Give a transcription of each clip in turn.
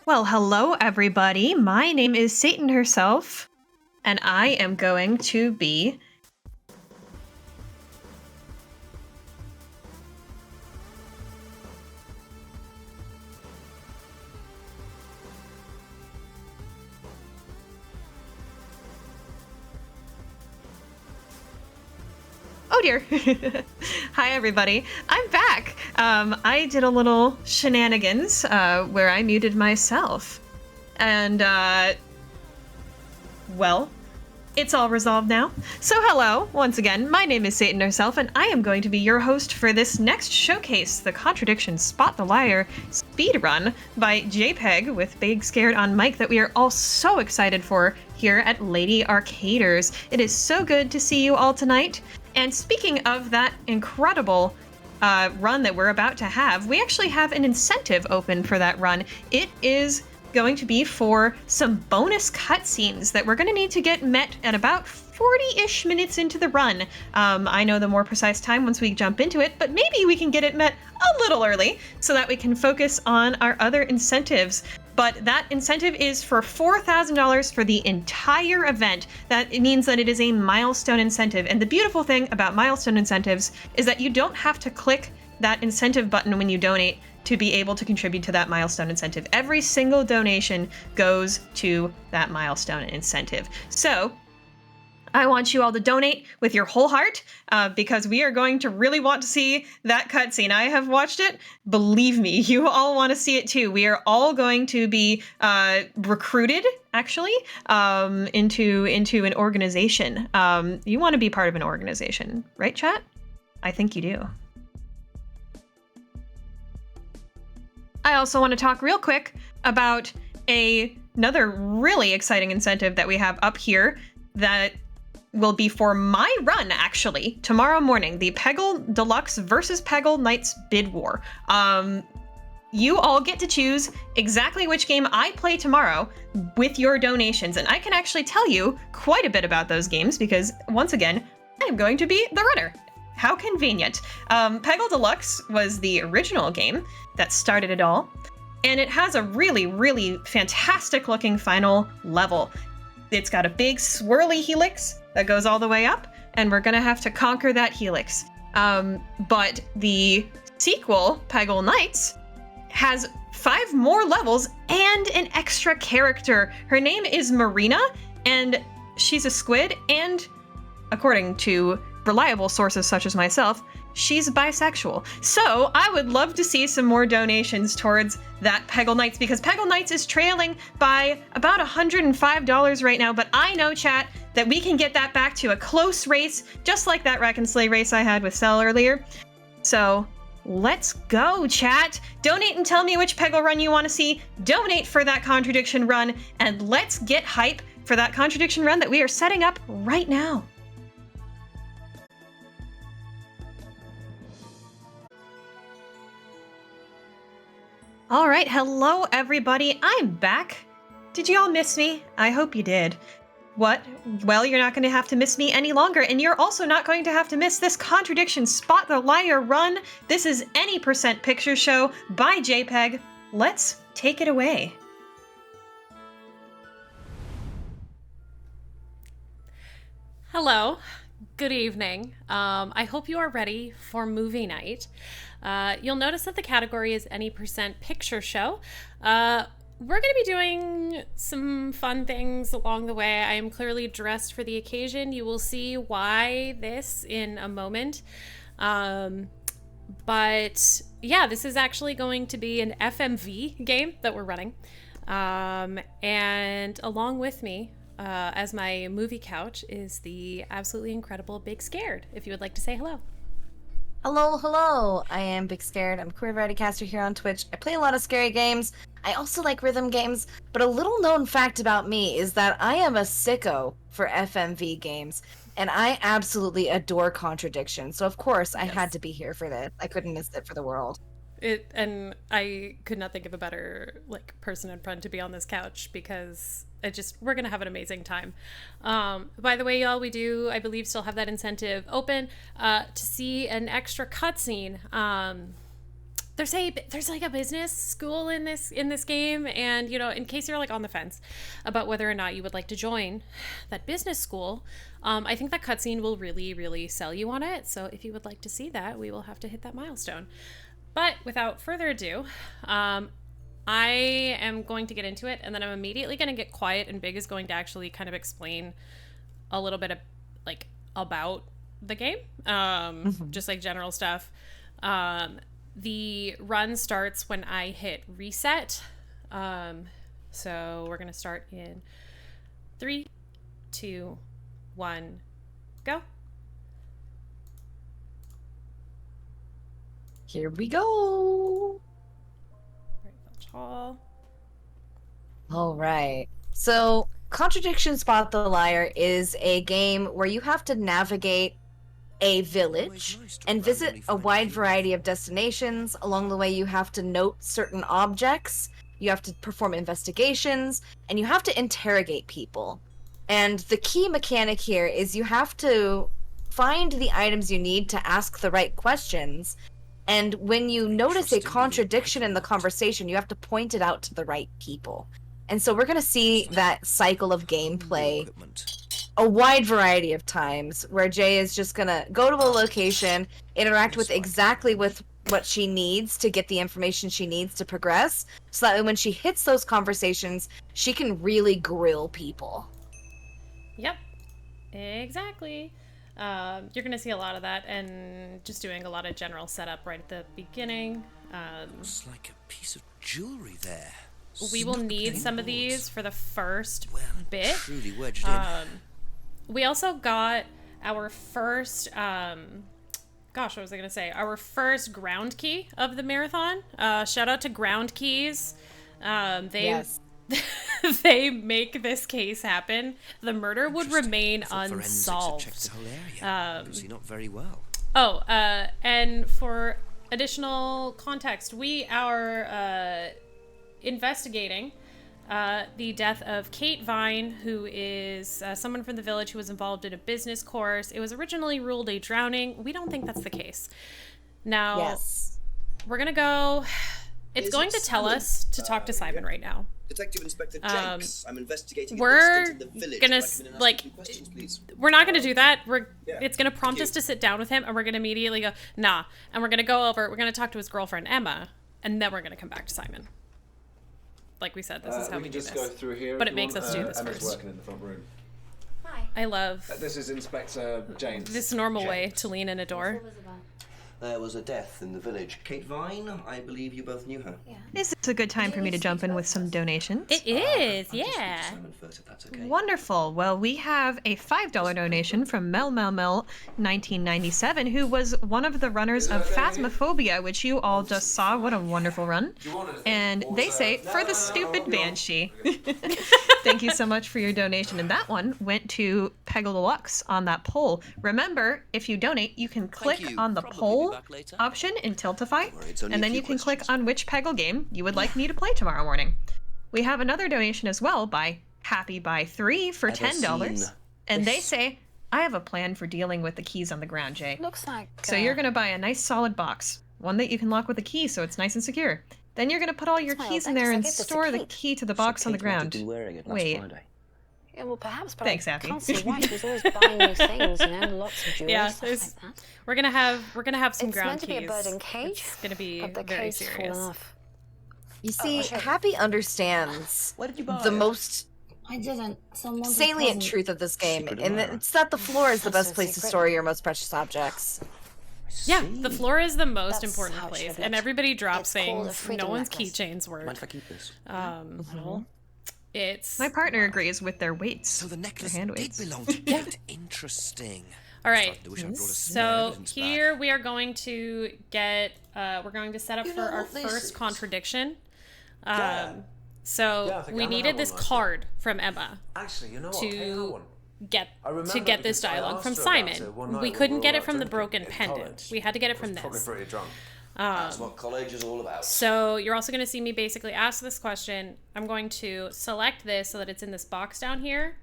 Well, hello everybody. My name is SatanHerself, and I am going to be Oh dear. Hi everybody. I'm back. I did a little shenanigans where I muted myself. And well, it's all resolved now. So hello, once again, my name is SatanHerself, and I am going to be your host for this next showcase, the Contradiction Spot the Liar speedrun by Jaypeg with BigScared on mic that we are all so excited for here at Lady Arcaders. It is so good to see you all tonight. And speaking of that incredible run that we're about to have, we actually have an incentive open for that run. It is going to be for some bonus cutscenes that we're going to need to get met at about 40-ish minutes into the run. I know the more precise time once we jump into it, but maybe we can get it met a little early so that we can focus on our other incentives. But that incentive is for $4,000 for the entire event. That means that it is a milestone incentive. And the beautiful thing about milestone incentives is that you don't have to click that incentive button when you donate to be able to contribute to that milestone incentive. Every single donation goes to that milestone incentive. So I want you all to donate with your whole heart because we are going to really want to see that cutscene. I have watched it. Believe me, you all want to see it too. We are all going to be recruited, actually, into an organization. You want to be part of an organization, right, chat? I think you do. I also want to talk real quick about another really exciting incentive that we have up here that will be for my run, actually, tomorrow morning, the Peggle Deluxe versus Peggle Knights Bid War. You all get to choose exactly which game I play tomorrow with your donations, and I can actually tell you quite a bit about those games because, once again, I am going to be the runner. How convenient. Peggle Deluxe was the original game that started it all, and it has a really, really fantastic looking final level. It's got a big swirly helix that goes all the way up, and we're gonna have to conquer that helix. But the sequel, Peggle Knights, has 5 more levels and an extra character. Her name is Marina, and she's a squid, and according to reliable sources such as myself, she's bisexual. So I would love to see some more donations towards that Peggle Knights, because Peggle Knights is trailing by about $105 right now, but I know, chat, that we can get that back to a close race, just like that Rack and Slay race I had with Cell earlier. So let's go, chat. Donate and tell me which Peggle run you want to see. Donate for that Contradiction run, and let's get hype for that Contradiction run that we are setting up right now. All right, hello everybody, I'm back. Did you all miss me? I hope you did. What? Well, you're not going to have to miss me any longer, and you're also not going to have to miss this Contradiction Spot the Liar run. This is Any Percent Picture Show by Jaypeg. Let's take it away. Hello, good evening. I hope you are ready for movie night. You'll notice that the category is Any Percent Picture Show. We're going to be doing some fun things along the way. I am clearly dressed for the occasion. You will see why this in a moment. But yeah, this is actually going to be an FMV game that we're running. And along with me, as my movie couch, is the absolutely incredible BigScared, if you would like to say hello. Hello, I am BigScared. I'm a queer variety caster here on Twitch. I play a lot of scary games. I also like rhythm games, but a little known fact about me is that I am a sicko for FMV games, and I absolutely adore Contradiction. So of course I had to be here for this. I couldn't miss it for the world. And I could not think of a better person in front to be on this couch, because we're gonna have an amazing time. By the way, y'all, we do, I believe, still have that incentive open to see an extra cutscene there's like a business school in this game, and you know, in case you're like on the fence about whether or not you would like to join that business school, I think that cutscene will really sell you on it. So if you would like to see that, we will have to hit that milestone. But without further ado, I am going to get into it, and then I'm immediately going to get quiet, and Big is going to actually kind of explain a little bit of like about the game, just like general stuff. The run starts when I hit reset. So we're going to start in 3, 2, 1, go. Here we go. All right. So, Contradiction Spot the Liar is a game where you have to navigate a village and visit a wide variety of destinations. Along the way, you have to note certain objects, you have to perform investigations, and you have to interrogate people. And the key mechanic here is you have to find the items you need to ask the right questions. And when you notice a contradiction in the conversation, you have to point it out to the right people. And so we're going to see that cycle of gameplay a wide variety of times, where Jay is just going to go to a location, interact with exactly with what she needs to get the information she needs to progress, so that when she hits those conversations, she can really grill people. Yep, exactly. You're going to see a lot of that, and just doing a lot of general setup right at the beginning. Looks like a piece of jewelry there. We will need some of these for the first bit. Truly wedged in. We also got our first, gosh, what was I going to say? Our first ground key of the marathon. Shout out to Ground Keys. Yes. They make this case happen. The murder would remain unsolved. Checked the whole area. Obviously not very well. Oh, and for additional context, we are investigating the death of Kate Vine, who is someone from the village who was involved in a business course. It was originally ruled a drowning. We don't think that's the case. Now, yes, we're gonna go. It's going to tell us to talk to Simon right now. Detective Inspector Jakes. I'm investigating. We're in the village. gonna Questions, please. we're not gonna do that. Yeah, it's gonna prompt us to sit down with him, and we're gonna immediately go nah, and we're gonna go over. We're gonna talk to his girlfriend Emma, and then we're gonna come back to Simon. Like we said, this is how we do this. Go through here, but it makes us do this Emma's first. working in the front room. hi. I love This is Inspector James. this normal way to lean in a door. There was a death in the village. Kate Vine, I believe you both knew her. Yeah. Is this a good time for me to jump in with some donations? It is, I'll just speak to yeah. Simon first, if that's okay. Wonderful. Well, we have a $5 donation from Mel 1997, who was one of the runners of Phasmophobia, which you all just saw. What a wonderful run. And they say, for the stupid banshee. Thank you so much for your donation. And that one went to Pegalux on that poll. Remember, if you donate, you can click on the poll option in Tiltify, and then you can click on which Peggle game you would like me to play tomorrow morning. We have another donation as well by Happy Buy 3 for $10, and they say, I have a plan for dealing with the keys on the ground, Jay. Looks like So you're going to buy a nice solid box, one that you can lock with a key so it's nice and secure. Then you're going to put all your keys in there and store the key to the box on the ground. Wait. yeah, well, perhaps, but Thanks, I Happy. can't see why. She's always buying new things, you know, lots of jewelry, Yeah, stuff like that. we're gonna have some It's ground meant to be a keys. bird in cage, It's gonna be but the very cage's fallen serious. off. You see, I'll show you. Happy understands Where did you buy the it? most I didn't. Someone salient truth of this game, Secret and admirer. it's that the floor is the That's best a place to secret. store your most precious objects. Yeah, the floor is the most That's important how it place, should and look. everybody drops It's called a things. freedom No one's necklace. keychains work. Mind if I keep this? It's My partner agrees with their weights. So the necklace hand did weights. belong to Kate. Interesting. all right. I wish I'd brought a spare So evidence back. here we are going to get. We're going to set up for our what this first is? contradiction. Yeah, So I think we I have needed one this like that. card from Emma Actually, you know what? To Hey, I have one. get I remember to get this because I dialogue asked from her about Simon. it one night We when couldn't we get were it from the out broken drinking in pendant. college. We had to get it I from was probably this. pretty drunk. That's what college is all about. So you're also going to see me basically ask this question. I'm going to select this so that it's in this box down here.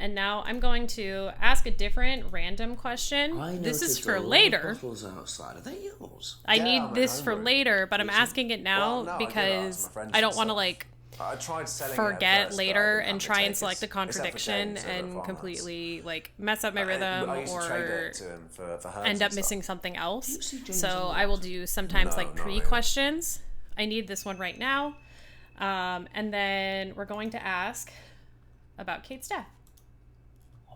And now I'm going to ask a different random question. This is for later. Bottles outside. Are they yours? I need this for later, but I'm asking it now because I don't want to like I tried selling forget later and try and select a contradiction and completely like mess up my rhythm or end up missing something else. So I will do sometimes like pre-questions. I need this one right now. And then we're going to ask about Kate's death.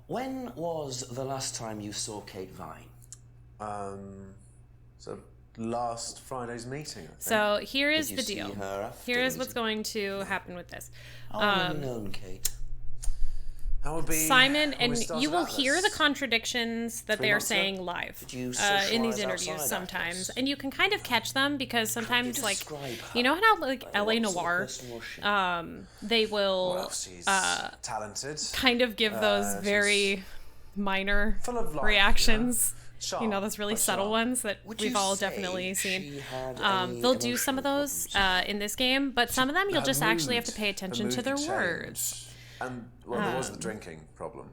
When was the last time you saw Kate Vine? So last Friday's meeting, I think. So here is Did the you see deal. her after Here the is what's meeting? going to happen with this. How long have you known Kate? That would be Simon, when we and started you will Atlas. hear the contradictions that 3 they are months ago? saying live Did you in socialise these interviews outside sometimes, Atlas? and you can kind of catch them because sometimes, like, describe her? you know how like LA What sort of Noir, person was she? they will Well, she's talented. kind of give those she's very minor full of life, reactions. Sharp, You know, those really but subtle sharp. ones that Would we've you all say definitely she seen. had any They'll do some of emotional those problems? in this game, but some of them you'll Her just actually have mood- to pay her attention to mood their could words. change. And well, there was the drinking problem.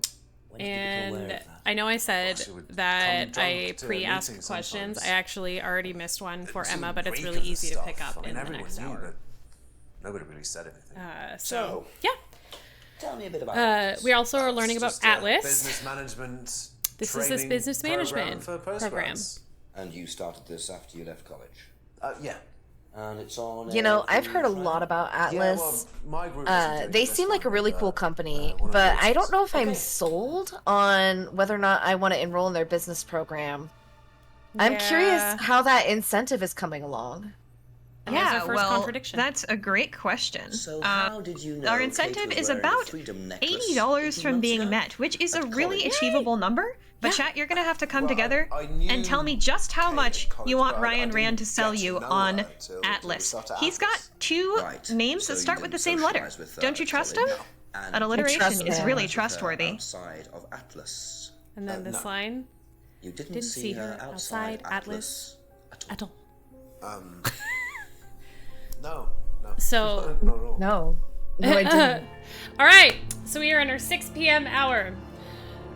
When did you become aware And of that? I know I said she would that come I drunk to a pre-asked meeting questions. sometimes. I actually already missed one for It Emma, was but it's reek really of the easy to stuff. pick up I mean, in the everyone next knew, hour. but nobody really said anything. So yeah, Tell me a bit about we also are learning It's about just a Atlas. business management. This is this training business program management for program. postgrads. And you started this after you left college. Yeah. And it's on. You know, I've every heard a Friday? lot about Yeah, Atlas. well, my group isn't doing They this seem like a one, really but, cool company, one of but the I don't others. know if I'm sold on whether or not I want to enroll in their business program. I'm curious Yeah. how that incentive is coming along. And there's Yeah, our first well, contradiction. that's a great question. So how did you know Our Kate incentive was is wearing a about freedom necklace $80 18 from months being ago? met, which is a At really college? achievable number. But chat, you're gonna have to come together I knew and tell me just how Kate much at college, you want but I Ryan Rand to didn't sell get to you know on her till we Atlas. started He's got Atlas. 2 Right. names So that you start with the didn't same letter. socialise with her Don't you at trust him? college? And An alliteration trust is him. really with her trustworthy. Outside of Atlas. And then this no. line, You didn't, Didn't see her outside Atlas at all. at all. No. So, Not at all. No. No, I didn't. all right. So we are in our 6 p.m. hour.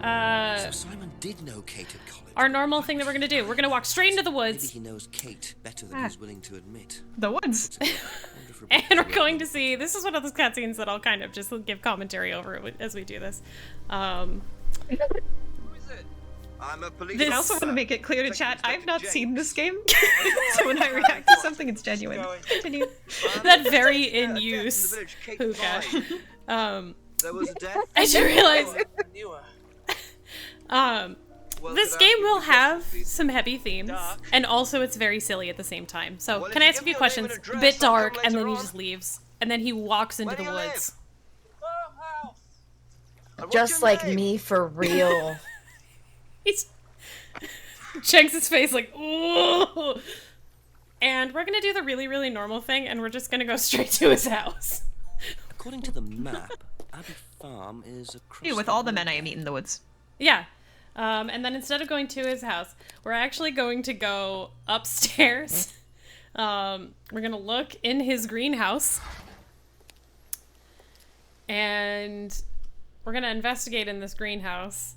So Simon did know Kate at college. Our normal thing that we're gonna do. We're gonna walk straight into the Maybe woods, he knows Kate better than he's willing to admit. The woods. I wonder if and Rebecca we're will going know. to see. This is one of those cutscenes that I'll kind of just give commentary over as we do this. I'm a police This- I also officer. want to make it clear to chat, Inspector I've not James. seen this game. So when I react to something, it's genuine. Continue. That very Yeah, in a death use the village, Kate hookah. Vine. There was a death. I just realized Knew her. Well, this could I game ask you will a have question, please? some heavy themes, Dark. and also it's very silly at the same time. So Well, if can I you ask give a few me your name questions? and A address, bit I'll come dark, and then later he on. just leaves, and then he walks into Where the do you live? woods. And what's Just your like name? me for real. He's checks his face like, ooh. And we're gonna do the really, really normal thing, and we're just gonna go straight to his house. According to the map, Abbey Farm is across. Dude, with all the men I am eating in the woods. Yeah. And then instead of going to his house, we're actually going to go upstairs. We're gonna look in his greenhouse. And we're gonna investigate in this greenhouse.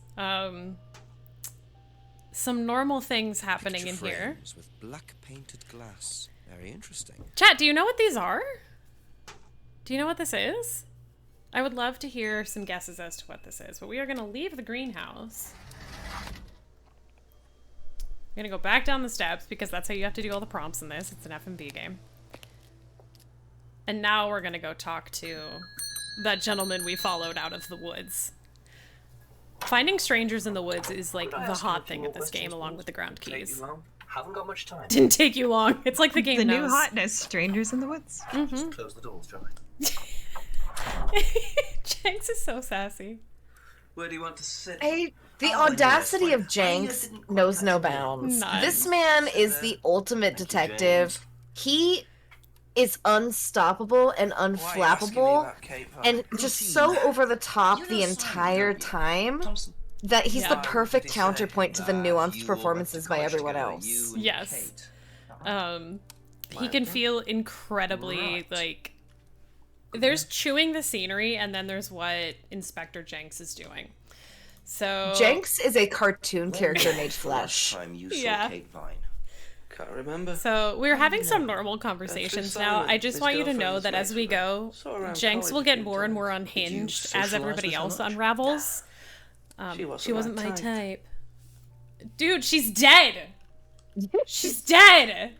Some normal things happening in here. Frames with black painted glass. Very interesting. Chat, do you know what these are? Do you know what this is? I would love to hear some guesses as to what this is, but we are gonna leave the greenhouse. We're gonna go back down the steps because that's how you have to do all the prompts in this. It's an F&B game. And now we're gonna go talk to that gentleman we followed out of the woods. Finding strangers in the woods is like the hot thing of this game, along with the ground keys. Haven't got much time. Didn't take you long. It's like the game The new knows. hotness, strangers in the woods. Just close the doors, shall I? Jenks is so sassy. Where do you want to sit? The Oh, audacity yes, of wait. Jenks I didn't quite knows catch no your name. bounds. None. This man is the ultimate detective. He is unstoppable and unflappable and just so over the top the entire time that he's the Yeah. perfect counterpoint to the nuanced performances by everyone else. Yes. He can feel incredibly like there's chewing the scenery, and then there's what Inspector Jenks is doing. So Jenks is a cartoon character made Last flesh. time you saw Yeah. Kate Vine. Can't remember. So we're having some normal conversations now. I just want you to know that as we go, Jenks will get more and more unhinged as everybody else unravels. She wasn't my type. Dude, she's dead! She's dead!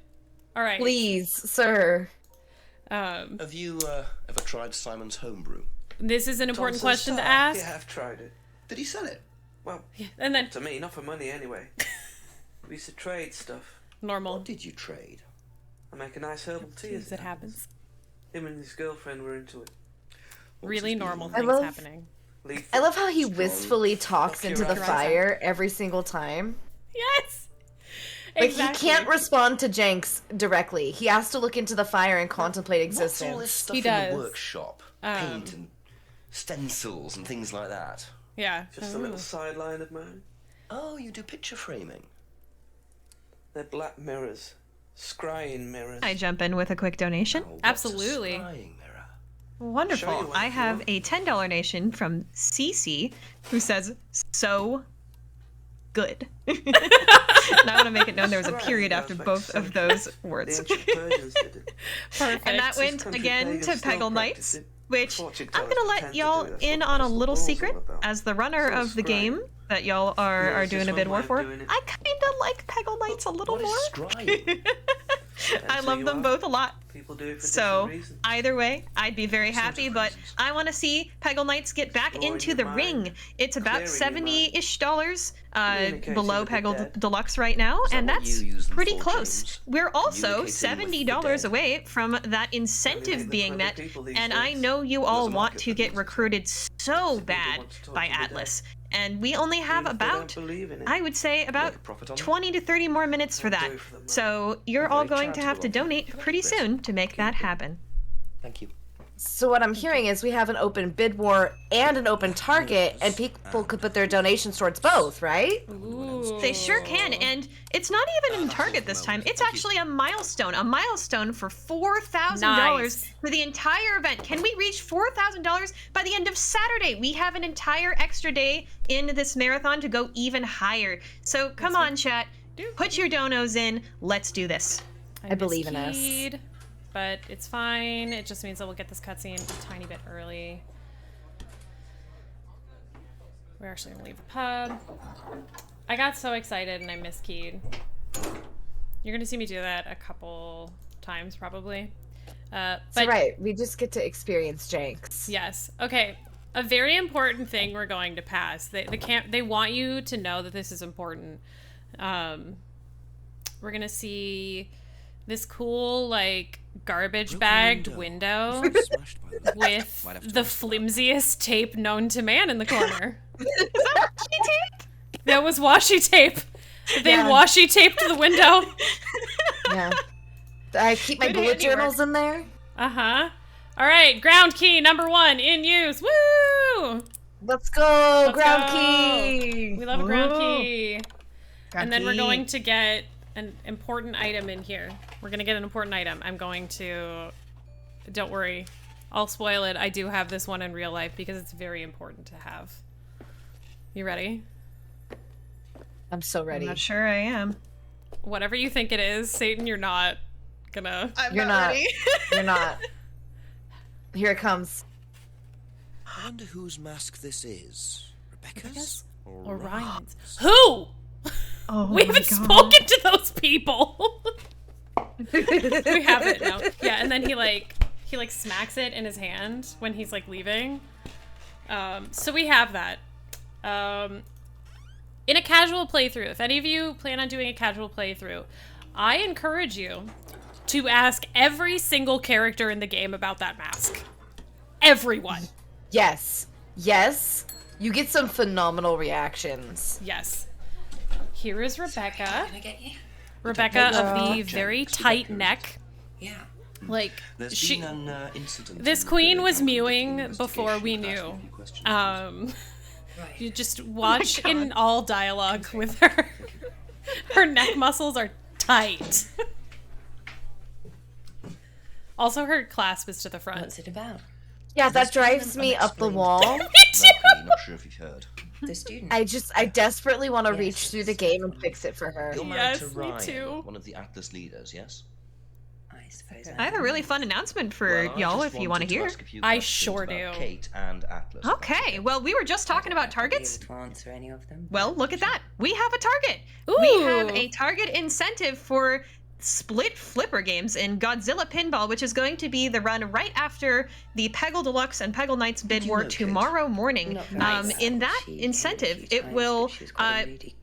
Alright. Please, sir. Have you ever tried Simon's homebrew? This is an important Thompson's question to Star. ask. Yeah, I've tried it. Did he sell it? Well, And then, to me, not for money anyway. We used to trade stuff. normal. What did you trade? I make a nice herbal tea. As it happens. Him and his girlfriend were into it. Really normal I things love- happening. I love how he wistfully talks Fuck into your the ass. fire every single time. Yes! Like, Exactly. he can't respond to Jenks directly. He has to look into the fire and contemplate What's all this existence. stuff He in does. the workshop? Paint and stencils and things like that. Yeah. Just a little sideline of mine. Oh, you do picture framing. They're black mirrors. Scrying mirrors. I jump in with a quick donation. Oh, what's Absolutely. A scrying mirror? Show you Wonderful. one I if you have want. a $10 donation from Cece, who says, so good. And I want to make it known there was a period after both of those The words. ancient Persians did it. Perfect. And that This went country again pagans to still Peggle practice Knights, it. which Fortune I'm tellers going to let tend to y'all do it. That's in what on a crystal little ball's all secret about. as the runner It's all of the scrying. game that y'all are Yeah, it's doing just a bid one war way of for. doing it. I kind of like Peggle Knights a little What more. is scrying? I so love you them are. both a lot. People do it for So different reasons. either way, I'd be very sorts of happy, but reasons? I want to see Peggle Knights get back Exploring into your the mind, ring. It's about clearing your mind. $70-ish dollars Communicating below with the Peggle dead. Deluxe right now, Is that and what that's you use them pretty for, close. James? We're also Communicating with the $70 dead. away from that incentive the being clever met, people these and I days. know you There's all a want market to for get these. recruited so people bad want to talk by to the dead. Atlas, and we only have Even if they don't about, believe in it. I would say, about Make a profit on it? 20 to 30 more minutes for I'll that. do it for the money. So you're I'm all very going to have to charitable of you. donate pretty soon to make that happen. Thank you. So what I'm hearing is we have an open bid war and an open target, and people could put their donations towards both, right? Ooh. They sure can, and it's not even in Target this time. It's actually a milestone for $4,000 Nice. for the entire event. Can we reach $4,000 by the end of Saturday? We have an entire extra day in this marathon to go even higher. So come on, chat. Put your donos in. Let's do this. I believe in us. miskeyed, but it's fine. It just means that we'll get this cutscene a tiny bit early. We're actually gonna leave the pub. I got so excited and I miskeyed. You're gonna see me do that a couple times probably. But So right, we just get to experience Jenks. yes, okay. A very important thing we're going to pass. They want you to know that this is important. We're gonna see this cool like garbage bagged window Smashed by the with Might have to the ask about flimsiest tape known to man in the corner. Is that washi tape? That was washi tape. They Yeah. washi taped the window. Yeah. I keep my Good bullet handiwork. journals in there. Uh-huh. All right, ground key number 1 in use. Woo! Let's go, Let's ground go. key. We love a ground Woo. key. And then we're going to get an important item in here. We're going to get an important item. I'm going to... Don't worry. I'll spoil it. I do have this one in real life because it's very important to have. You ready? I'm so I'm ready. not sure I am. Whatever you think it is, Satan, you're not gonna... You're not. You're not. Here it comes. I wonder whose mask this is. Rebecca's? Or Ryan's. Who? Oh We my haven't God. spoken to those people. We haven't, no. Yeah, and then he smacks it in his hand when he's like leaving. So we have that. In a casual playthrough, if any of you plan on doing a casual playthrough, I encourage you to ask every single character in the game about that mask. Everyone. Yes. Yes. You get some phenomenal reactions. Yes. Here is Rebecca. Can I get you? Rebecca of the James, very Rebecca tight is- neck. Yeah. Like, There's she... been an incident. This in the queen village. was I'm mewing conducting an before we investigation. knew. Ask a few questions. Right. You just watch in all dialogue with her. Her neck muscles are tight. Also, her clasp is to the front. What's it about? Yeah, that drives me up the wall. Not sure if you've heard. The student. I desperately want to Yes, reach through the it's game and definitely- fix it for her. You're married Yes, to me Ryan, too. one of the Atlas leaders, yes? I suppose I have a really fun announcement for Well, I y'all just if you want to wanted hear. ask a few I questions sure about do. Kate and Atlas. Okay, well, we were just talking about targets. To answer any of them. Well, look at that. We have a target. We have Ooh. a target incentive for split flipper games in Godzilla Pinball, which is going to be the run right after the Peggle Deluxe and Peggle Knights bid you war know Kate? tomorrow morning. Not very well. In that She came a incentive, few it times, will but she's quite a lady.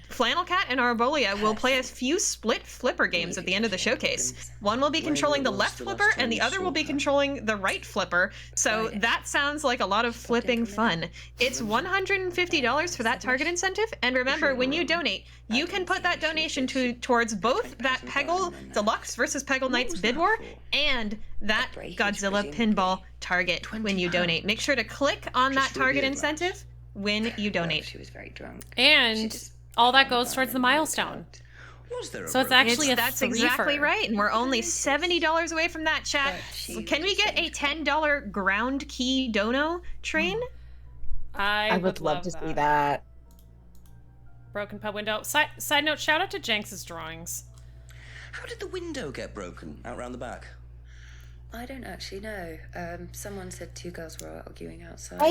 Flannel Cat and Arbolia will play a few split flipper games at the end of the showcase. One will be controlling the was left the flipper, last time and the you other saw will be her? controlling the right flipper. So Friday. that sounds like a lot of flipping fun. It's $150 for that target incentive, and remember, when you donate, you can put that donation towards both that Peggle Deluxe versus Peggle Knights bid war and that breakage, Godzilla presumably. Pinball target when you donate. Make sure to click on that Just for a target beer glass. incentive when you Well, donate. she was very drunk. She And just all that fell goes down towards the and moved milestone. out. Was there a So it's broken- actually a That's exactly threefer. right, and we're only $70 away from that, chat. But she So can we was get a very $10 ground key dono train? I would love to that. see that. Broken pub window. Side note, shout out to Jenks's drawings. How did the window get broken out round the back? I don't actually know. Someone said two girls were arguing outside.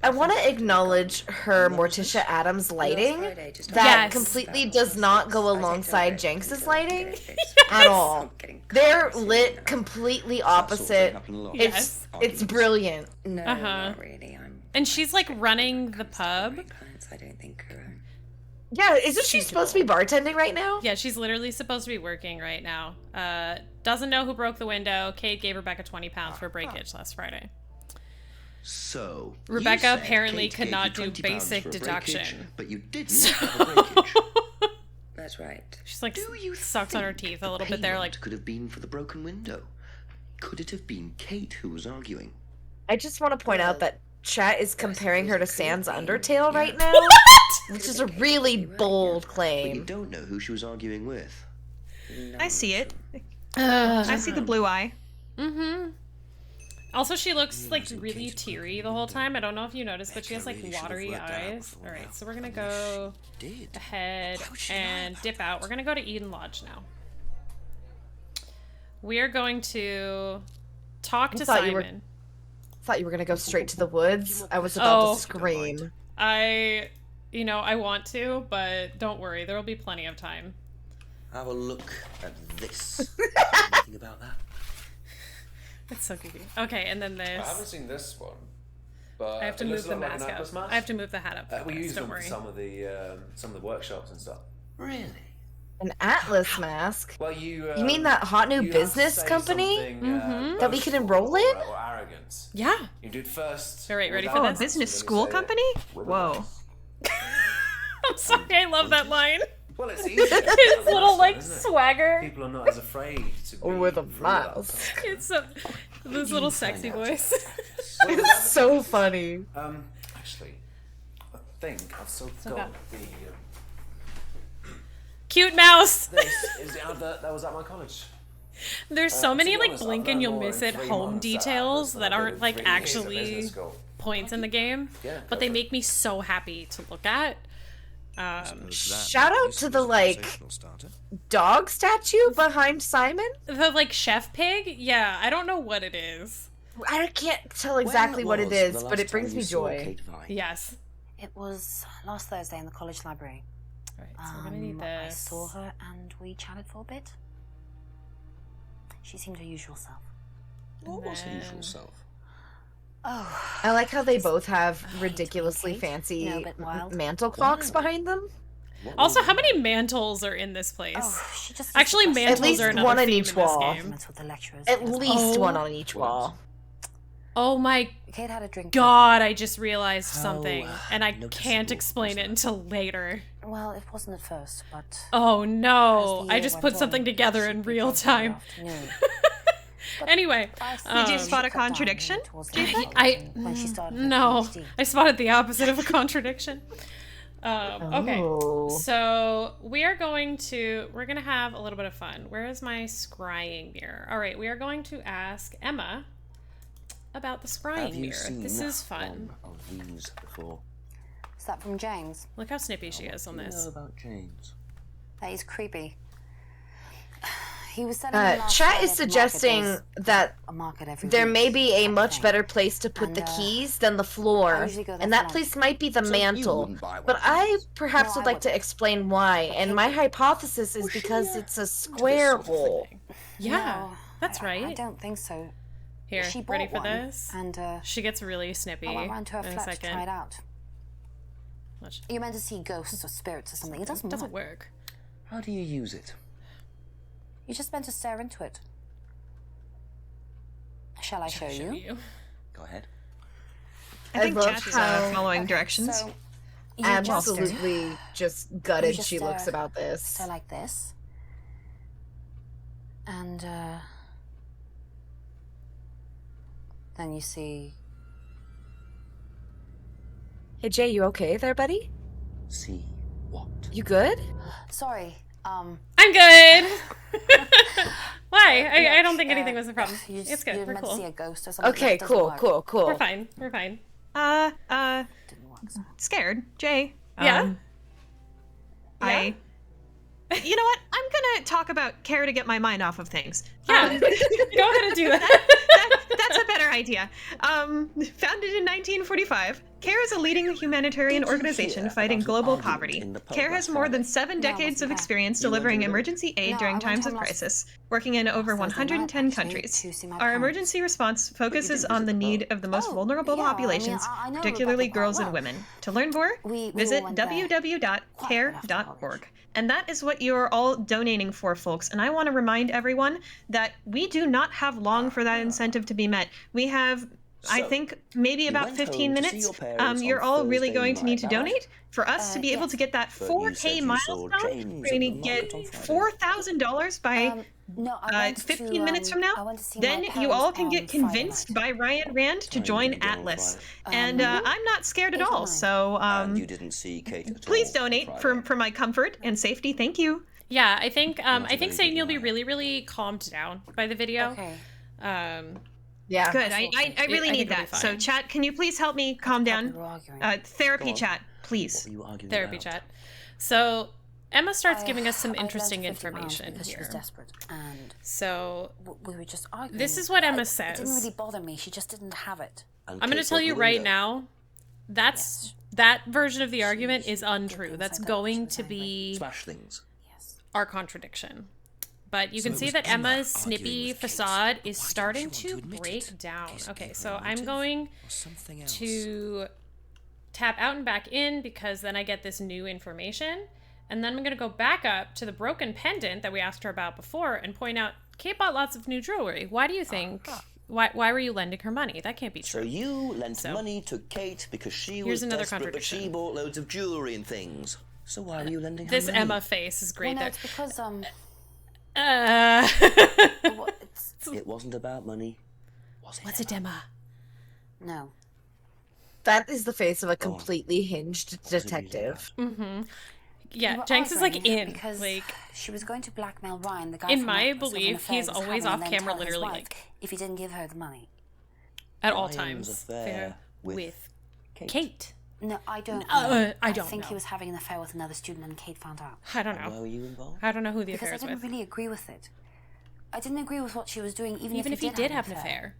I want to acknowledge her Morticia Adams lighting. Friday, just That Yes. completely does not go alongside Jenks's lighting at at all. They're lit completely That sort of thing opposite. happened a lot. It's Arguments. brilliant. No, Uh-huh. not really. And she's like running the Comes to pub. my clients, I don't think are. Yeah, isn't she supposed to be bartending right now? Yeah, she's literally supposed to be working right now. Doesn't know who broke the window. Kate gave Rebecca 20 pounds for breakage last Friday. So Rebecca you said apparently Kate could gave not you do 20 pounds basic for a deduction. breakage, but you didn't have a breakage. That's right. She's like Do you sucks on her think teeth a little the bit there, payment like could have been for the broken window? Could it have been Kate who was arguing? I just want to point out that chat is comparing her to Sans could be. Undertale right now, which is a really bold But you claim. don't know who she was arguing with. I see it. Ugh. I see the blue eye. Mm-hmm. Also, she looks like really teary the whole time. I don't know if you noticed, but she has like really should have watery worked out eyes. before All right, now. so we're gonna go Did. ahead Why would she lie and about dip out. We're gonna go to Eden Lodge now. We are going to talk to thought you were- Simon. Thought you were gonna go straight to the woods. I was about Oh. to scream. I want to, but don't worry, there will be plenty of time. Have a look at this. Anything about that? It's so goofy. Okay, and then I haven't this. seen this one, but I have to it move looks a the lot like an mask Atlas up. mask. I have to move the hat up. We Yes, use don't them worry. for some of the workshops and stuff. Really? An Atlas mask? Well, you mean that hot new you have to business say company? something, That we can boastful enroll in? or arrogant. Yeah. You do it first. All right, ready with for Oh, a this? arrogance, business and then you school say it company? with a Whoa. boast. I'm sorry, I love that line. Well, it's easier. His little like isn't it? swagger. People are not as afraid to be With a rude about mask. stuff. It's so this little sexy voice. Well, It's so funny. Actually, I think I've still got- got the. Cute mouse. This is the advert that was at my college. There's so To many be like honest, blink I've and learned you'll more miss in it 3 home months at details Atlas than that I did aren't in like 3 years at actually business school. points in the game, Yeah, but they go for make me so happy to look at. Shout out to the like dog statue behind Simon. The like chef pig. Yeah, I don't know what it is. I can't tell exactly what it is, but it brings me joy. Yes. It was last Thursday in the college library. All right, so we're gonna need I this. saw her and we chatted for a bit. She seemed her usual self. What was her then- usual self? Oh, I like how they both have ridiculously Kate. fancy No, but wild. mantle clocks behind them. Also, how many mantles are in this place? oh, she just Actually, used to mantles least are another one on theme each in this wall. game. arguments with the lecturers. At It was least Oh. one on each wall. Oh my Kate had a drink. god, I just realized How, something, and I noticeable can't explain was it that? until later. Well, it wasn't at first, but Oh no, as the I year just went put on, something together she in picked real up in the time. afternoon. Anyway, Did you Um, spot a Cut down contradiction? towards the do you end think? of college when she started her no, PhD. I spotted the opposite of a contradiction. Okay, Oh. so we're gonna have a little bit of fun. Where is my scrying mirror? All right, we are going to ask Emma about the scrying Have you mirror. seen This is fun. one of these before? Is that from James? Look how snippy she is on What do you this. know about James? That is creepy. He was sending me last Chat Friday is at the market. suggesting There's that a market every there week may be a type much thing. better place to put And, the keys than the I floor, usually go there and for that lunch. place might be the So you mantle. wouldn't buy one But of I these? perhaps No, would I like to wouldn't. explain why, and my hypothesis is because it's a square sort of hole. Yeah, No, that's I right. don't think so. Here, She ready bought for one, this? And She gets really snippy I went round to her in a flat to try it second. out. Watch. You're meant to see ghosts or spirits or something. It doesn't Doesn't work. work. How do you use it? You're just meant to stare into it. Shall I show you? Go ahead. I think love chat's how- following directions. So, you Absolutely just gutted just, she looks about just this. stare like this. And, then you see... Hey Jay, you okay there, buddy? See what? You good? Sorry, I'm good! Why? I don't think look, anything was the problem. You It's good. You're We're meant to see cool. a ghost or something. Okay, That doesn't cool, work. cool, cool. We're fine. We're fine. Didn't work, so. Scared, Jay. Yeah? I. You know what? I'm gonna talk about care to get my mind off of things. Yeah. Go ahead and do that. That's a better idea. Founded in 1945, CARE is a leading humanitarian Did you organization hear fighting about an global argument poverty. in the pub CARE has last more than Friday? 7 No, I decades of wasn't there. experience You weren't delivering either? emergency aid No, during I went times of home last- crisis, working in over Thursday night, 110 actually, countries. to see my Our parents. emergency response focuses didn't on the visit the need pub. of the most Oh, vulnerable yeah, I mean, populations, I know particularly Rebecca quite girls and well. women. To learn more, We visit all went there quite a bit after www.care.org. college. And that is what you're all donating for, folks. And I want to remind everyone that we do not have long for that incentive to be met. We have, I So, think, maybe you about went 15 home to see minutes. your parents You're on all really Thursday going to need to night, right? donate for us to be able yes. to get that But you said 4K you saw milestone. James We're at going the to get market on Friday. $4,000 by No, I went 15 minutes to, from now. I went to see Then my you parents all can on get Friday convinced night. by Ryan Rand to Time join did you go on Atlas. Friday? And I'm not scared at 8 or all. 9. So And you didn't see Kate at please all on donate Friday? for my comfort and safety. Thank you. Yeah, I think Not a I think very Satan, good you'll be liar. really, really calmed down by the video. Okay. Yeah. Good. I really I need think it'll be that. So fine. chat, can you please help me calm We down? were arguing. Therapy Go on. chat, What please. were you arguing Therapy about? chat. So Emma starts giving us some I lent interesting her £50 information because she was here. desperate, and So we were just arguing. This is what Emma It didn't says. really bother me. She just didn't have it. And I'm going Kate to tell broke you the right window. now, that version of the argument is untrue. things That's like that, going she was to angry. be Smash things. Yes. our contradiction. But you So can it see was that Emma Emma's arguing snippy with Kate. facade But is why starting don't she to want to admit break it? down. Case it Okay, gave so her a I'm motive going or something else. to tap out and back in because then I get this new information. And then I'm going to go back up to the broken pendant that we asked her about before and point out Kate bought lots of new jewelry. Why do you think? Why were you lending her money? That can't be So true. you lent So, money to Kate because she here's was another desperate, but she contradiction. bought loads of jewelry and things. So why were you lending her This money? Emma face is great Well, no, there. it's because it's, It wasn't about money, was it? What's it, Emma? no. That is the face of a completely hinged detective. Mm-hmm. We Yeah, were Jenks is like arguing in. because Like, she was going to blackmail Ryan, the guy in from my Atlas, with an belief, affair he's he was always having, off and then camera, tell his literally, wife like, if he didn't give her the money. at all Ryan's times. affair with Kate. No, I don't. I know. don't think know. he was having an affair with another student, and Kate found out. I don't Why know. were you involved? I don't know who the Because affair I is didn't with. really agree with it. I didn't agree with what she was doing, Even if he did have an affair.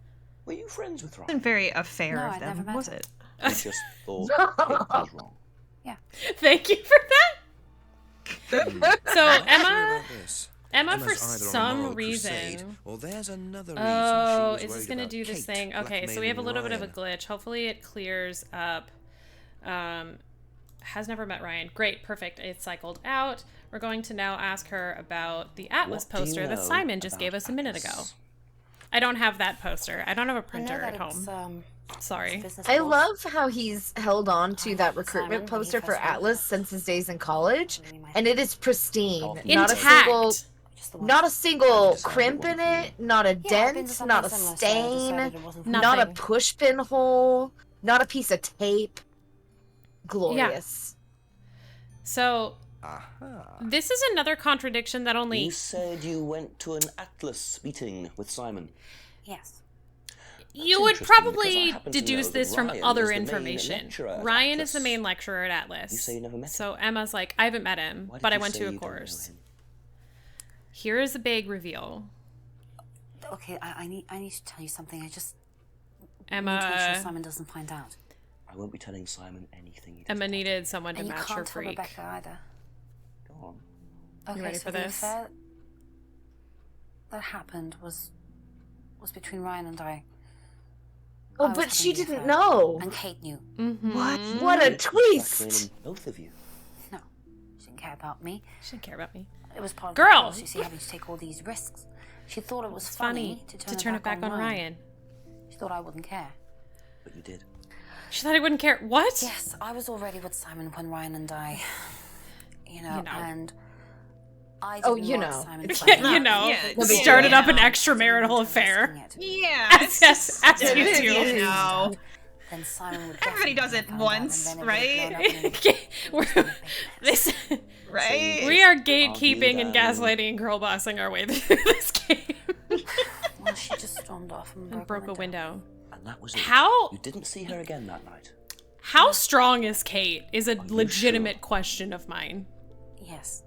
Were you friends with Ryan? Wasn't very a fair No, of I'd them, never met was her. it? You just thought Kate was wrong. Thank you for that. So What Emma, about this? Emma Emma's for either on a some moral crusade, reason. or there's another reason Oh, she was is this worried gonna about do this Kate thing? Okay, so we have a little bit of a blackmailing glitch. Hopefully it clears up. Has never met Ryan. Great, perfect. It's cycled out. We're going to now ask her about the Atlas What do you poster that know Simon just about gave us a minute ago. Atlas? I don't have that poster. I don't have a I know printer that at it's, home. Sorry. business I course. love how he's held on to that Simon, recruitment when he poster for first wrote Atlas that. since his days in college, Really my and it favorite. is pristine. Oh, Not a Intact. single, Just the one. not a single decided it crimp in wasn't for it, not a Yeah, I've been to dent, something not a similar, so I stain, decided it wasn't for me. not a Nothing. pushpin hole, not a piece of tape. Glorious. So Aha. this is another contradiction that only You said you went to an Atlas meeting with Simon. Yes. You would interesting, because I probably happen to deduce know this that from Ryan other is the main information. lecturer at Ryan is the Atlas. main lecturer at Atlas. You say you never met him? So Emma's like, I haven't met him, Why did but I you went say to a you don't know course. him? Here is a big reveal. Okay, I need to tell you something. I just Emma. need to make sure Simon doesn't find out. I won't be telling Simon anything he does. Emma needed someone to And you match her can't tell freak. Rebecca either. Go on. Okay, ready so for the this? affair that happened was between Ryan and I. Oh, I was but she having the didn't affair, know. And Kate knew. What a Blackmailing twist! both of you. No, she didn't care about me. She didn't care about me. It was part of Girl! the course, you see, having to take all these risks. She thought it was It's funny to turn it back on Ryan. She thought I wouldn't care. But you did. She thought he wouldn't care. What? Yes, I was already with Simon when Ryan and I, and I didn't Oh, you want know. Simon It's finding you out. know, Yeah, started up an yeah. extramarital affair. Yeah, As you do. you know. Then Simon would Everybody definitely does it find out, once, and then it right? would have blown up in We're- this, Right? we are gatekeeping and down. gaslighting and girl bossing our way through this game. Well, she just stormed off and And broke a window. And that was it. How- You didn't see her again that night. How strong is Kate? Is a you legitimate sure? question of mine. Yes.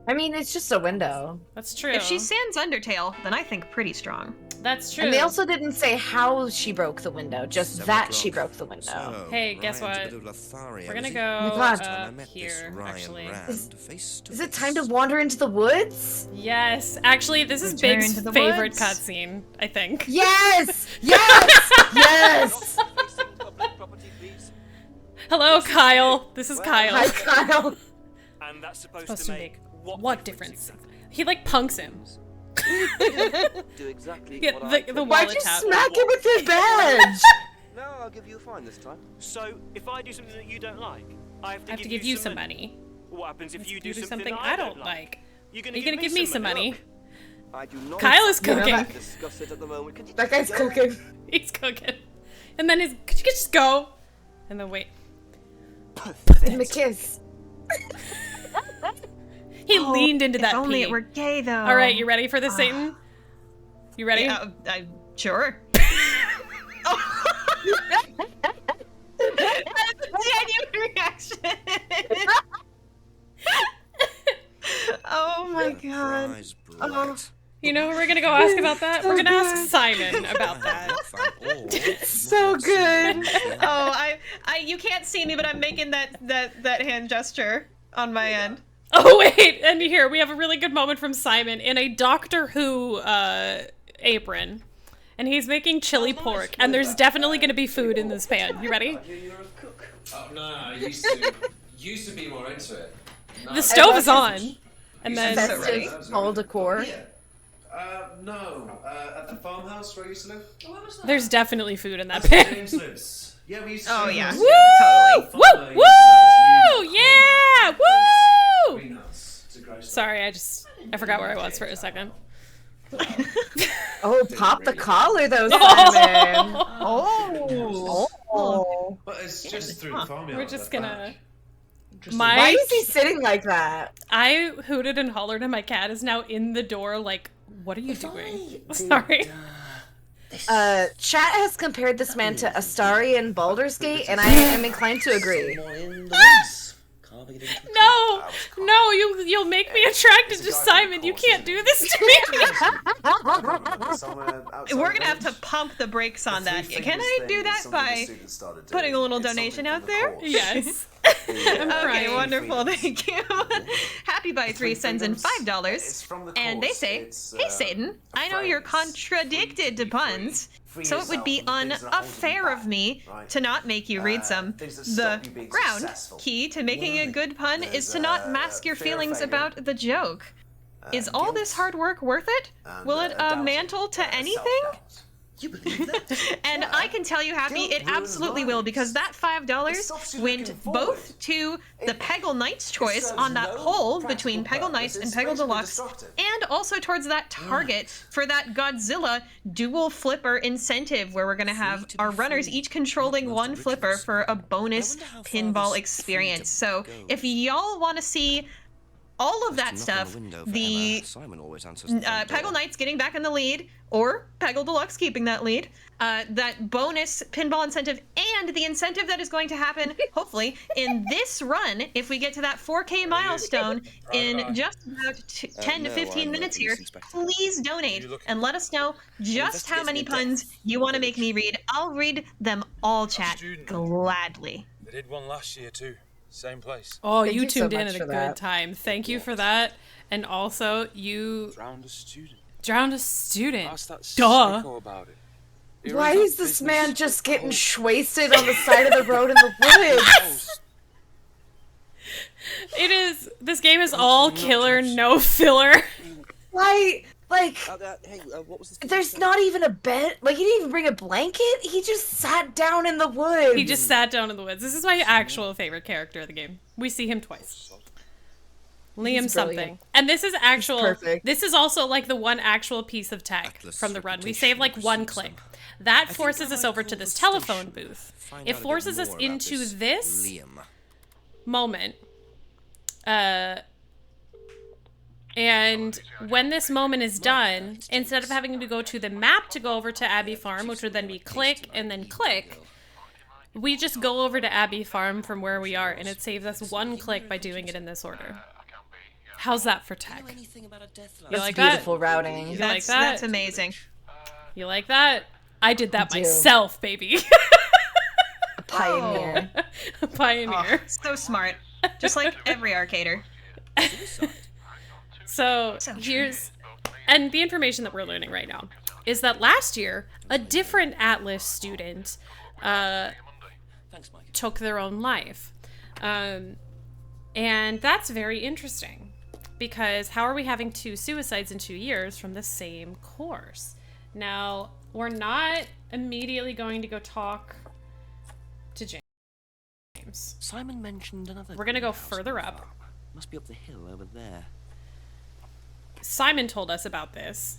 I mean, it's just a window. That's true. If she sans Undertale, then I think pretty strong. That's true. And they also didn't say how she broke the window, just that she broke the window. So, Hey, guess Ryan's a what? bit of Lothario, We're gonna is he? go God. Time I met this here, Ryan actually. Rand face to Is it face. time to wander into the woods? Yes, actually, this is Return Big's to the favorite woods. cutscene, I think. Yes! Yes! Yes! Facing public property, please. Hello, Kyle. This is Hi, Kyle. Kyle. And that's supposed, Supposed to to make make what difference? He like punks him. Do exactly Yeah, what I the told Why'd wallet you tap. smack him with your badge? No, I'll give you a fine this time. So, if I do something that you don't like, I have I have to give you some money. What happens if you do something that I don't like. You're Are you gonna give me some money? Look, I do not Kyle is You know cooking. that- discuss it at the moment. Could you That just guy's go? cooking. He's cooking. And then could you just go? And then wait. Give him a kiss. He leaned into If that only pee. it were gay, though. All right, you ready for this, Satan? You ready? Yeah, sure. That's a genuine reaction. Oh my god. Prize bright. You know who we're gonna go ask about that? So We're gonna ask good. Simon about that. So good. Oh, you can't see me, but I'm making that hand gesture on my end. Oh wait, and here we have a really good moment from Simon in a Doctor Who apron, and he's making chili pork, and there's definitely gonna be food in this pan. You ready? You're a cook. Oh no, I used to be more into it. No. The stove love is on, and then So ready? Festive fall decor. Yeah. No. At the farmhouse where I used to live. Oh, what was that? there's definitely food in that That's where pan. James lives. Yeah, we used to. Oh yeah, Woo! totally. Woo! Woo! Yeah! Woo! Greenhouse to grow stuff. Sorry, I forgot where I was for a second. Oh, pop the collar though, Simon. Oh. But it's just through the farmyard. We're just at the gonna. back. Why is he sitting like that? I hooted and hollered, and my cat is now in the door. Like, what are you doing? Sorry. Chat has compared this man to Astari in Baldur's Gate, and I am inclined to agree. Someone in the woods. Carving it into a No, you'll make me attracted to Simon. You can't do this to me. Somewhere outside We're the gonna have to village. pump the brakes on The that. three Can fingers I thing do is that something the by students started putting a doing. little It's donation something out from the there? course. Yes. Okay, crying. wonderful. Thank you. Happy by 3 cents and $5. It's from the And they course. say, It's, "Hey Satan, a I know you're phrase. contradicted to puns, Free so it would be yourself from the things that are holding you unfair of back, me right? to not make you read some. things that The stop you being ground successful. key to making a good pun is There's, to not mask your fear of feelings failure. about the joke. Is all this guilt, hard work worth it? and, Will it doubt, mantle to anything?" self-doubt. You believe that? And I can tell you, Happy, Guilt it ruins absolutely will, lives. because that It $5 stops you went looking forward. both to the Peggle Knights choice serves on that no poll practical between Peggle Knights and purpose. It's Peggle basically Deluxe, destructive. and also towards that target for that Godzilla dual flipper incentive, where we're going to have to be our runners free. each controlling Not one most flipper originals. for a bonus I wonder how far pinball this experience. free to So go if y'all want to see all of that stuff. The Simon always answers the front door. Peggle Knight's getting back in the lead, or Peggle Deluxe keeping that lead. That bonus pinball incentive and the incentive that is going to happen, hopefully, in this run, if we get to that 4K milestone in just about 10 to 15 minutes here, please donate and let us know just how many puns you want to make me read. I'll read them all, chat, gladly. They did one last year too. Same place. Oh, Thank you you so tuned in much at a for good that. time. Thank you for that. And also, you Drowned a student. drowned a student. Ask that Duh. sicko about it. It Why was is that this business man just getting called- wasted on the side of the road in the woods? It is. This game is all killer, no filler. Why? Like, Hey, what was this? there's not even a bed. Like, he didn't even bring a blanket. He just sat down in the woods. He just sat down in the woods. This is my actual favorite character of the game. We see him twice. Liam He's something. brilliant. And this is actual. perfect. This is also like the one actual piece of tech Atlas' from the run. We reputation save like one precedes click. them. That think forces I us might over call to the this telephone station, booth. find It out a bit forces us more about into this Liam. moment. And when this moment is done, instead of having to go to the map to go over to Abbey Farm, which would then be click and then click, we just go over to Abbey Farm from where we are, and it saves us one click by doing it in this order. How's that for tech? You That's like that? beautiful routing. You like that? That's amazing. You like that? I did that do. myself, baby. A pioneer. Pioneer. Oh, so smart. Just like every arcader. So here's, and the information that we're learning right now is that last year, a different Atlas student took their own life. And that's very interesting because how are we having 2 suicides in 2 years from the same course? Now, we're not immediately going to go talk to James. Simon mentioned another. We're going to go greenhouse further not up. far. Must be up the hill over there. Simon told us about this.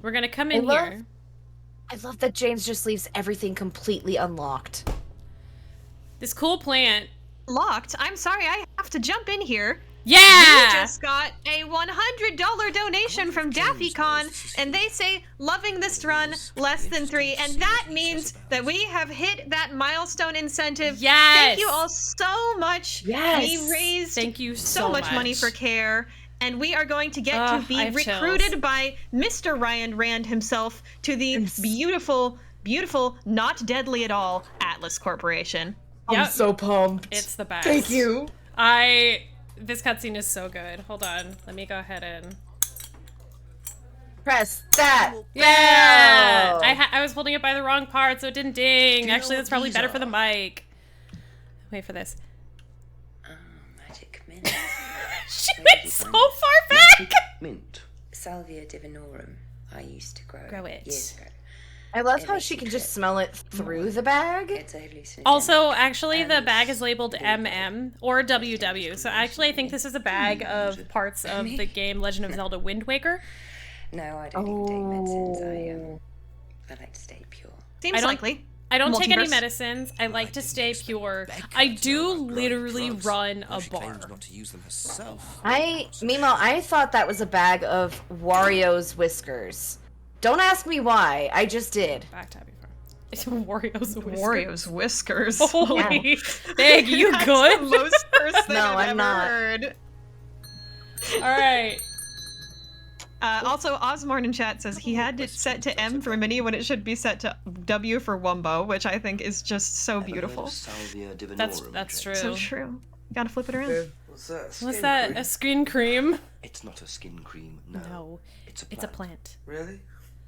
We're going to come I in love- here. I love that James just leaves everything completely unlocked. This cool plant. Locked? I'm sorry, I have to jump in here. Yeah! We just got a $100 donation from DaffyCon, and they say, loving this run, less than 3, and that means that we have hit that milestone incentive. Yes! Thank you all so much. Yes! We raised Thank you so much money for care, and we are going to get Ugh, to be I have recruited chills. by Mr. Ryan Rand himself to the beautiful, beautiful, not deadly at all Atlas Corporation. Yep. I'm so pumped. It's the best. Thank you. This cutscene is so good. Hold on. Let me go ahead and... Press that. Yeah! Bell. I was holding it by the wrong part, so it didn't ding. know Actually, what that's probably these better for are? the mic. Wait for this. Magic mint. She Where did went you so find far it? back! Mint. Salvia divinorum. I used to grow it. years ago. I love It how makes she you can just trip. smell it through the bag. It's a hallucinogenic. Also, actually, the and bag it's is labeled MM or WW. So actually, I think this is a bag of parts of the game Legend of Zelda Wind Waker. No, I don't even take medicines. I like to stay pure. Seems likely. I don't take any Multiverse. medicines. I like to stay pure. I do literally run a She bar. claims not to use them herself. Meanwhile, I thought that was a bag of Wario's whiskers. Don't ask me why. I just did. Back to Abbey Farm. It's Wario's whiskers. Wario's whiskers. Holy, Big, you That's good? the most cursed thing No, I've I'm ever not. heard. All right. Also, Osmorn in chat says he had it set to M for Mini when it should be set to W for Wumbo, which I think is just so beautiful. Salvia divinorum. That's true. So true. You gotta flip it around. What's that? What's Skin that? cream? A skin cream? It's not a skin cream. No. No, It's a plant. it's a plant. Really?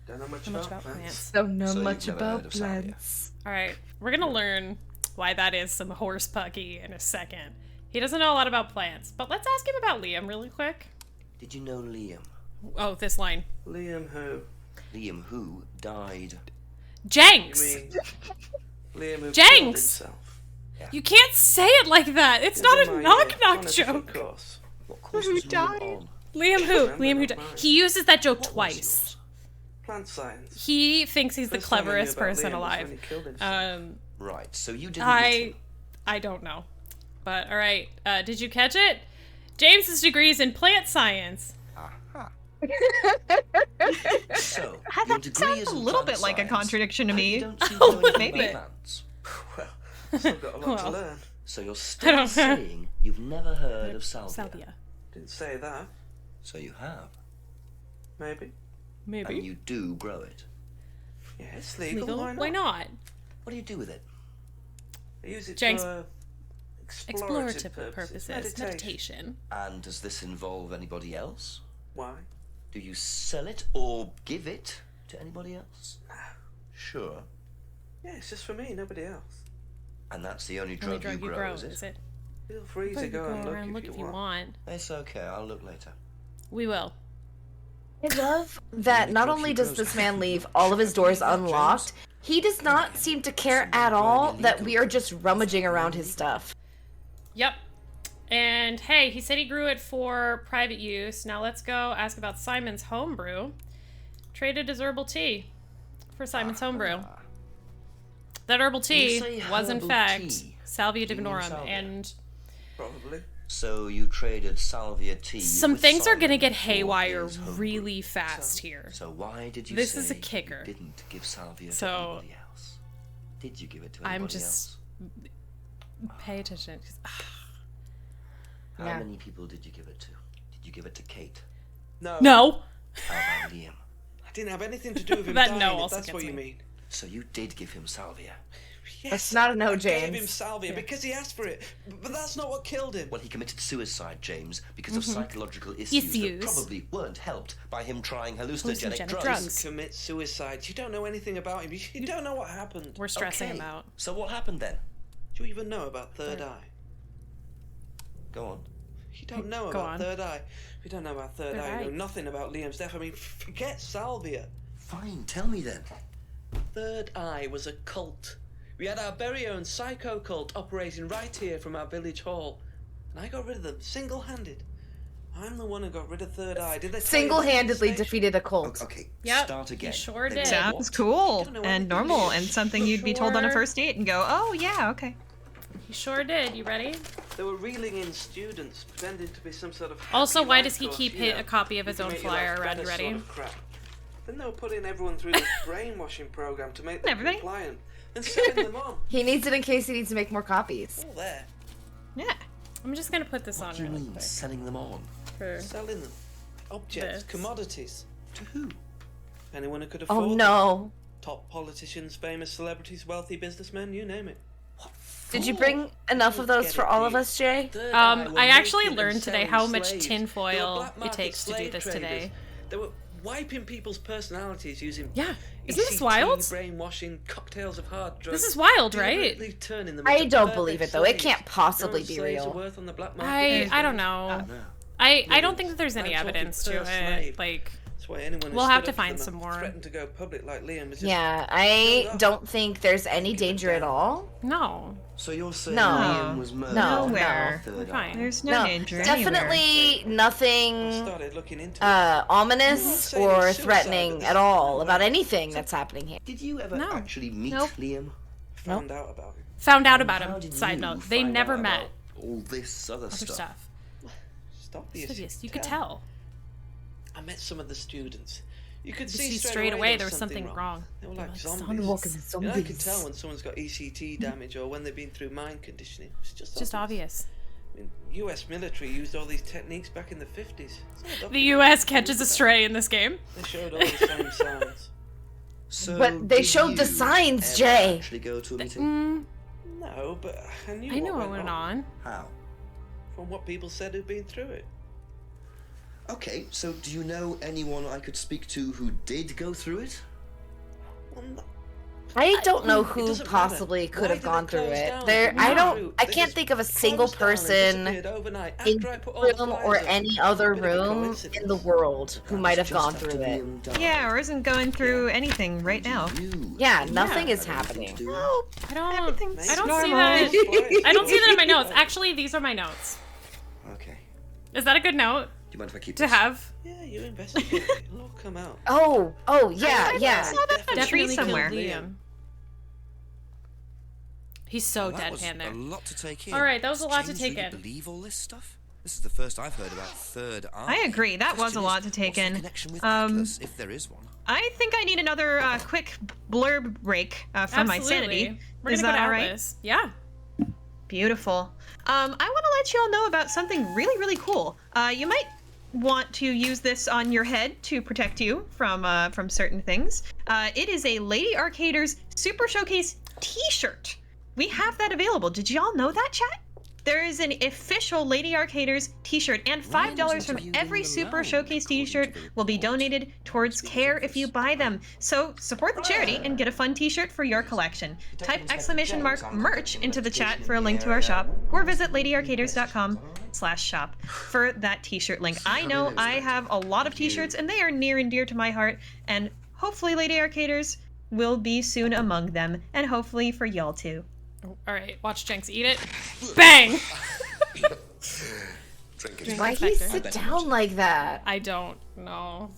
Don't know much, Not much about about plants. plants. Don't know So you've much never heard about of salvia? plants. All right, we're gonna learn why that is some horse pucky in a second. He doesn't know a lot about plants, but let's ask him about Liam really quick. Did you know Liam? Oh, this line. Liam who? Liam who died. You Jenks! mean Liam who Jenks! killed himself? You can't say it like that. It's not He's a in my knock on knock a different joke. course. What course Who was Liam died? on? Liam who? Remember, Liam who? not Di- mine. He uses that joke What was twice. yours? Plant science. He thinks he's the First time I knew cleverest about person Liam was alive. when he killed himself. Right, so you didn't meet him. I don't know, but all right. Did you catch it? James's degree is in plant science. So, your That degree sounds is a in little plant bit like a science, contradiction to and me. you don't seem to know anything maybe. about plants. Well, still got a lot to Well. learn. So you're I still don't- saying you've never heard of salvia. Salvia. Didn't say that. So you have. Maybe. Maybe. And you do grow it. Yeah, it's legal. Legal? Why not? What do you do with it? I use it Jenks. for Explorative explorative purposes. Meditation. And does this involve anybody else? Why? Do you sell it or give it to anybody else? Sure. Yeah, it's just for me, nobody else. And that's the only Only drug, you grow, is it? Feel free But to you go and around look if you want. It's okay, I'll look later. We will. I love that not only does this man leave all of his doors unlocked, he does not seem to care at all that we are just rummaging around his stuff. Yep. And hey, he said he grew it for private use. Now let's go ask about Simon's homebrew. Traded his herbal tea for Simon's homebrew. That herbal tea say was in herbal fact tea, Salvia do you mean divinorum, salvia? and Probably. So you traded salvia tea. some with things are gonna Simon get for haywire his homebrew. really fast here. So why did you This say is a kicker. you didn't give salvia So, to anybody else? Did you give it to anybody I'm just pay attention. 'Cause, else? How many people did you give it to? Did you give it to Kate? No. no. How about Liam? I didn't have anything to do with him That dying, no if also that's what gets you me. mean. So you did give him salvia? Yes, That's not a no, I gave him James. salvia because he asked for it, but that's not what killed him. Well, he committed suicide, James, because of psychological issues Issues. that probably weren't helped by him trying hallucinogenic, Hallucinogenic drugs. drugs. Commit suicide. You don't know anything about him. You don't know what happened. We're stressing Okay. him out. So what happened then? Do you even know about Third Eye? Go on. You don't know Go about on. Third Eye. If you don't know about Third Third Eye, Eye. you know nothing about Liam's death. I mean, forget salvia. Fine, tell me then. Third Eye was a cult. We had our very own psycho cult operating right here from our village hall. And I got rid of them, single-handed. I'm the one who got rid of Third Eye. Did they tell you that Single-handedly in the station? defeated a cult. Okay, Yep, start he again. sure They did. were Sounds what? cool don't know and anything. normal and something you'd be told on a Sure. first date and go, oh yeah, okay. He sure did. You ready? They were reeling in students, pretending to be some sort of Also, happy why life does he course, keep you know, a copy of you his can own make your flyer life around? better You ready? sort of crap. Then they were putting everyone through this brainwashing program to make them Everybody? compliant and selling them on. He needs it in case he needs to make more copies. All there, Yeah. I'm just gonna put this What on do you really mean, quick. selling them on? For... selling them. Objects, This. commodities. To who? Anyone who could afford Oh them. no. Top politicians, famous celebrities, wealthy businessmen, you name it. Did you bring enough of those for all of us, Jay? Third Eye were I actually making and learned today selling how much slaves. tinfoil They were black it market takes to do slave this traders. today. They were wiping people's personalities using Yeah. Isn't this ECT, wild? brainwashing, cocktails of hard drugs. This is wild, right? deliberately turning them I into don't perfect believe it though. It slaves. can't possibly No be slaves are real. worth on the black market. I don't know. No. I don't think that there's any I'm talking evidence to per it. slave. Like, That's why anyone who We'll stood have to up for find them some and more. threatened to go public like Liam was just Yeah, I don't think there's any danger at all. no. So you're saying No. Liam was murdered? No, Nowhere. Third We're Eye. fine. There's no No, danger anywhere. definitely nothing started looking into it. ominous saying or it's suicide, threatening but at all no about way. anything that's happening here. Did you ever No. actually meet Nope. Liam? Found out about it. Found out about How him. did Side you note. They find never out met. about all this other Other stuff. stuff. Stop the Studious. You could tell. I met some of the students. You could You see see straight away there was something wrong. They were They were like like zombies. Walking You know, I could zombies. tell when someone's got ECT damage or when they've been through mind conditioning. It's just Just obvious. I mean, U.S. military used all these techniques back in the 50s. It's all The documented. U.S. catches a stray in this game. They showed all the same signs. So But they did showed the you signs, ever Jay. Actually go to a meeting? No, but I knew I knew what what went on. How? from what people said who'd been through it. Okay, so do you know anyone I could speak to who did go through it? Well, I don't know It who doesn't possibly matter. could Why have did gone they through close it. down? There, No, I can't they think just of a single closed down and person disappeared overnight in after I put all the the room or flyers up. any other Bit of a room coincidence. in the world who That might was have gone just after through it. Liam died. Yeah, or isn't going through anything right now. You Yeah, nothing is had anything to happening. do with it? Nope. I don't. Everything's I don't see normal. that. I don't see that in my notes. Actually, these are my notes. Okay. Is that a good note Do you mind if I keep to this? have? Yeah, you investigate. It'll all come out. Oh, yeah, I yeah. saw that on a tree Definitely killed somewhere. Liam. He's so That was deadpan there. a lot to take in. All right, that was a lot to Does take James really in. believe all this stuff? This is the first I've heard about third eye. I agree. That was a lot to take in. Connection with Atlas, if there is one. I think I need another quick blurb break from my sanity. We're Is gonna that go to all right? Atlas. Yeah. Beautiful. I want to let you all know about something really, really cool. You might want to use this on your head to protect you from certain things. It is a Lady Arcaders Super Showcase T-shirt. We have that available. Did y'all know that, chat? There is an official Lady Arcaders t-shirt, and $5 from every Super Showcase t-shirt will be donated towards care if you buy them. So support the charity and get a fun t-shirt for your collection. Type !merch into the chat for a link to our shop, or visit ladyarcaders.com/shop for that t-shirt link. I know I have a lot of t-shirts, and they are near and dear to my heart, and hopefully Lady Arcaders will be soon among them, and hopefully for y'all too. All right, watch Jenks eat it. Bang! Why he sit down like that? I don't know.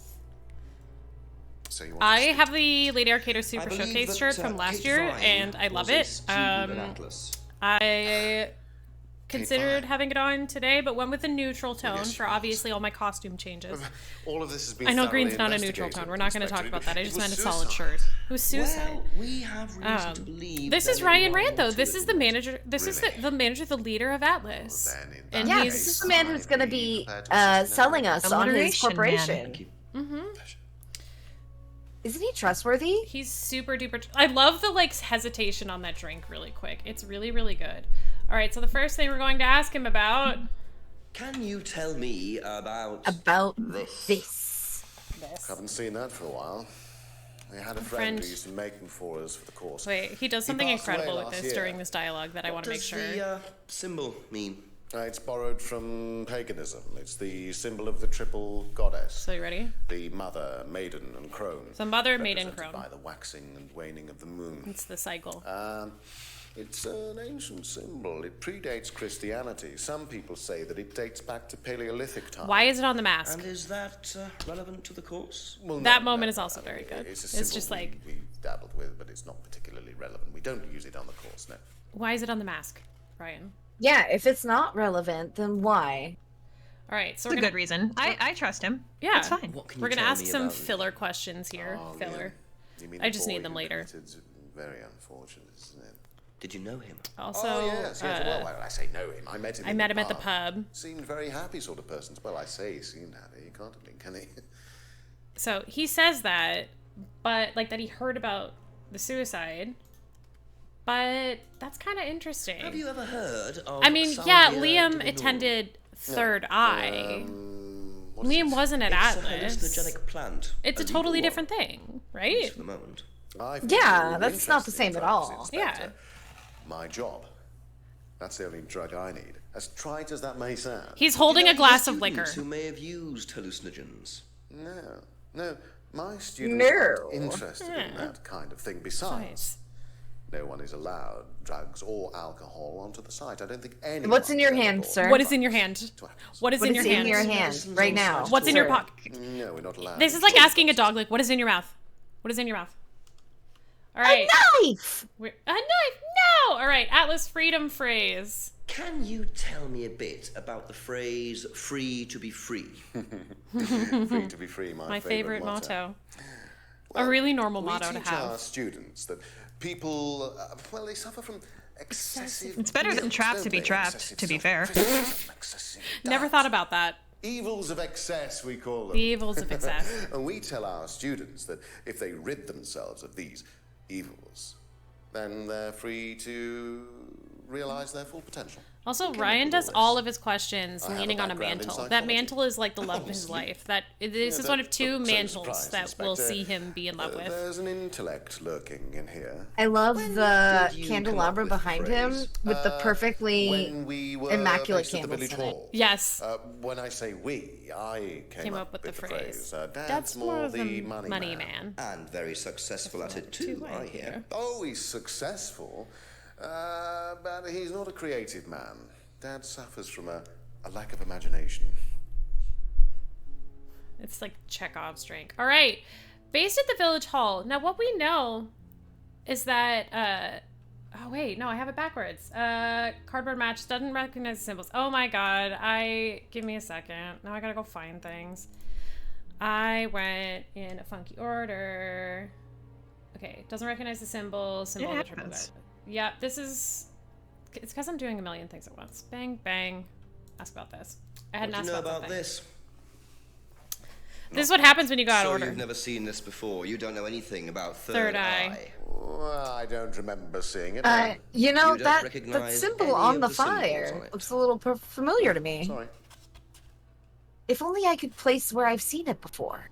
So you I have the Lady Arcaders Super Showcase shirt from last year, and I love it. I considered having it on today, but went with a neutral tone for obviously all my costume changes. All of this has been I know green's not a neutral tone. We're not going to talk about that. I just meant a solid shirt. It was suicide. Well, we have reason to believe this is that Ryan you Rand, are though. too This is the manager. This is the manager, the leader of Atlas. And Yeah, he's this is the man who's going to be selling us on his corporation. Mm-hmm. Isn't he trustworthy? He's super duper. I love the hesitation on that drink. Really quick. It's really, really good. All right, so the first thing we're going to ask him about. Can you tell me about this? Haven't seen that for a while. I had a friend who used to make them for us for the course. Wait, he does something incredible with this during this dialogue that I want to make sure. What does the symbol mean? It's borrowed from paganism. It's the symbol of the triple goddess. So you ready? The mother, maiden, and crone. The mother, maiden, crone. By the waxing and waning of the moon. It's the cycle. It's an ancient symbol. It predates Christianity. Some people say that it dates back to Paleolithic times. Why is it on the mask? And is that relevant to the course? Well, that moment is also very good. It's just like we've dabbled with, but it's not particularly relevant. We don't use it on the course, no. Why is it on the mask, Ryan? Yeah, if it's not relevant, then why? All right, so it's a good reason. I trust him. Yeah, it's fine. We're gonna ask some filler questions here. Filler. You mean I just need them later. It's very unfortunate, isn't it? Did you know him? Also, yes. Well, why did I say know him? I met him. I met him at the pub. Seemed very happy sort of person. Well, I say he seemed happy. He can't have been, can he? So he says that, but that he heard about the suicide. But that's kind of interesting. Have you ever heard of? I mean, yeah, Liam attended Third Eye. Liam wasn't at Atlas. It's a hallucinogenic plant. It's a totally different thing, right? For the moment. Yeah, that's not the same at all. Yeah. My job. That's the only drug I need. As trite as that may sound. He's holding a glass of liquor. Who may have used hallucinogens? No. My students aren't interested in that kind of thing. Besides, no one is allowed drugs or alcohol onto the site. I don't think anyone. What's in your hand, sir? What is in your hand? What is in your hand? What is in your hand right now? What's in your pocket? No, we're not allowed. This is like asking a dog, what is in your mouth? What is in your mouth? All right. A knife! A knife? No! All right, Atlas freedom phrase. Can you tell me a bit about the phrase "free to be free"? Free to be free, my favorite motto. Well, a really normal motto to We teach have. our students that people, they suffer from excessive. It's better than trapped to be trapped, to be fair. Never thought about that. Evils of excess, we call them. The evils of excess. And we tell our students that if they rid themselves of these evils, then they're free to realize their full potential. Also, Ryan does all of his questions leaning on a mantle. That mantle is like the love of his life. This is one of two mantles that we'll see him be in love with. There's an intellect lurking in here. I love the candelabra behind him with the perfectly immaculate candles in it. Yes. When I say we, I came up with the phrase. That's more the money man. And very successful at it too, I hear. Oh, he's successful. But he's not a creative man. Dad suffers from a lack of imagination. It's like Chekhov's drink. All right. Based at the village hall. Now, what we know is that Oh, wait. No, I have it backwards. Cardboard match doesn't recognize the symbols. Oh, my God. Give me a second. Now I gotta go find things. I went in a funky order. Okay. Doesn't recognize the symbols. Symbol of the triple guard. Yeah, this is... It's because I'm doing a million things at once. Bang, bang. Ask about this. I hadn't asked about something. This? This is what happens when you go out of order. So you've never seen this before. You don't know anything about Third Eye. Well, I don't remember seeing it. You know, that symbol on the fire looks a little familiar to me. Sorry. If only I could place where I've seen it before.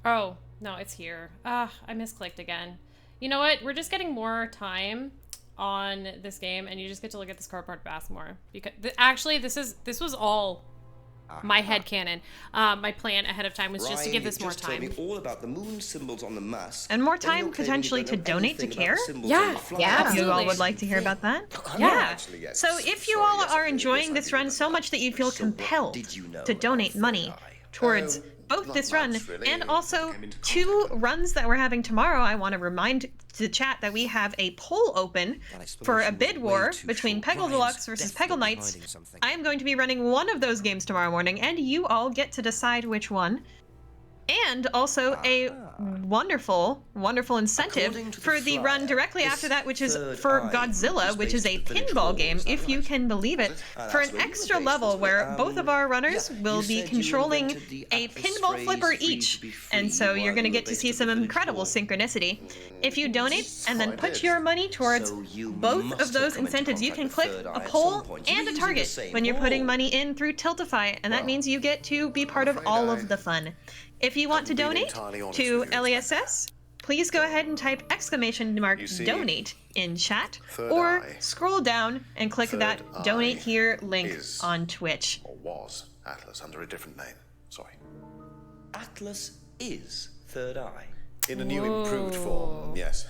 Oh, no, it's here. I misclicked again. You know what? We're just getting more time on this game, and you just get to look at this cardboard bath more. Because actually, this was all my headcanon. My plan ahead of time was just to give this more time. Told me all about the moon symbols on the mask. And more time potentially to donate to care? Yeah, If you all would like to hear about that? Yeah. So if you all are enjoying this run so much that you feel compelled to donate money towards both this run and also 2 runs that we're having tomorrow, I want to remind the chat that we have a poll open for a bid war between Peggle Deluxe versus Peggle Knights. I am going to be running one of those games tomorrow morning, and you all get to decide which one. And also a wonderful, wonderful incentive for the run directly after that, which is for Godzilla, which is a pinball game, if you can believe it, for an extra level where both of our runners will be controlling a pinball flipper each. And so you're going to get to see some incredible synchronicity. If you donate and then put your money towards both of those incentives, you can click a poll and a target when you're putting money in through Tiltify, and that means you get to be part of all of the fun. If you want to donate to LESS, please go ahead and type !donate in chat, or scroll down and click that donate here link on Twitch. Or was Atlas under a different name? Sorry. Atlas is Third Eye. In a new improved form, yes.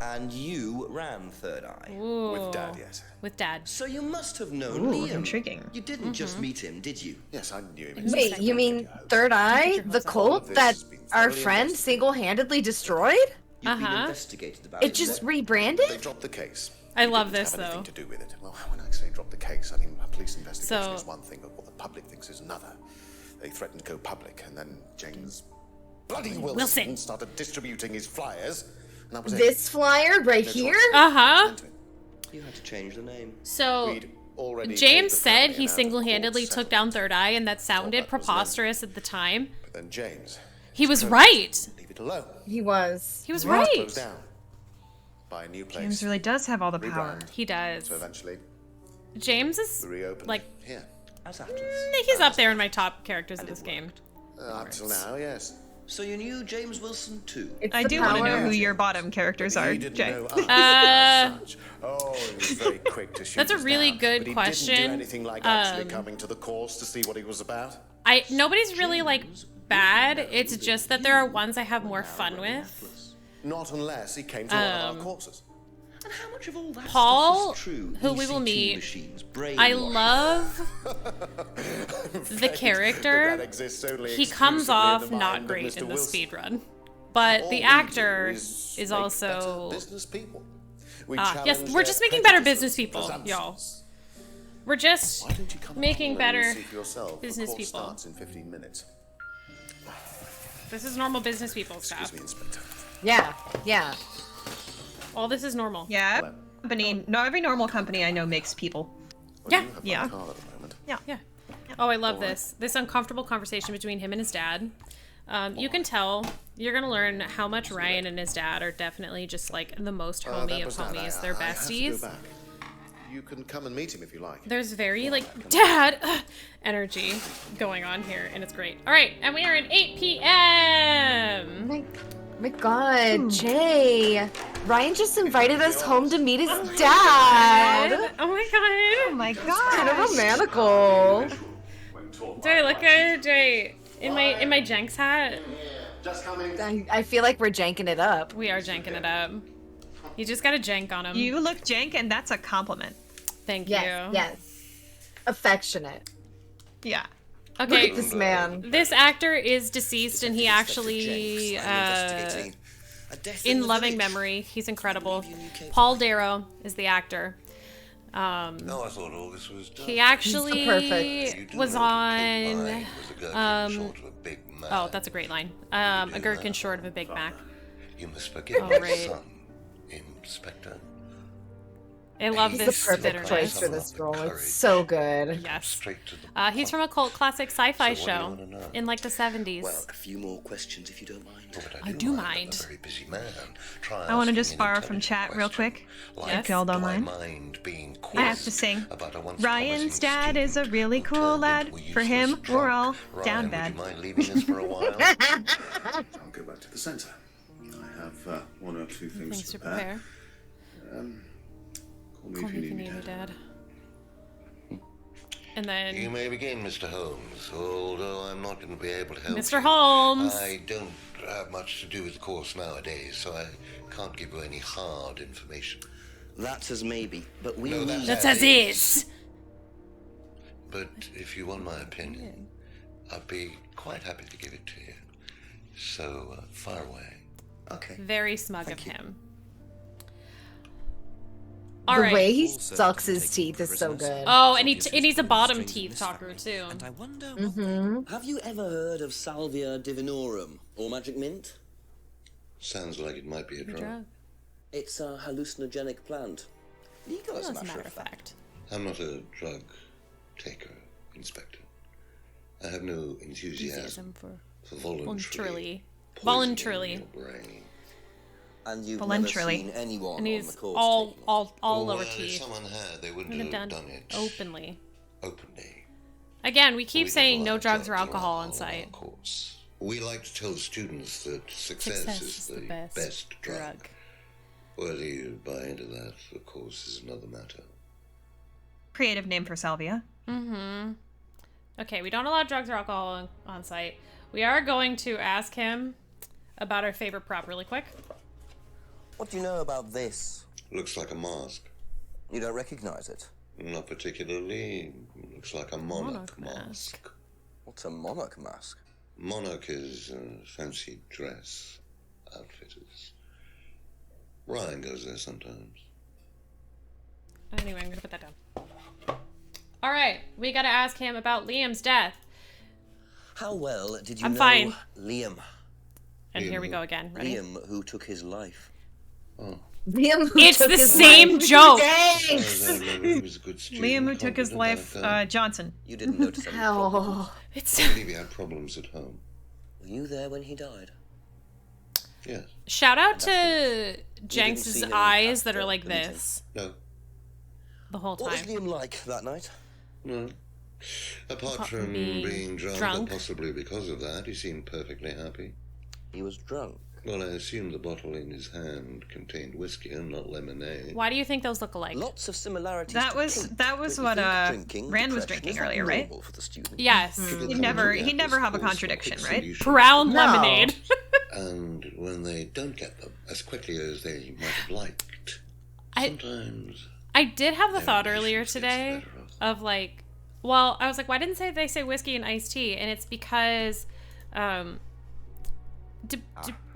And you ran Third Eye. Ooh. With Dad, yes. With Dad. So you must have known Liam. Intriguing. You didn't just meet him, did you? Yes, I knew him. Wait, you mean Third Eye, the cult that our friend single-handedly destroyed? You've been investigated about it just rebranded? They dropped the case. I love this, have anything though. to do with it. Well, when I say drop the case, I mean a police investigation is one thing, but what the public thinks is another. They threatened to go public, and then James bloody Wilson started distributing his flyers. And that was this flyer right here? Uh-huh. You had to change the name. So James said he single-handedly took down Third Eye, and that sounded preposterous at the time. But then James, he was right. Leave it alone. He was. He was right. Closed down. Buy a new place. James really does have all the power. He does. So eventually, James is like here. He's up there in my top characters of this game. Up till now, yes. So you knew James Wilson too? I do want to know who your bottom characters are, Jay. Oh, he was very quick to shoot. That's a really good but question. He didn't do anything like actually coming to the course to see what he was about. Nobody's really like bad. It's just that there are ones I have more fun with. Not unless he came to one of our courses. And how much of all that Paul, stuff is true? who we will meet, machines, I love the character. He comes off not great in the speedrun, but the actor is also. Business people. Yes, we're just making better business people, y'all. We're just making better business people. In 15 minutes. This is normal business people stuff. Excuse me, Inspector. Yeah. All this is normal. Yeah. Every normal company I know makes people. Yeah. Yeah. Yeah. Oh, I love this. This uncomfortable conversation between him and his dad. You can tell, you're gonna learn how much Ryan and his dad are definitely just like the most homie of homies. They're besties. You can come and meet him if you like. There's very like dad energy going on here, and it's great. All right, and we are at 8 p.m. My God, Jay. Ryan just invited us home to meet his dad. Oh my God. Oh my God. Kind of romantical. Jay, look at Jay in my Jenks hat. Just coming. I feel like we're janking it up. We are janking it up. You just got a jank on him. You look jank, and that's a compliment. Thank you. Yes. Affectionate. Yeah. Okay. Look at this man. This actor is deceased, and he actually in loving memory. He's incredible. Paul Darrow is the actor. No, I thought all this was done. He actually was on. Oh, that's a great line. A gherkin short of a Big Mac. You must forgive my son, Inspector. I love He's this the perfect choice for this role. It's so good. Yes. He's from a cult classic sci-fi show in like the 70s. Well, a few more questions if you don't mind. I do mind. I'm a very busy man. I want to just borrow from chat real quick. If y'all don't mind. I have to sing. Ryan's dad is a really cool lad. For him, we're all down bad. I'll go back to the centre. I have one or two things to prepare. Call me if you need me, Dad. And then you may begin, Mr. Holmes, although I'm not going to be able to help Mr. you. Holmes! I don't have much to do with the course nowadays, so I can't give you any hard information. That's as maybe, but we need... That's as is! But if you want my opinion, I'd be quite happy to give it to you. So, far away. Okay. Very smug of him. The way he sucks his teeth is so good. Oh, and he's a bottom teeth talker too. And I wonder, have you ever heard of Salvia divinorum or magic mint? Sounds like it might be a drug. It's a hallucinogenic plant. Legal as a matter of fact. I'm not a drug taker, Inspector. I have no enthusiasm for voluntarily. And you've never seen anyone and he's on the all well, lower if teeth. someone had, they wouldn't have done it openly. Openly. Again, we keep saying no drugs or alcohol on site. We like to tell students that success is the best drug. Whether you buy into that, of course, is another matter. Creative name for Salvia. Mm-hmm. Okay, we don't allow drugs or alcohol on site. We are going to ask him about our favorite prop really quick. What do you know about this? Looks like a mask. You don't recognize it? Not particularly. Looks like a monarch mask. What's a monarch mask? Monarch is fancy dress outfitters. Ryan goes there sometimes. Anyway, I'm gonna put that down. All right, we gotta ask him about Liam's death. How well did you I'm know fine. Liam? And here we go again. Ready? Liam, who took his life. Oh. Liam, who it's took the his same life. joke. Liam, who took his life, Johnson. You didn't notice any Oh. It's. I believe he had problems at home. Were you there when he died? Yes. Shout out to Jenks's eyes that are like this. No. The whole time. What was Liam like that night? No. Apart from being drunk, or possibly because of that, he seemed perfectly happy. He was drunk? Well, I assume the bottle in his hand contained whiskey and not lemonade. Why do you think those look alike? Lots of similarities. That was what Rand was drinking earlier, right? Yes. He'd never have a contradiction, right? Brown lemonade. And when they don't get them as quickly as they might have liked, sometimes I did have the thought earlier today of like, well, I was like, why didn't they say whiskey and iced tea? And it's because do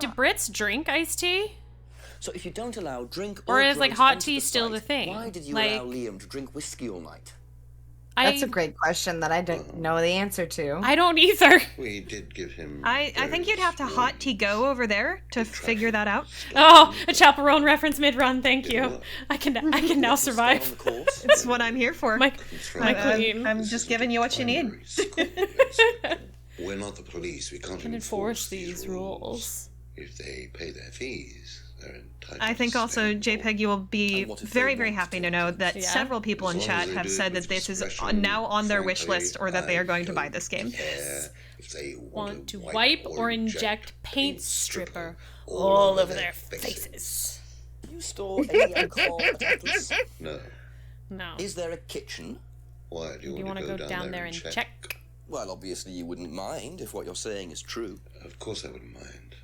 Brits drink iced tea? So if you don't allow drink or is like hot tea still the thing? Why did you allow Liam to drink whiskey all night? That's a great question that I don't know the answer to. I don't either. We did give him. I think you'd have to hot tea go over there to figure that out. Oh, a Chaperone reference mid-run. Thank you. I can now survive. It's what I'm here for. My queen. I'm just giving you what you need. We're not the police. We can't enforce these rules. If they pay their fees, they're entitled. I think also, Jaypeg, you will be very, very happy to know that several people in chat have said that this is now on their wish list or that they are going to buy this game. If they want to wipe or inject paint stripper all over their faces. Do you store any alcohol at Atlas? No. No. Is there a kitchen? Why do you want to go down there and check? Well, obviously you wouldn't mind if what you're saying is true. Of course I wouldn't mind.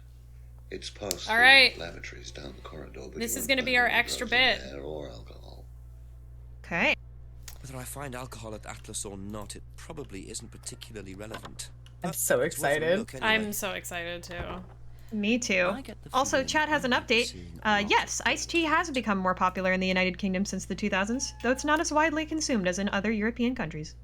It's past all right. the lavatories down the corridor. But this is going to be our extra bit. Or alcohol. Okay. Whether I find alcohol at Atlas or not, it probably isn't particularly relevant. I'm so excited. I'm so excited too. Me too. Also, chat has an update. Yes, iced tea has become more popular in the United Kingdom since the 2000s, though it's not as widely consumed as in other European countries.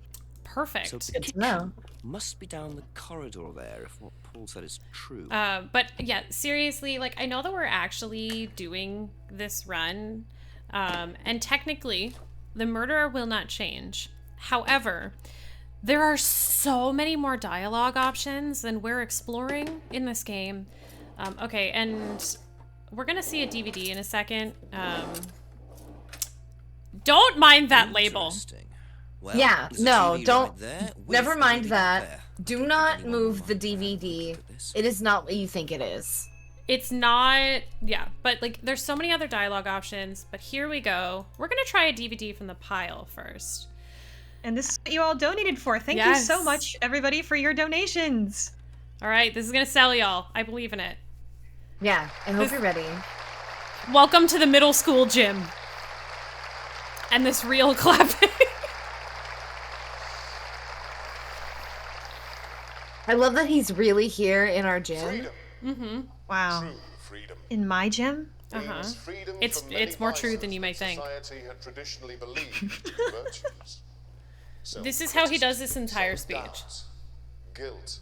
Perfect. So the kitchen must be down the corridor there, if what Paul said is true. But yeah, seriously, like, I know that we're actually doing this run, and technically, the murderer will not change. However, there are so many more dialogue options than we're exploring in this game. Okay, and we're gonna see a DVD in a second. Don't mind that label. Well, yeah, no, don't. Never mind that. Do not move the DVD. It is not what you think it is. It's not, yeah, but like there's so many other dialogue options, but here we go. We're gonna try a DVD from the pile first. And this is what you all donated for. Thank you so much, everybody, for your donations. All right, this is gonna sell y'all. I believe in it. Yeah, I hope you're ready. Welcome to the middle school gym. And this real clapping. I love that he's really here in our gym. Mm-hmm. Wow. In my gym? Uh-huh. It's more true than you may think. This is how he does this entire speech. Guilt.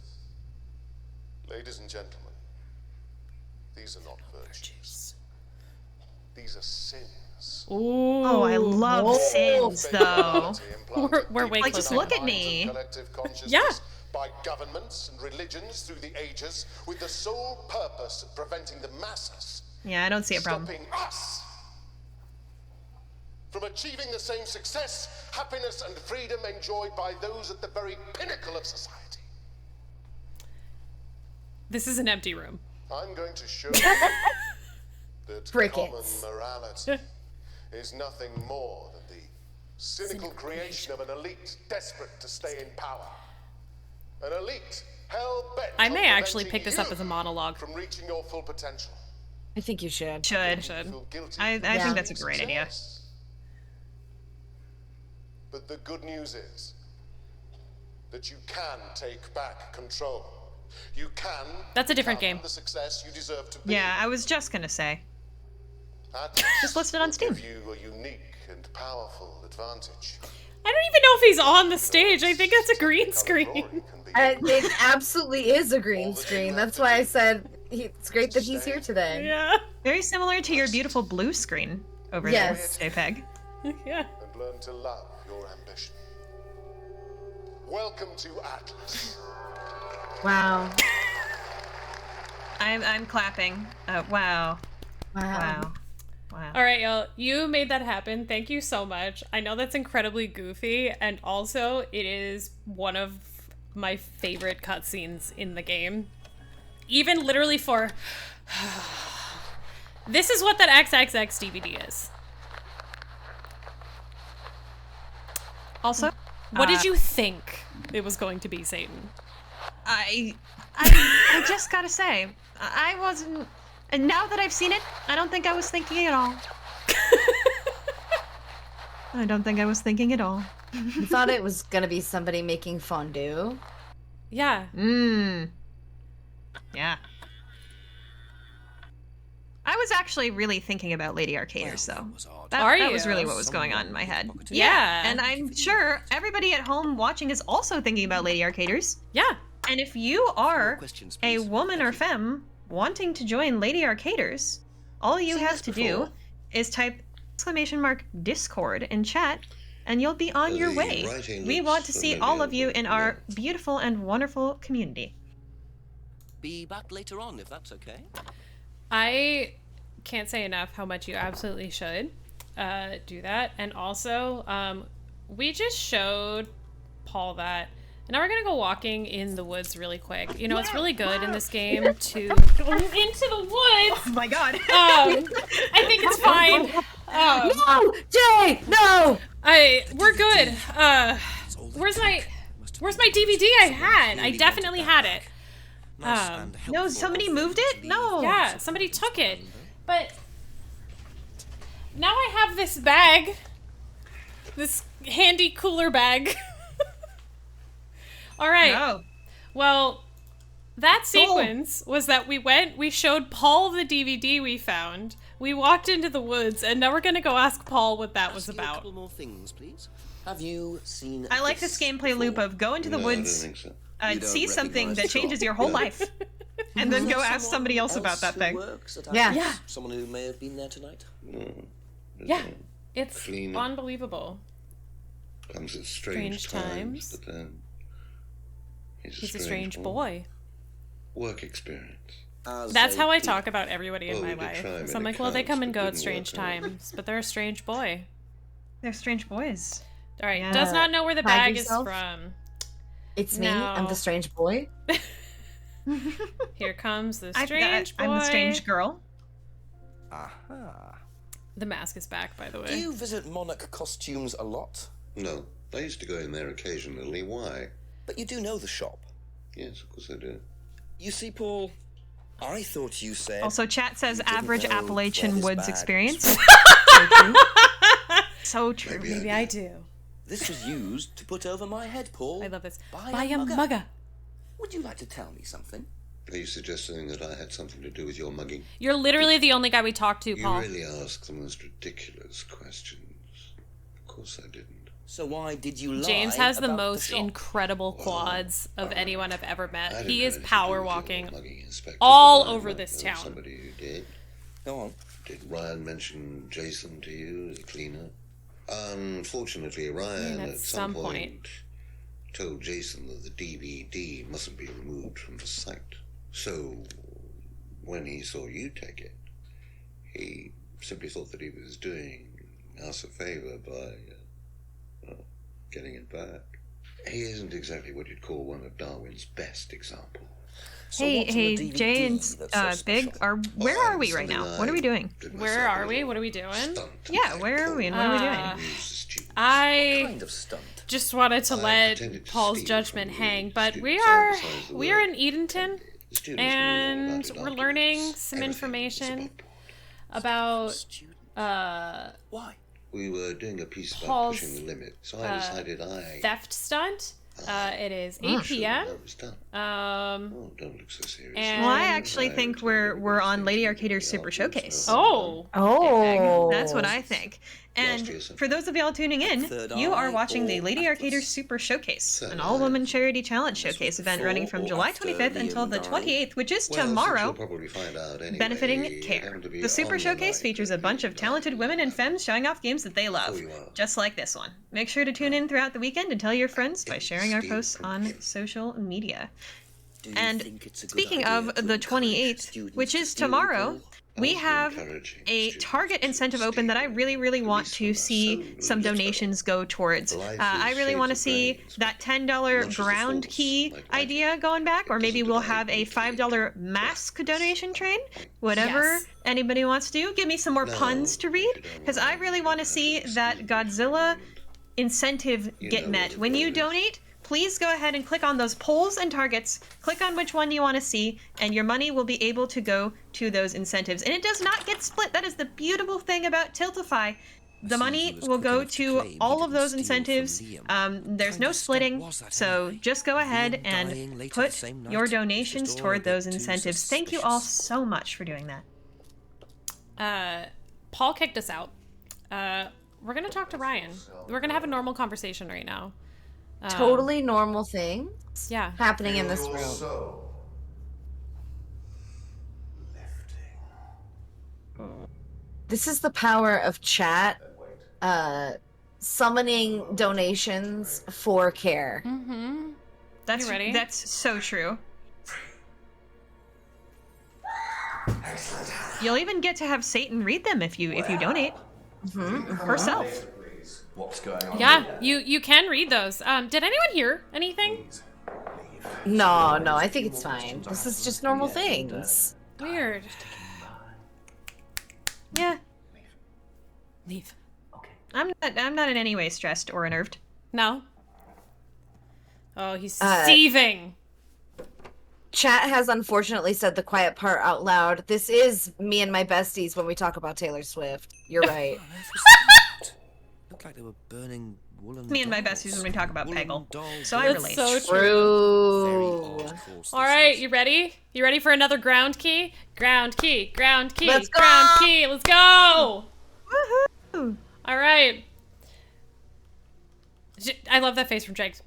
Ladies and gentlemen, these are not virtues. These are sins. Ooh. Oh, I love sins, though. We're way like, just look at me. Yeah. By governments and religions through the ages, with the sole purpose of preventing the masses. Yeah, I don't see a problem. Stopping us from achieving the same success, happiness, and freedom enjoyed by those at the very pinnacle of society. This is an empty room. I'm going to show you that common morality is nothing more than the cynical creation of an elite desperate to stay in power. An elite hell-bent I may actually pick this up as a monologue. From reaching your full potential. I think you should. I think that's a great idea. But the good news is that you can take back control. You can. That's a different game. The success you deserve to be. Yeah, I was just gonna say. Just listed on Steam. Give you a unique and powerful advantage. I don't even know if he's on the stage. I think that's a green screen. It absolutely is a green screen. That's why I said it's great that he's here today. Yeah. Very similar to your beautiful blue screen over there, Jaypeg. Yeah. And learn to love your ambition. Welcome to Atlas. Wow. I'm clapping. Wow. Wow. Wow. All right, y'all. You made that happen. Thank you so much. I know that's incredibly goofy, and also it is one of my favorite cutscenes in the game. Even literally for... This is what that XXX DVD is. Also, what did you think it was going to be, Satan? I just gotta say, I wasn't... And now that I've seen it, I don't think I was thinking at all. I don't think I was thinking at all. You thought it was gonna be somebody making fondue? Yeah. Yeah. I was actually really thinking about Lady Arcaders, though. That was really what was going on in my head. Yeah. And I'm sure everybody at home watching is also thinking about Lady Arcaders. Yeah. And if you are a woman or femme wanting to join Lady Arcaders, all you have to do is type !Discord in chat, and you'll be on your way. We want to see all of you in our beautiful and wonderful community. Be back later on, if that's okay. I can't say enough how much you absolutely should do that. And also, we just showed Paul that. And now we're gonna go walking in the woods really quick. You know, it's really good in this game to go into the woods. Oh my god. I think it's fine. No, Jay, no. We're good. Where's my DVD I had? I definitely had it. No, somebody moved it? No. Yeah, somebody took it. But now I have this bag. This handy cooler bag. All right. No. Well, that sequence was that we showed Paul the DVD we found. We walked into the woods, and now we're gonna go ask Paul what that was about. A couple more things, please. Have you seen? I like this gameplay loop of go into the woods, see something that changes your whole life, and then go ask somebody else about that thing. Yeah. Someone who may have been there tonight. Yeah, it's unbelievable. Comes at strange times, but then he's a strange boy. Work experience. That's how I talk about everybody in my life. So I'm like, well, they come and go at strange times, but they're a strange boy. They're strange boys. All right, does not know where the bag is from. It's me. I'm the strange boy. Here comes the strange boy. I'm the strange girl. Aha. The mask is back, by the way. Do you visit Monarch Costumes a lot? No, I used to go in there occasionally. Why? But you do know the shop. Yes, of course I do. You see, Paul, I thought you said... Also, chat says average Appalachian Woods experience. So true. Maybe I do. This was used to put over my head, Paul. I love this. By a mugger. Would you like to tell me something? Are you suggesting that I had something to do with your mugging? You're literally the only guy we talked to, Paul. You really ask the most ridiculous questions. Of course I didn't. So why did you lie? James has the most incredible quads of anyone I've ever met. He is power walking all over this town. Somebody who did. Go on. Did Ryan mention Jason to you as a cleaner? Unfortunately, Ryan at some point told Jason that the DVD mustn't be removed from the site. So, when he saw you take it, he simply thought that he was doing us a favor by getting it back. He isn't exactly what you'd call one of Darwin's best examples. So hey, Jay and Big, where are we right now? What are we doing? Where are we? What are we doing? Yeah, where are we and what are we doing? I just wanted to let Paul's judgment hang, but we are in Edenton, and we're learning some information about why? We were doing a piece about Paul's pushing the limit, so I decided theft stunt. It is 8 p.m. Don't look so serious. And well, I actually think we're on Lady Arcader's Super Showcase. Oh. That's what I think. And for those of y'all tuning in, you are watching the Lady Arcader Super Showcase, an all-woman charity challenge showcase event running from July 25th until the 28th, which is tomorrow, benefiting CARE. The Super Showcase features a bunch of talented women and femmes showing off games that they love, just like this one. Make sure to tune in throughout the weekend and tell your friends by sharing our posts on social media. And speaking of the 28th, which is tomorrow, we have a Target incentive open that I really, really want to see some donations go towards. I really want to see that $10 ground key idea going back, or maybe we'll have a $5 mask donation train. Whatever anybody wants to do. Give me some more puns to read, because I really want to see that Godzilla incentive get met. When you donate, please go ahead and click on those polls and targets, click on which one you want to see, and your money will be able to go to those incentives. And it does not get split. That is the beautiful thing about Tiltify. The money will go to all of those incentives. There's no splitting, so just go ahead and put your donations toward those incentives. Thank you all so much for doing that. Paul kicked us out. We're going to talk to Ryan. We're going to have a normal conversation right now. Totally normal things happening in this room. This is the power of chat summoning donations for CARE. Mm-hmm. That's ready? That's so true. You'll even get to have Satan read them if you donate. Herself. What's going on? Yeah, you can read those. Did anyone hear anything? No, I think it's fine. This is just normal things. Weird. Yeah. Leave. Okay. I'm not in any way stressed or unnerved. No. Oh, he's seething. Chat has unfortunately said the quiet part out loud. This is me and my besties when we talk about Taylor Swift. You're right. looked like they were burning woolen Me and my dolls. besties when we talk about Woolen Peggle. dolls So I burning. relate. So True. All right, you ready? You ready for another ground key? Ground key, ground key, Let's ground go! key. Let's go! Woohoo! All right. I love that face from Jenks.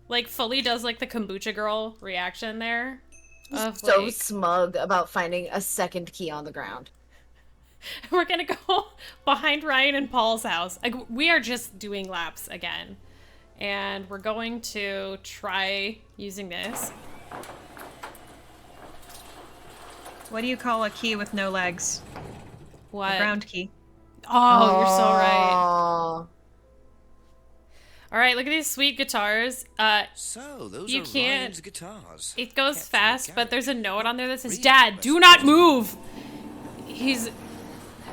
Like fully does like the kombucha girl reaction there. Of, So like, smug about finding a second key on the ground. we're gonna go behind Ryan and Paul's house. Like, we are just doing laps again. And we're going to try using this. What do you call a key with no legs? What? A ground key. Oh, you're so right. Aw. All right, look at these sweet guitars. So, those You are can't- Ryan's guitars. It goes Kept in the fast, but garage. there's a note on there that says, Really "Dad, do not move."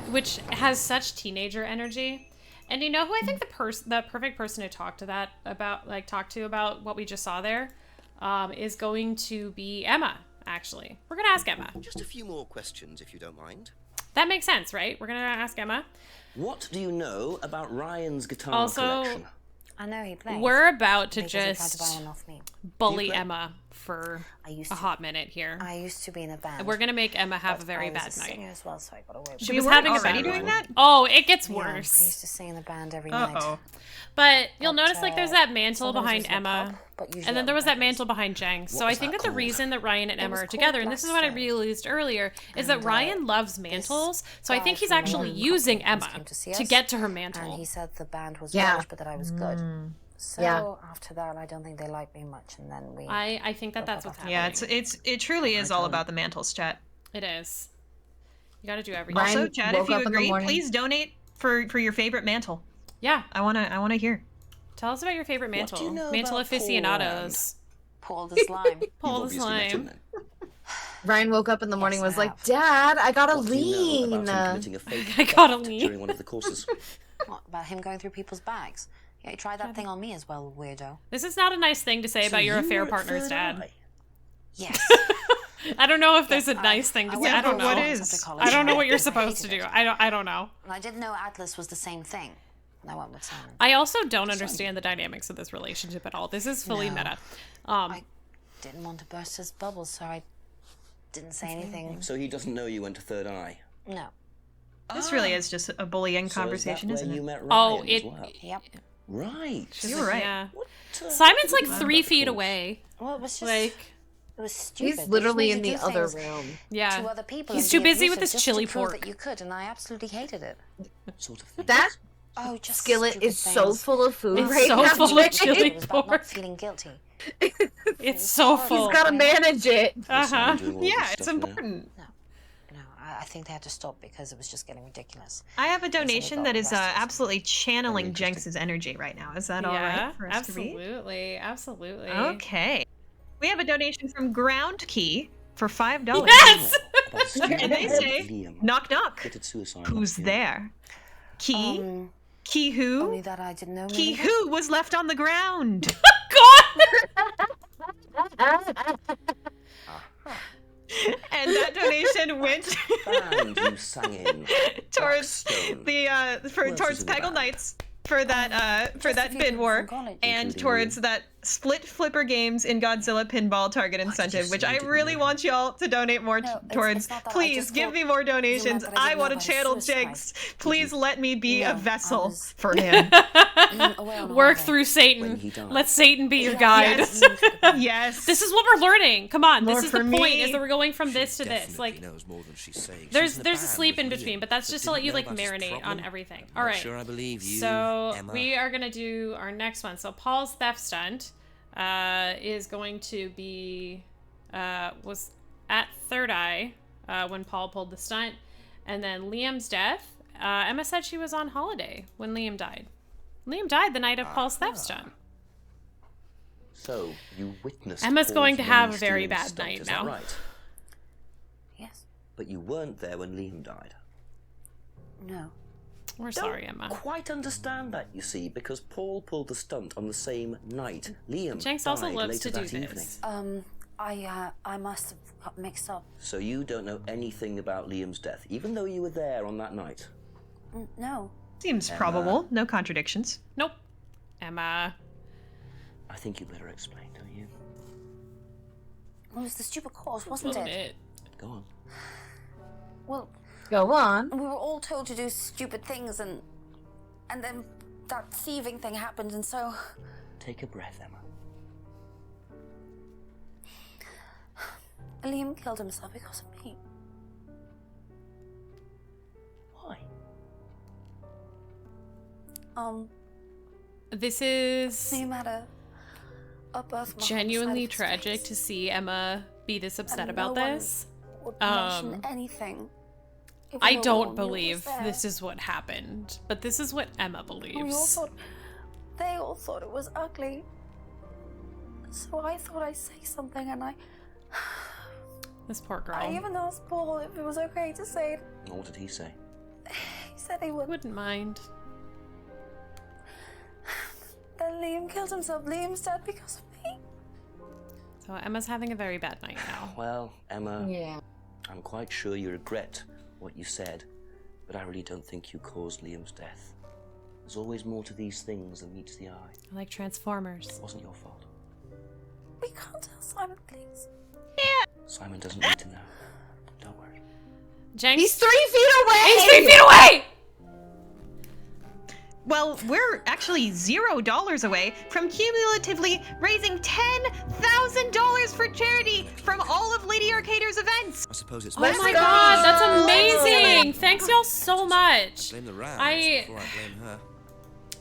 Which has such teenager energy. And you know who I think the perfect person to talk to about what we just saw there, is going to be Emma. Actually, we're gonna ask Emma. Just a few more questions, if you don't mind. That makes sense, right? We're gonna ask Emma. What do you know about Ryan's guitar Also, collection? I know he plays. We're about to because he tried to just buy one off me. bully play? Emma for a hot minute here. I used to be in a band. We're gonna make Emma have but a very I was bad a night. singer as well, so I got away with She it. was weren't having a already bad doing one. that? Oh, it gets Yeah, I worse. used to sing in a band every night. Uh-oh. But you'll But, notice like there's that mantle sometimes behind it was Emma, hip-hop, but usually and then there on was that records. mantle behind Jenks. So What I was think that that the called? reason that Ryan and Emma was are called together, and this is what I Blackstone. realized earlier, is that And, Ryan loves this mantles. So I guy think he's from actually London using came Emma to see to us, get to her And mantle. he said the band was Yeah. rubbish, but that I was good. So Yeah. after that, I don't think they liked me much, and then we. I think that that's what's happening. Yeah, it truly is all about the mantles, chat. It is. You got to do everything. Ryan Also, chat, if woke you up in the agree, morning- please donate for your favorite mantle. Yeah, I wanna hear. tell us about your favorite mantle. do you know Mantle about Paul aficionados. Paul the slime. Pull the You've obviously met him slime. then. Ryan woke up in the morning and I was like, have. Dad, I gotta What do you know lean. about him committing a fake I gotta theft lean. during one of the courses? What about him going through people's bags? Yeah, he tried that thing on me as well, weirdo. This is not a nice thing to say about your you affair were at partner's Third dad. Eye. Yes. I don't know if there's a nice thing to say. went I don't to know. what college is? after college, I don't know and what you're I supposed to hated do. it. I don't know. And I didn't know Atlas was the same thing. And I went with Simon. I also don't understand the dynamics of this relationship at all. This is fully No. meta. I didn't want to burst his bubble, so I didn't say anything. So he doesn't know you went to Third Eye. No. This really is just a bullying So conversation, is that isn't where it? you met Ryan Oh, as it- well? Yep. Right. You were right. Yeah. What, Simon's like what 3 about feet the course? away. Well, it was just. Like, it was stupid. He's literally They in just the made you other do things room. yeah. To other people He's and too be busy with abusive his just chili to prove pork. that you could, and I absolutely hated it. Sort of thing. That Oh, just skillet stupid is so things. full of food It's right so now. full of Jake. chili It was about pork. not feeling guilty. It's so full. He's gotta manage it. Uh-huh. Doing all Yeah, this it's stuff now. important. No, I think they had to stop because it was just getting ridiculous. I have a donation got that is arrested. absolutely channeling interesting. Jenks's energy right now. Is that all Yeah, right for us to read? absolutely. Absolutely. Okay. We have a donation from Ground Key for $5. Yes! About a student And they named say, Liam knock knock. committed suicide Who's last year. there? Key? Key Only who? that I didn't know. Key maybe. who was left on the ground? And that donation went Band you sang in. towards Blackstone. towards in the Peggle band? Knights for that Just a few bid people war, from college. and Including towards Liam. that Split Flipper Games in Godzilla Pinball Target Incentive, which I really want y'all to donate more No, it's towards. not that. I Please just give thought me more you donations. meant that I I didn't want know to about channel his suicide. Jenks. Please let me be No, a I vessel was- for him. Away on Work holiday. through When Satan. he died. Let Satan be your guide. Yes. Yes. This is what we're learning. Come on, More this is the for point. me. Is that we're going from She this to this. definitely Like, knows more than she's saying. there's She's in there's a band sleep with in Liam, between, but that's but just to let didn't you know like about his marinate on problem. everything. I'm All not right. sure I believe you, So Emma. we are gonna do our next one. So Paul's theft stunt is going to be was at Third Eye when Paul pulled the stunt, and then Liam's death. Emma said she was on holiday when Liam died. Liam died the night of Paul's theft stunt. So you witnessed. Emma's Paul's going to have a money very stealing bad stunt, night is now. That right? Yes. But you weren't there when Liam died. No. We're sorry, Emma. Quite understand that, you see, because Paul pulled the stunt on the same night. Liam Jenks died also loves later to do that evening. this. I must have got mixed up. So you don't know anything about Liam's death, even though you were there on that night. No. Seems Emma. probable. No contradictions. Nope. Emma. I think you better explain, don't you? Well, it was the stupid course, wasn't it? Go on. Well, go on. We were all told to do stupid things, and then that thieving thing happened, and so. Take a breath, Emma. Liam killed himself because of me. Why? This is No matter. A birth genuinely tragic to see Emma be this upset about this. Would mention anything. I don't believe this is what happened, but this is what Emma believes. They all thought it was ugly. So I thought I'd say something, and This poor girl. I even asked Paul if it was okay to say it. What did he say? He said he wouldn't mind. Then Liam killed himself. Liam's dead because of me. So Emma's having a very bad night now. Well, Emma, yeah. I'm quite sure you regret what you said, but I really don't think you caused Liam's death. There's always more to these things than meets the eye. Like Transformers. It wasn't your fault. We can't tell Simon, please. Yeah. Simon doesn't need to know. Don't worry. Jenks? He's 3 feet away! He's 3 feet away! Well, we're actually $0 away from cumulatively raising $10,000 for charity from all of Lady Arcader's events. I suppose it's. Oh my god, that's amazing! Thanks y'all so much. Blame the Rams before I blame her.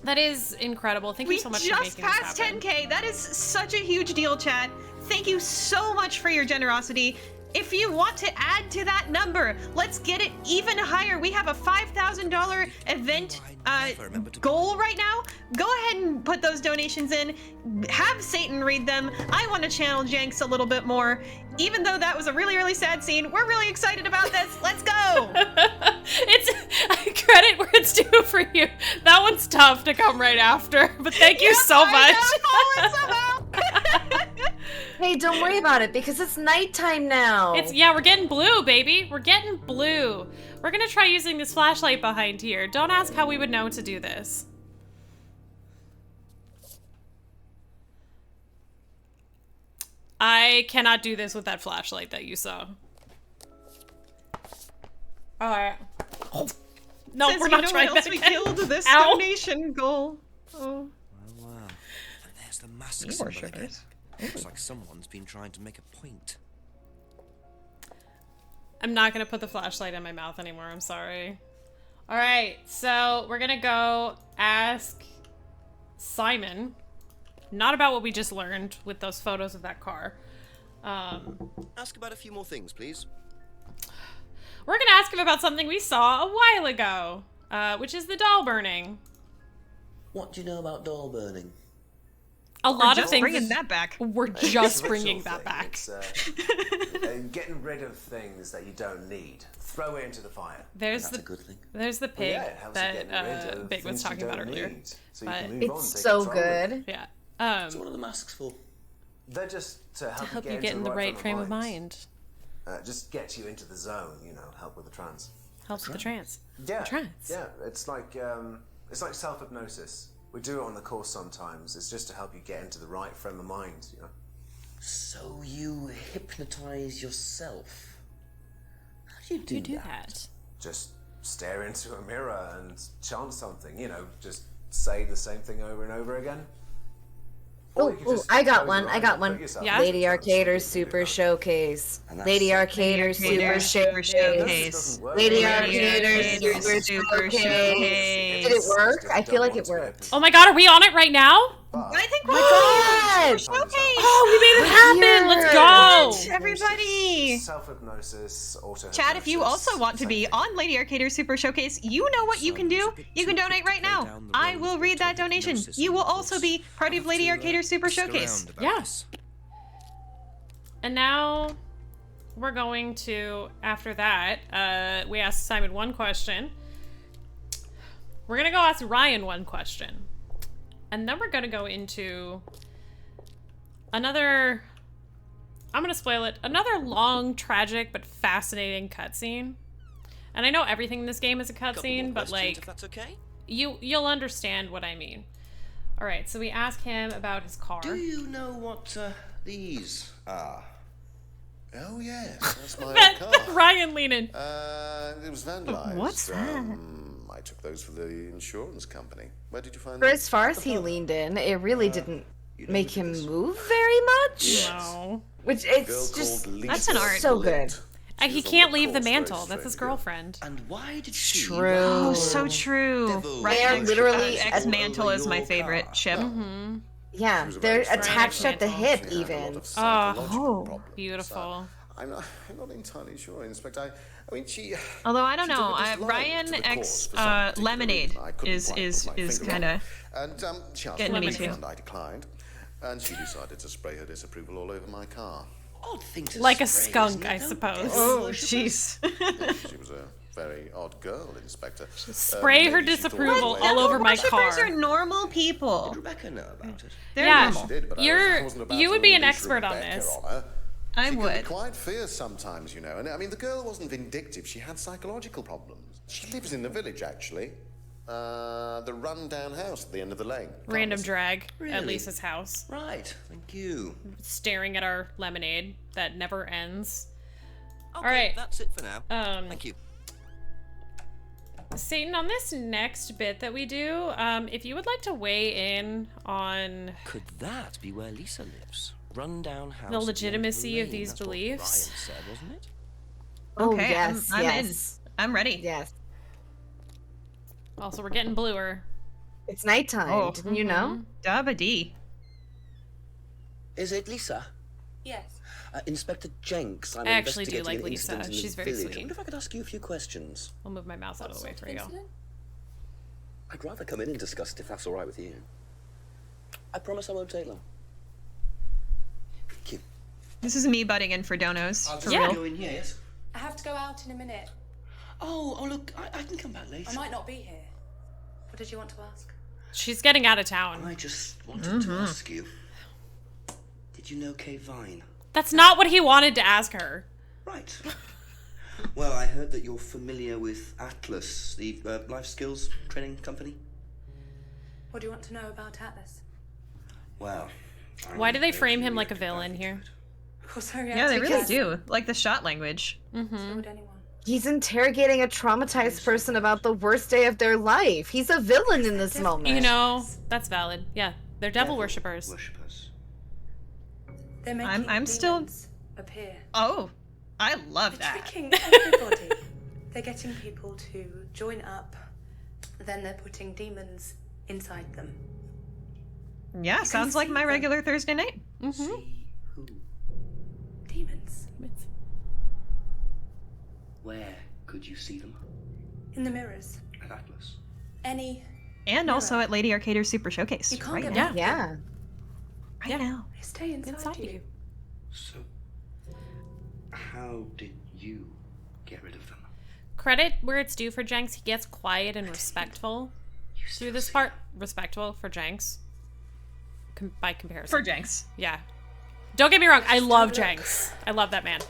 That is incredible. Thank you so much for We making just passed this happen. 10K. That is such a huge deal, chat. Thank you so much for your generosity. If you want to add to that number, let's get it even higher. We have a $5,000 event goal right now. Go ahead and put those donations in. Have Satan read them. I want to channel Jenks a little bit more. Even though that was a really, really sad scene, we're really excited about this. Let's go. It's credit where it's due for you. That one's tough to come right after, but thank you so much. Hey, don't worry about it because it's nighttime now. Yeah, we're getting blue, baby. We're getting blue. We're gonna try using this flashlight behind here. Don't ask how we would know to do this. I cannot do this with that flashlight that you saw. Alright. No, we're not trying that we again. killed this Ow. donation goal. Oh. Wow. There's the mask You symbol were again. sugars. Looks like someone's been trying to make a point. I'm not gonna put the flashlight in my mouth anymore, I'm sorry. Alright, so we're gonna go ask Simon, not about what we just learned with those photos of that car. Ask about a few more things, please. We're gonna ask him about something we saw a while ago, which is the doll burning. What do you know about doll burning? A lot of things. Bringing that back. We're just bringing that back. It's getting rid of things that you don't need. Throw it into the fire. There's That's the a good thing. There's the pig Well, yeah, it helps you get rid that of Big was things you talking about don't earlier. need, so you But can move on, It's take so control of it. good. Yeah. So what are the masks for? They're just to help, you get in the right frame of mind. Just get you into the zone, you know, help with the trance. Helps with the trance. Yeah. The trance. Yeah, it's like self-hypnosis. We do it on the course sometimes. It's just to help you get into the right frame of mind, you know. So you hypnotize yourself? How do you do that? Just stare into a mirror and chant something, you know, just say the same thing over and over again. Oh, I got one. I got one. Yeah? Lady Arcader's Super Showcase. Lady Arcader's Super Showcase. Lady Arcader's Super Showcase. Did it work? I feel like it worked. Oh my god, are we on it right now? I think we're on it. Oh, we made it happen. Let's go. Everybody. Self-hypnosis, auto. Chat, if you also want to be on Lady Arcader's Super Showcase, you know what you can do. You can donate right now. I will read that donation. You will also be part of Lady Arcader's Super Showcase. Yes. And now we're going to, after that, we asked Simon one question. We're going to go ask Ryan one question. And then we're going to go into another, I'm going to spoil it, another long, tragic, but fascinating cutscene. And I know everything in this game is a cutscene, but like, if that's okay. You'll understand what I mean. All right, so we ask him about his car. Do you know what these are? Oh, yes, that's my car. Ryan leaning. It was vandalized. What's that? I took those for the insurance company. Where did you find For them? as far as he leaned in, it really didn't make him move very much. No. Which it's just That's an art. so good. He can't leave the mantle. That's his girlfriend. And why did she? True. Oh, so true. They are literally X Mantle is my favorite ship. Mm-hmm. Yeah, they're attached at the hip even. Oh, beautiful. I'm not entirely sure, Inspector. I mean, she. Although I don't she know, took a dislike Ryan to the X cause for some particular Lemonade reason I couldn't is quite put my finger kind on. of And she asked getting for me a too. refund. I declined, and she decided to spray her disapproval all over my car. Odd thing to Like a spray, skunk, isn't it? I suppose. Oh, jeez. She was a very odd girl, Inspector. Spray her maybe she thought disapproval it was all over my Worshippers car. are normal people. Did Rebecca know about it? They're Yeah. normal. She did, but I You're wasn't about you to would be an unleash expert on Rebecca this. on her. I She could would. be quite fierce sometimes, you know. And I mean, the girl wasn't vindictive. She had psychological problems. She lives in the village, actually. The run-down house at the end of the lane. Random drag at Really? Lisa's house, Right. Thank you. staring at our lemonade that never ends. Okay, All right. That's it for now. Thank you. Satan, on this next bit that we do, if you would like to weigh in on Could that be where Lisa lives? Run-down house. the at the end legitimacy of lane. these That's what beliefs. Ryan said, wasn't it? Oh, Okay, yes, I'm yes. in. I'm ready. Yes. Also, we're getting bluer. It's nighttime, Oh. didn't you know? Dabba dee. Is it Lisa? Yes. Inspector Jenks. I'm I actually do investigating like an Lisa. incident in She's the very village. I sweet. wonder if I could ask you a few questions. I'll move my mouse out of the way for you. I'd rather come in and discuss it if that's all right with you. I promise I won't take long. Thank you. This is me butting in for donos. I'll For just real. go in here, yes? I have to go out in a minute. Oh, look, I can come back later. I might not be here. What did you want to ask? She's getting out of town. I just wanted to ask you. Did you know Kate Vine? That's not what he wanted to ask her. Right. Well, I heard that you're familiar with Atlas, the life skills training company. What do you want to know about Atlas? Well, Why do they frame him like a villain here? Of course I Yeah, they really because do. Like the shot language. so would anyone. He's interrogating a traumatized person about the worst day of their life. He's a villain in this moment. You know, that's valid. Yeah, they're devil worshippers. They're making I'm still. demons appear. Oh, I love that. Tricking everybody. They're getting people to join up. Then they're putting demons inside them. Yeah, sounds like my regular Thursday night. Mm-hmm. Demons. Where could you see them? In the mirrors. At Atlas. Any. And also at Lady Arcader's Super Showcase. You can't right get now. rid of Yeah. Right now. They stay inside you. So, how did you get rid of them? Credit where it's due for Jenks. He gets quiet and respectful through this part. Respectful for Jenks. By comparison. For Jenks. Yeah. Don't get me wrong. I love Jenks. I love that man.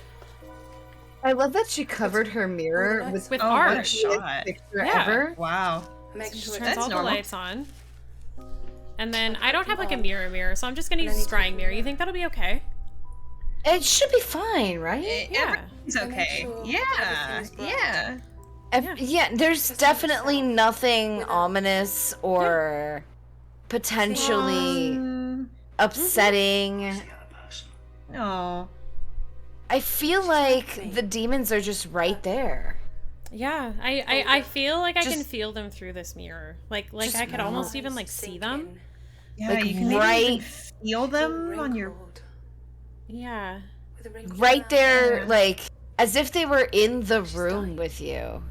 I love that she covered her mirror with art. the shot. picture Yeah. ever. Wow. Make She sure turns it's all the normal. lights on. And then I don't have like a mirror, so I'm just gonna use a scrying mirror. You think that'll be okay? It should be fine, right? Yeah. It's okay. Yeah. Yeah. Yeah, there's definitely nothing ominous or potentially upsetting. No. I feel like the demons are just right there. Yeah, I feel like I can Just- feel them through this mirror. Like Just I could almost even like see them. Yeah, Like, you can maybe right- even feel them on your. Yeah. Right there, like, as if they were in the room with you.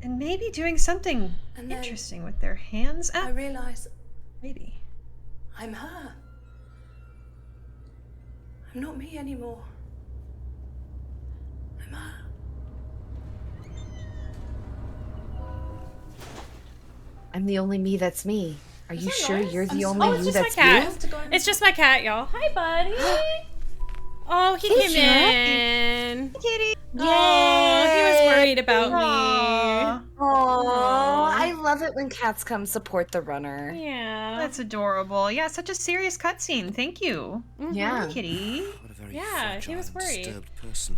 And maybe doing something And then interesting with their hands. I realize Maybe. I'm her. I'm not me anymore. I'm her. I'm the only me that's me. Are you sure you're the Oh, only it's you just my that's you? cat. It's just my cat, y'all. Hi, buddy. Oh, he He's came in. Kitty. Oh, he was worried about me. Oh, I love it when cats come support the runner. Yeah. That's adorable. Yeah, such a serious cutscene. Thank you. Yeah. Kitty. What a very Yeah, he was worried. disturbed person.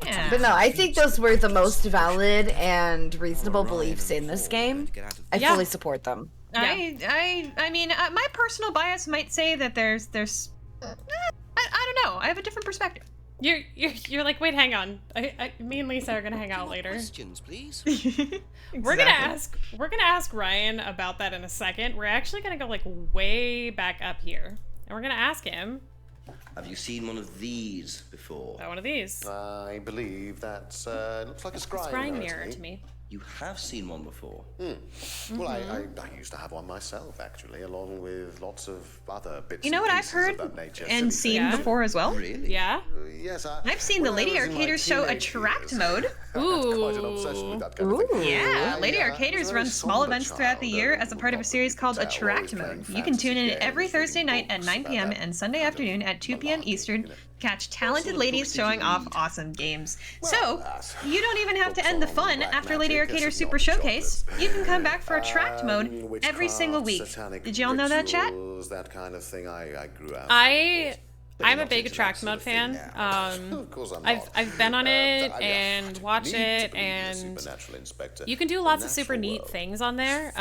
Yeah. But no, I think those were the most valid and reasonable beliefs in this game. I fully support them. I mean, my personal bias might say that there's I don't know. I have a different perspective. You're like, wait, hang on. Me and Lisa are gonna hang out later. Questions, please. We're gonna ask Ryan about that in a second. We're actually gonna go like way back up here, and we're gonna ask him. Have you seen one of these before? One of these. I believe that looks like a scrying mirror to me. You have seen one before? Well, I used to have one myself, actually, along with lots of other bits You know and what I've pieces heard of that nature. and seen before as well? Really? Yeah. Yes, I've seen the Lady Arcaders show Attract Mode. Ooh. Quite an obsession with that kind of thing. Yeah, Lady I was Arcaders a run very small somber events throughout the year child, as a part of a series called Attract Mode. You can tune in every Thursday night at 9 p.m. and Sunday afternoon at 2 p.m. Eastern to catch talented ladies showing off awesome games. So, you don't even have to end the fun after Lady Arcaders Super Showcase. You can come back for Attract Mode every single week. Did y'all know that, chat? That kind of thing I grew up. I'm a big Attract Mode fan. I've been on it and watched it, and you can do lots of super neat things on there.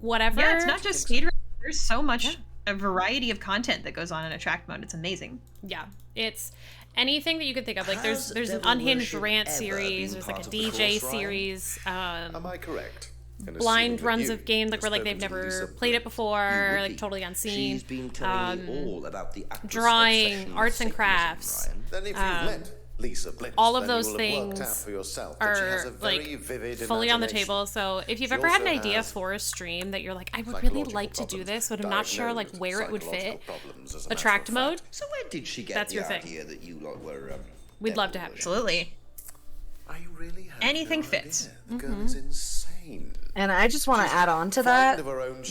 Whatever. Yeah, it's not just speedrun. There's so much a variety of content that goes on in Attract Mode. It's amazing. Yeah, it's anything that you could think of. Like there's an Unhinged Rant series. There's like a DJ series. Am I correct? Blind runs of games like where like they've never played it before, like totally unseen. She's been telling me all about the Atlas drawing, obsession with arts and Satanism, crafts. Ryan. Then if you've met Lisa Blitz, all of then those you will have worked out things for yourself that she has are a very like vivid fully on the imagination. table. So if you've She ever had an also idea has for a stream that you're like, I would really like to do this, but I'm not sure like diagnosed where it would fit, psychological problems, as a matter Attract of Mode. fact. So where did she get That's the your thing. idea that you lot were? We'd love to have it. Absolutely. I really have Anything no fits. idea. The girl is insane. And I just want to add on to that, of her own that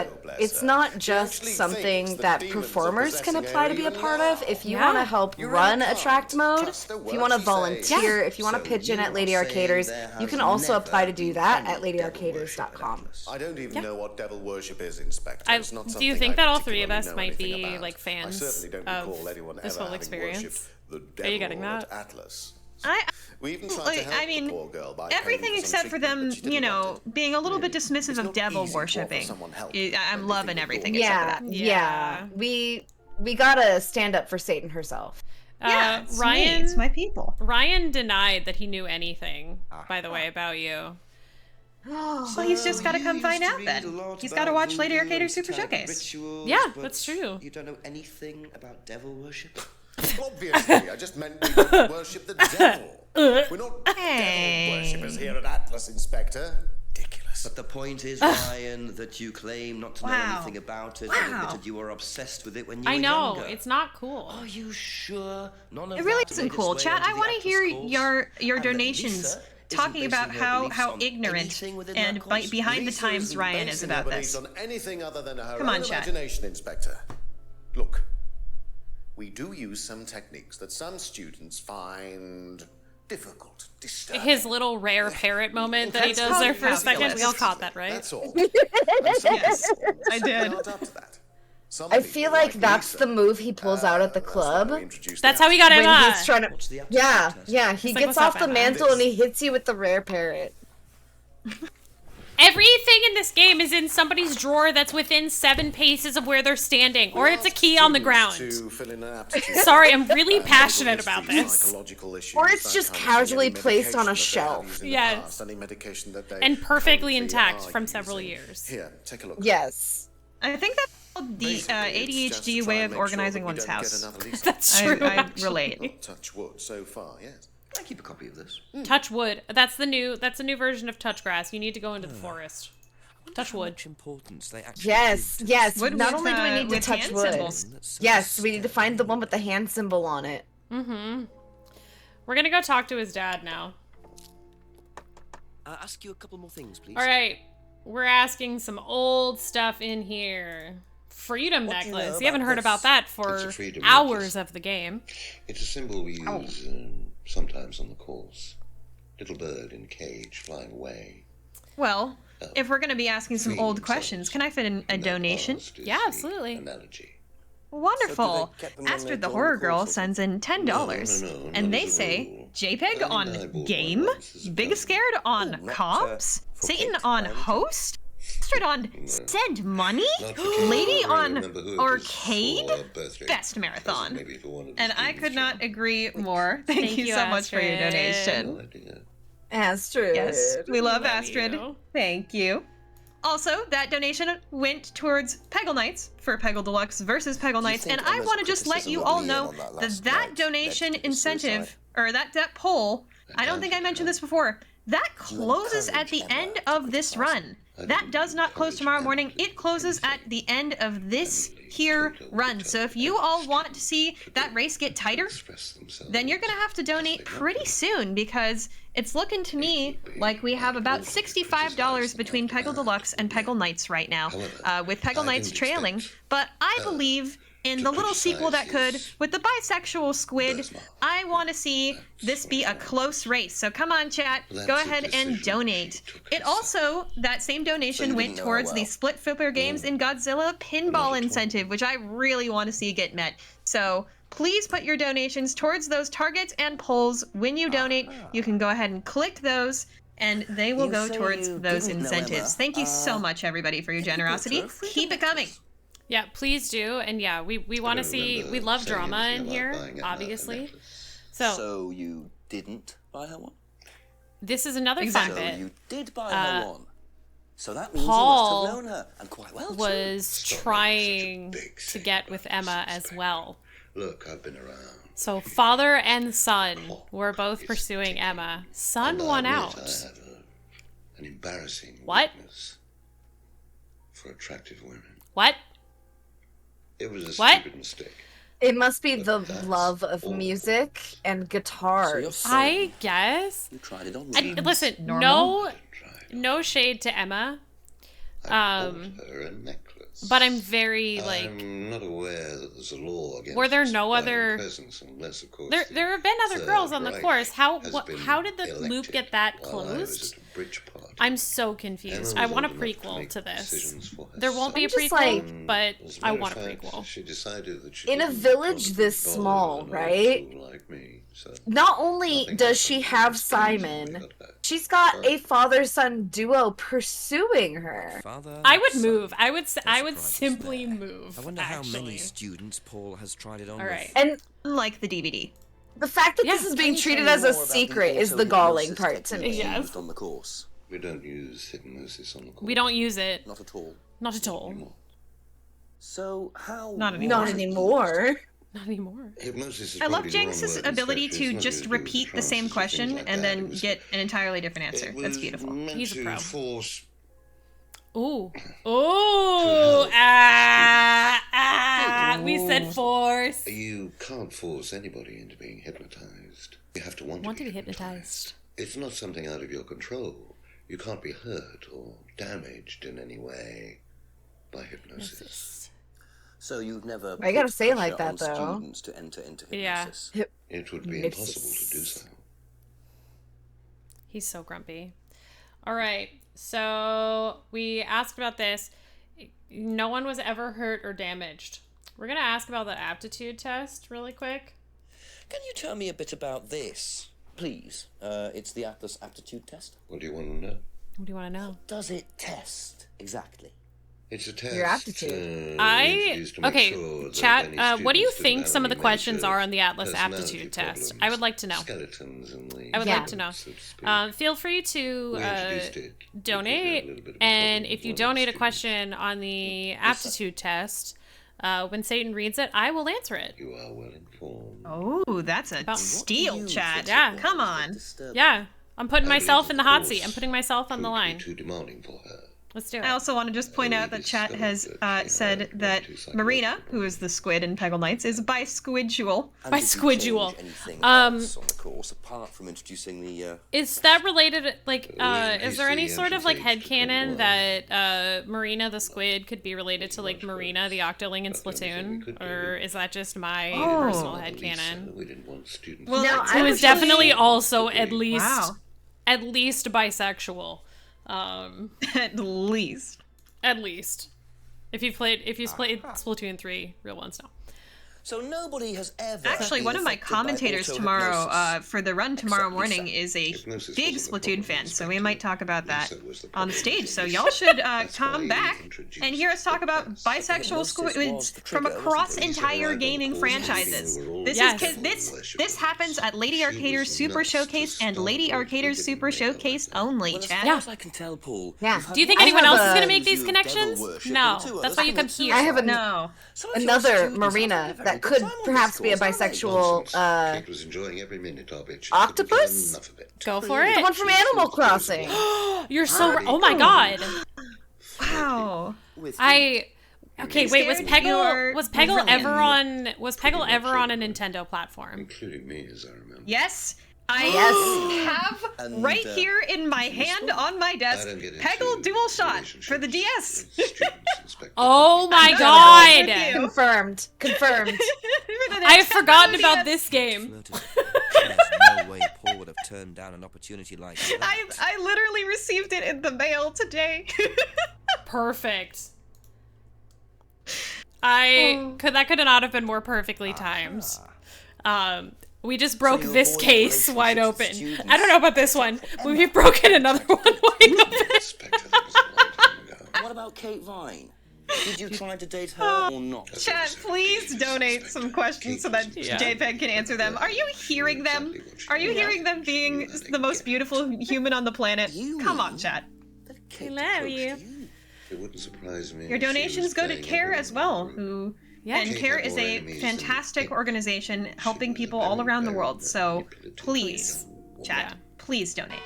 shadow, bless it's her. not She just actually something thinks that demons are performers can possessing apply her to be a even part now. of. If you want to help You run really Attract can't Mode, trust the if you word want to she volunteer, says. if you want to So pitch in you at Lady are saying Arcaders, there you has can also never apply to do been that any at devil LadyArcaders.com. I don't even know what devil worship is, Inspector. I, It's not do you something think I that all three of particularly us know might anything be about. like fans I certainly don't of recall anyone this ever whole having experience? worshipped the Are devil you getting that? at Atlas. We even tried Like, to help I mean, the poor girl by everything paying except for treatment, them, but she didn't you know, want it. being a little bit dismissive of devil easy to offer worshipping. someone help I'm loving everything Yeah, except for that. yeah. We gotta stand up for Satan herself. Yeah, it's Ryan, me, it's my people. Ryan denied that he knew anything, by the way, about you. Well, he's just got to come find out then. He's got to watch Lady Arcaders Super Showcase. Yeah, that's true. You don't know anything about devil worship? Obviously, I just meant we don't worship the devil. We're not devil worshippers here at Atlas, Inspector. Ridiculous. But the point is, Ryan, that you claim not to know Wow. anything about it, Wow. and admitted you were obsessed with it when you I were know, younger. it's not cool. Are you sure? None of It really that isn't made its cool. way Chat, onto I the want to Atlas hear course? your And that donations Lisa talking isn't about basing her how beliefs on ignorant anything within that and course? behind the Lisa times isn't Ryan is basing about her beliefs this. on anything other than her Come own on, chat. imagination, Inspector. Look, we do use some techniques that some students find difficult, disturbing. His little rare parrot moment that he That's does there probably for a half the second. We all list. caught that, right? That's all. Yes, I did. I feel like that's the move he pulls out at the club. That's how he got when Emma. he's trying to. Yeah, yeah. He It's like, gets "What's off up, the Emma?" mantle and he hits you with the rare parrot. Everything in this game is in somebody's drawer that's within 7 paces of where they're standing, or it's a key on the ground. Sorry, I'm really passionate about this. Or it's just casually placed on a shelf. Yes. And perfectly intact from several years. Here, take a look. Yes. I think that's called the ADHD way of organizing one's house. That's true. I relate. Touch wood so far, yes. I keep a copy of this. Touch wood. That's a new version of touch grass. You need to go into the forest. Touch wood. Yes, yes. Wood Not with, only do we need to with touch hand wood. symbols. Yes, we need to find the one with the hand symbol on it. Mm-hmm. We're gonna go talk to his dad now. Ask you a couple more things, please. All right. We're asking some old stuff in here. Freedom What do you know necklace. You haven't about heard this? about that It's for a freedom hours of the game. It's a symbol we use sometimes on the course. Little bird in cage flying away. Well, if we're going to be asking some old questions, can I fit in a donation? Yeah, absolutely. Analogy. Wonderful. So do they get them when Astrid they're the doing Horror the Girl course or sends in $10, No, and not they as a say rule. Jaypeg Only on I bought game, one once as a BigScared on comps, Satan on host, Astrid on send money, Lady on arcade, best marathon. And I could not agree more. Thank you so much for your donation. Astrid. Yes, we love Love Astrid. you. Thank you. Also, that donation went towards Peggle Knights for Peggle Deluxe versus Peggle Knights, and I want to just let you all know that donation incentive, or that poll, I don't think I mentioned this before, that closes at the end of this run. That does not close tomorrow morning. It closes at the end of this here run. So if you all want to see that race get tighter, then you're going to have to donate pretty soon, because it's looking to me like we have about $65 between Peggle Deluxe and Peggle Knights right now, with Peggle Knights trailing. But I believe in the little sequel that could, with the bisexual squid, I want to see this be a close race. So come on, chat, go ahead and donate. It also, that same donation went towards the Split Flipper Games in Godzilla pinball incentive, which I really want to see get met. So please put your donations towards those targets and polls. When you donate, you can go ahead and click those, and they will go towards those incentives. Thank you so much, everybody, for your generosity. Keep it coming. Yeah, please do. And yeah, we want to see, we love drama in here, obviously. So you didn't buy her one? This is another fun bit. So you did buy her one. So that means Paul you must have known her, and quite well was trying to get with Emma as well. Look, I've been around. So father and son were both pursuing Emma. Son won out. I have an embarrassing What? weakness for attractive women. What? It was a What? stupid mistake. It must be the love of music and guitars. I guess. You tried it on And me. listen, Normal? no shade to Emma. Her a necklace. But I'm very like. I'm not aware that there's a law against Were there no displaying other? presents unless, of course, There have been other Third girls on the Reich course. How has what? been How did the loop elected get that while I was closed? at a bridge party. I'm so confused. Emma I was want a old enough to prequel make to this. decisions for There won't be a I'm just prequel, but As I matter want a of fact, prequel. She decided that she In a didn't village want to this be bothered small, with an old right? fool like me, so Not only does she have Simon, she's got a father-son duo pursuing her. I would move. I would simply move. I wonder how many actually. students Paul has tried it on All right. And like the DVD. The fact that Yeah. this is being Can you treated tell as me a more about secret is the auto-hypnosis galling part to technique me. Yes. used on the course? we don't use hypnosis on the course. We don't use it. Not at all. Not at all. So how? Not anymore. Not anymore. Not anymore. Hypnosis is I love probably the wrong Jinx's word. ability It's to not just really to do with repeat the trances same and question things like and that. then It was- get an entirely different answer. it That's was beautiful. meant He's a to pro. force Ooh. To Ooh. help. We said force. You can't force anybody into being hypnotized. You have to want Want to to be be hypnotized. It's not something out of your control. You can't be hurt or damaged in any way by hypnosis. So you've never. I gotta put say it like pressure that, on though. Students to enter into Yeah. hypnosis. It would be Hypnosis. impossible to do so. He's so grumpy. All right. So we asked about this. No one was ever hurt or damaged. We're going to ask about the aptitude test really quick. Can you tell me a bit about this? Please. It's the Atlas aptitude test. What do you want to know? What do you want to know? Does it test exactly? It's a test. Your aptitude. introduced to make Okay, sure that chat, any what do you students didn't think have some of the any questions major are on the Atlas personality aptitude test? problems, I would like to know. Skeletons in the I would like to know. so to speak. Feel free to We introduced it. donate, and if you donate a question on the aptitude test, when Satan reads it, I will answer it. You are well informed. Oh, that's a steal, chat. Yeah. Come on. Yeah, I'm putting I myself believe in the the hot course seat. I'm putting myself on the Proved to be line. too demanding for her. Let's do it. I also want to just point out that chat has said that Marina, who is the squid in Peggle Knights, is bisquiddual. And did you Bisquiddual. change anything Um, else on the course apart from introducing the? Is that related, like, Well, is there any he's the sort of, like, entrance age to headcanon 21. that Marina the squid could be related to, like, Marina the Octoling in That's the only thing we Splatoon? could do. Or is that just my Oh. personal At least, headcanon? we didn't want students. Well, No, that's I Who was is definitely really- also at least Wow. at least bisexual. At least. At least. If you've played Splatoon 3, real ones know. So nobody has ever... Actually, one of my commentators tomorrow for the run tomorrow morning is a big Splatoon fan, so we might talk about that on the stage. So y'all should come back and hear us talk about bisexual squids from across entire gaming franchises. This happens at Lady Arcader's Super Showcase and Lady Arcader's Super Showcase only, chat. Yeah. I can tell, Paul. Yeah. Do you think anyone else is going to make these connections? No. That's why you come here. I have another Marina that could perhaps be a bisexual Kate was enjoying every minute of it. octopus. Go for it. The one from Animal Crossing. You're so right. Oh my god. Wow. Okay, wait, was Peggle ever on a Nintendo platform? Including me, as I remember. Yes. I have right here in my hand on my desk Peggle DualShot for the DS. Oh my god! Confirmed. I have forgotten about this game. There's no way Paul would have turned down an opportunity like that. I literally received it in the mail today. Perfect. That could not have been more perfectly timed. We just broke this case wide open. I don't know about this one, but we've broken another one wide open. What about Kate Vine? Did you try to date her or not? Chat, please donate some questions so that Jaypeg can answer them. Are you hearing them? Are you hearing them being the most beautiful human on the planet? Come on, chat. I love you. It wouldn't surprise me. Your donations go to CARE as well, and CARE is a fantastic organization helping people all around the world. So please, chat, please donate.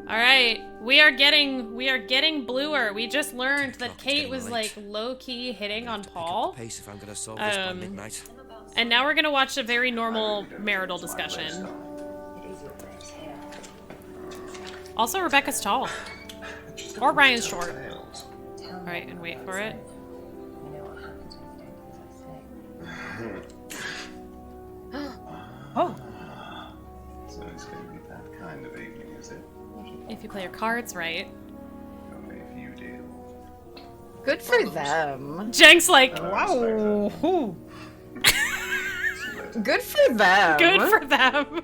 All right, we are getting bluer. We just learned that Kate was like low key hitting on Paul. Pace if I'm gonna solve this by midnight. And now we're gonna watch a very normal marital discussion. Also, Rebecca's tall, or Ryan's short. All right, and wait for it. Oh. So it's going to be that kind of evening, is it? If you play your cards right. Only if you do. Good for them. Jenks like, wow. Good for them. Good for them.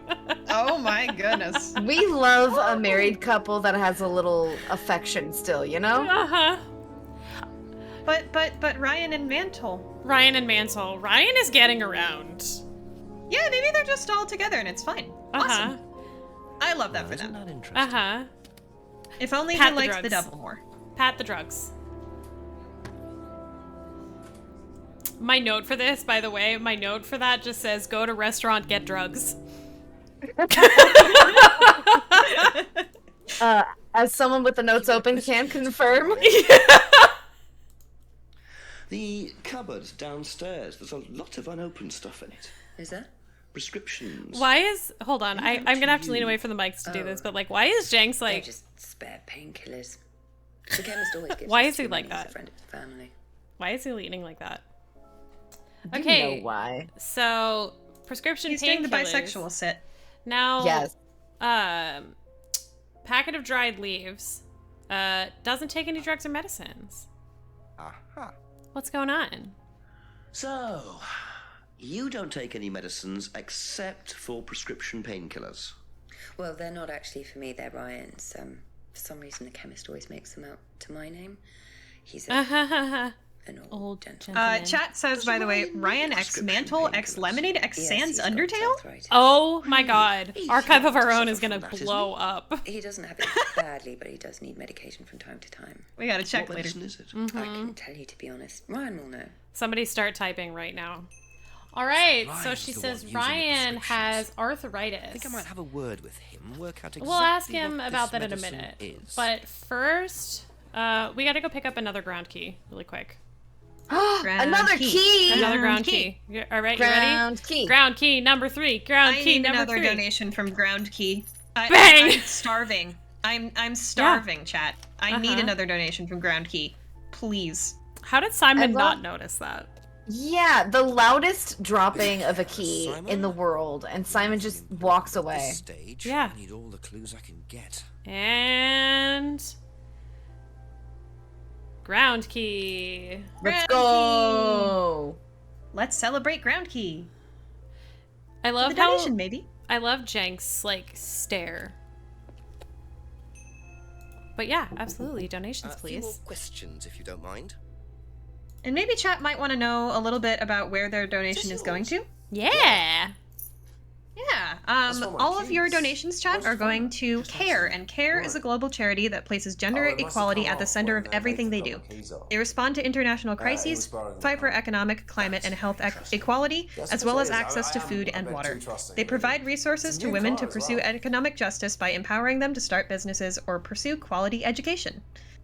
Oh my goodness. We love a married couple that has a little affection still, you know? Uh-huh. But Ryan and Mantle. Ryan is getting around. Yeah, maybe they're just all together and it's fine. Awesome. I love that for them. If only he liked the devil more. Pat the drugs. My note for this, by the way, my note for that just says, go to restaurant, get drugs. As someone with the notes open can confirm. The cupboard downstairs, there's a lot of unopened stuff in it. Is there? Prescriptions. Hold on, I'm gonna have to lean away from the mics to do this, but like, why is Jenks like... They're just spare painkillers. The chemist always gives why us is he too like many as that? a friend of the family. Why is he leaning like that? You know why. So, prescription painkillers. He's doing the bisexual sit. Now, yes. Packet of dried leaves. Doesn't take any drugs or medicines. Aha. What's going on? So, you don't take any medicines except for prescription painkillers. Well, they're not actually for me, they're Ryan's. For some reason, the chemist always makes them out to my name. He's an old gentleman. Chat says, by the way, Ryan X Mantle X Lemonade X Sans Undertale? Oh my god. Archive of Our Own is gonna blow up. He doesn't have it badly, but he does need medication from time to time. We gotta check later. Is it? I couldn't tell you, to be honest. Ryan will know. Somebody start typing right now. Alright, so she says Ryan has arthritis. I think I might have a word with him, work out exactly we'll ask him what about this that in a medicine minute. is. But first, we gotta go pick up another ground key really quick. Another key! Another ground key. Alright, you ready? Ground key. Ground key number 3. Ground key number 3. I need another donation from Ground Key. Bang! I'm starving. I'm starving, chat. I need another donation from Ground Key. Please. How did Simon not notice that? Yeah, the loudest dropping of a key in the world, and Simon just walks away. Stage. Yeah. I need all the clues I can get. And ground key. Let's go. Let's celebrate ground key. I love the donation, maybe. I love Jenks like stare. But yeah, absolutely. Donations, A few more please. questions, if you don't mind. And maybe chat might want to know a little bit about where their donation is going to. Yeah. Yeah. All of your donations, chat, are going to CARE, and CARE is a global charity that places gender equality at the center of everything they do. They respond to international crises, fight for economic, climate, and health equality, as well as access to food and water. They provide resources to women to pursue economic justice by empowering them to start businesses or pursue quality education.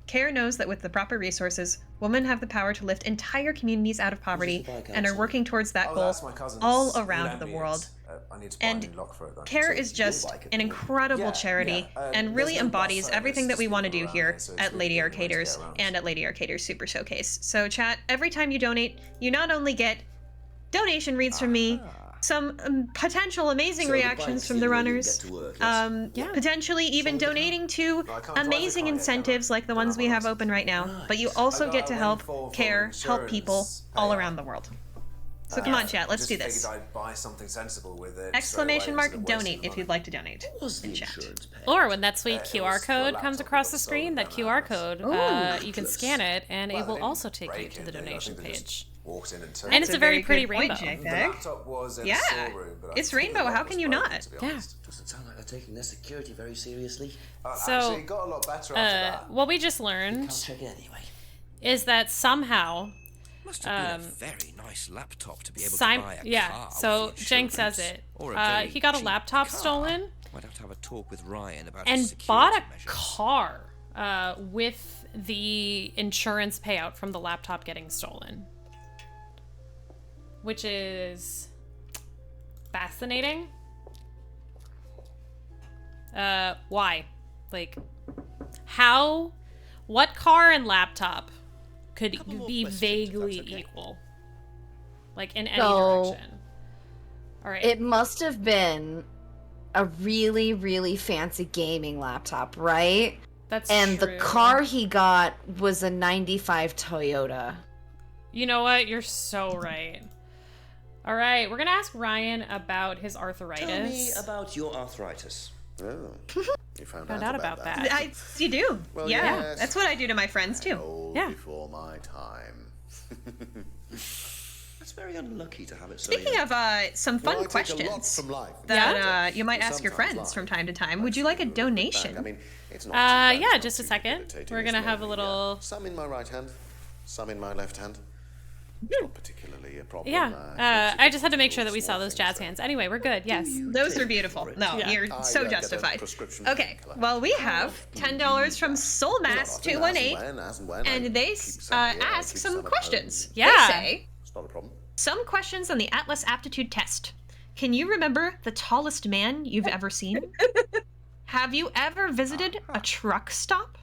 CARE knows that with the proper resources, women have the power to lift entire communities out of poverty and are working towards that goal all around the world. And CARE is just an incredible charity and really embodies everything that we want to do here at Lady Arcaders and at Lady Arcaders Super Showcase. So chat, every time you donate, you not only get donation reads from me, some potential amazing reactions from the runners, potentially even donating to amazing incentives like the ones we have open right now, but you also get to help CARE, help people all around the world. So come on, chat, let's do this. I'd buy something sensible with it. Exclamation mark donate if you'd like to donate in chat. Or when that sweet QR code comes across the screen, that QR code, you can scan it and it will also take you to the donation page. Walked in and turned. And it's a very pretty rainbow. Yeah, it's rainbow. How can you not? Yeah. Doesn't sound like they're taking their security very seriously. So, actually, it got a lot better after that. what we just learned Check it anyway. is that somehow Must have been a very nice laptop to be able to buy a yeah, car so with the Jenks insurance, says it. or a very He got a cheap laptop car. stolen Might have to have a talk with Ryan about and his security bought a measures. car with the insurance payout from the laptop getting stolen. Which is fascinating. Why? Like, how? What car and laptop could be vaguely equal? Like, in any direction. Alright. It must have been a really, really fancy gaming laptop, right? That's And true. the car he got was a 95 Toyota. You know what? You're so right. All right, we're gonna ask Ryan about his arthritis. Tell me about your arthritis. Oh, you found out about that. You do. Well, yeah, yes. that's what I do to my friends too. Yeah. Before my time. That's very unlucky to have it so Speaking young. of some fun Well, I take a lot questions from life. that you might And ask your sometimes friends life. from time to time, would you like a donation? I mean, it's not too bad, Yeah, it's just a not too second. debilitating, We're it's gonna have a lonely, little. Some in my right hand, some in my left hand. Not particularly a problem. Yeah. I just had to make sure that we saw those jazz hands. Anyway, we're good. Yes. Those are beautiful. No, Yeah. you're so get a justified. prescription Okay, well, we have $10 from Soulmass218, and they ask some questions. Yeah. They say, It's not a problem. some questions on the Atlas Aptitude Test. Can you remember the tallest man you've ever seen? Have you ever visited a truck stop?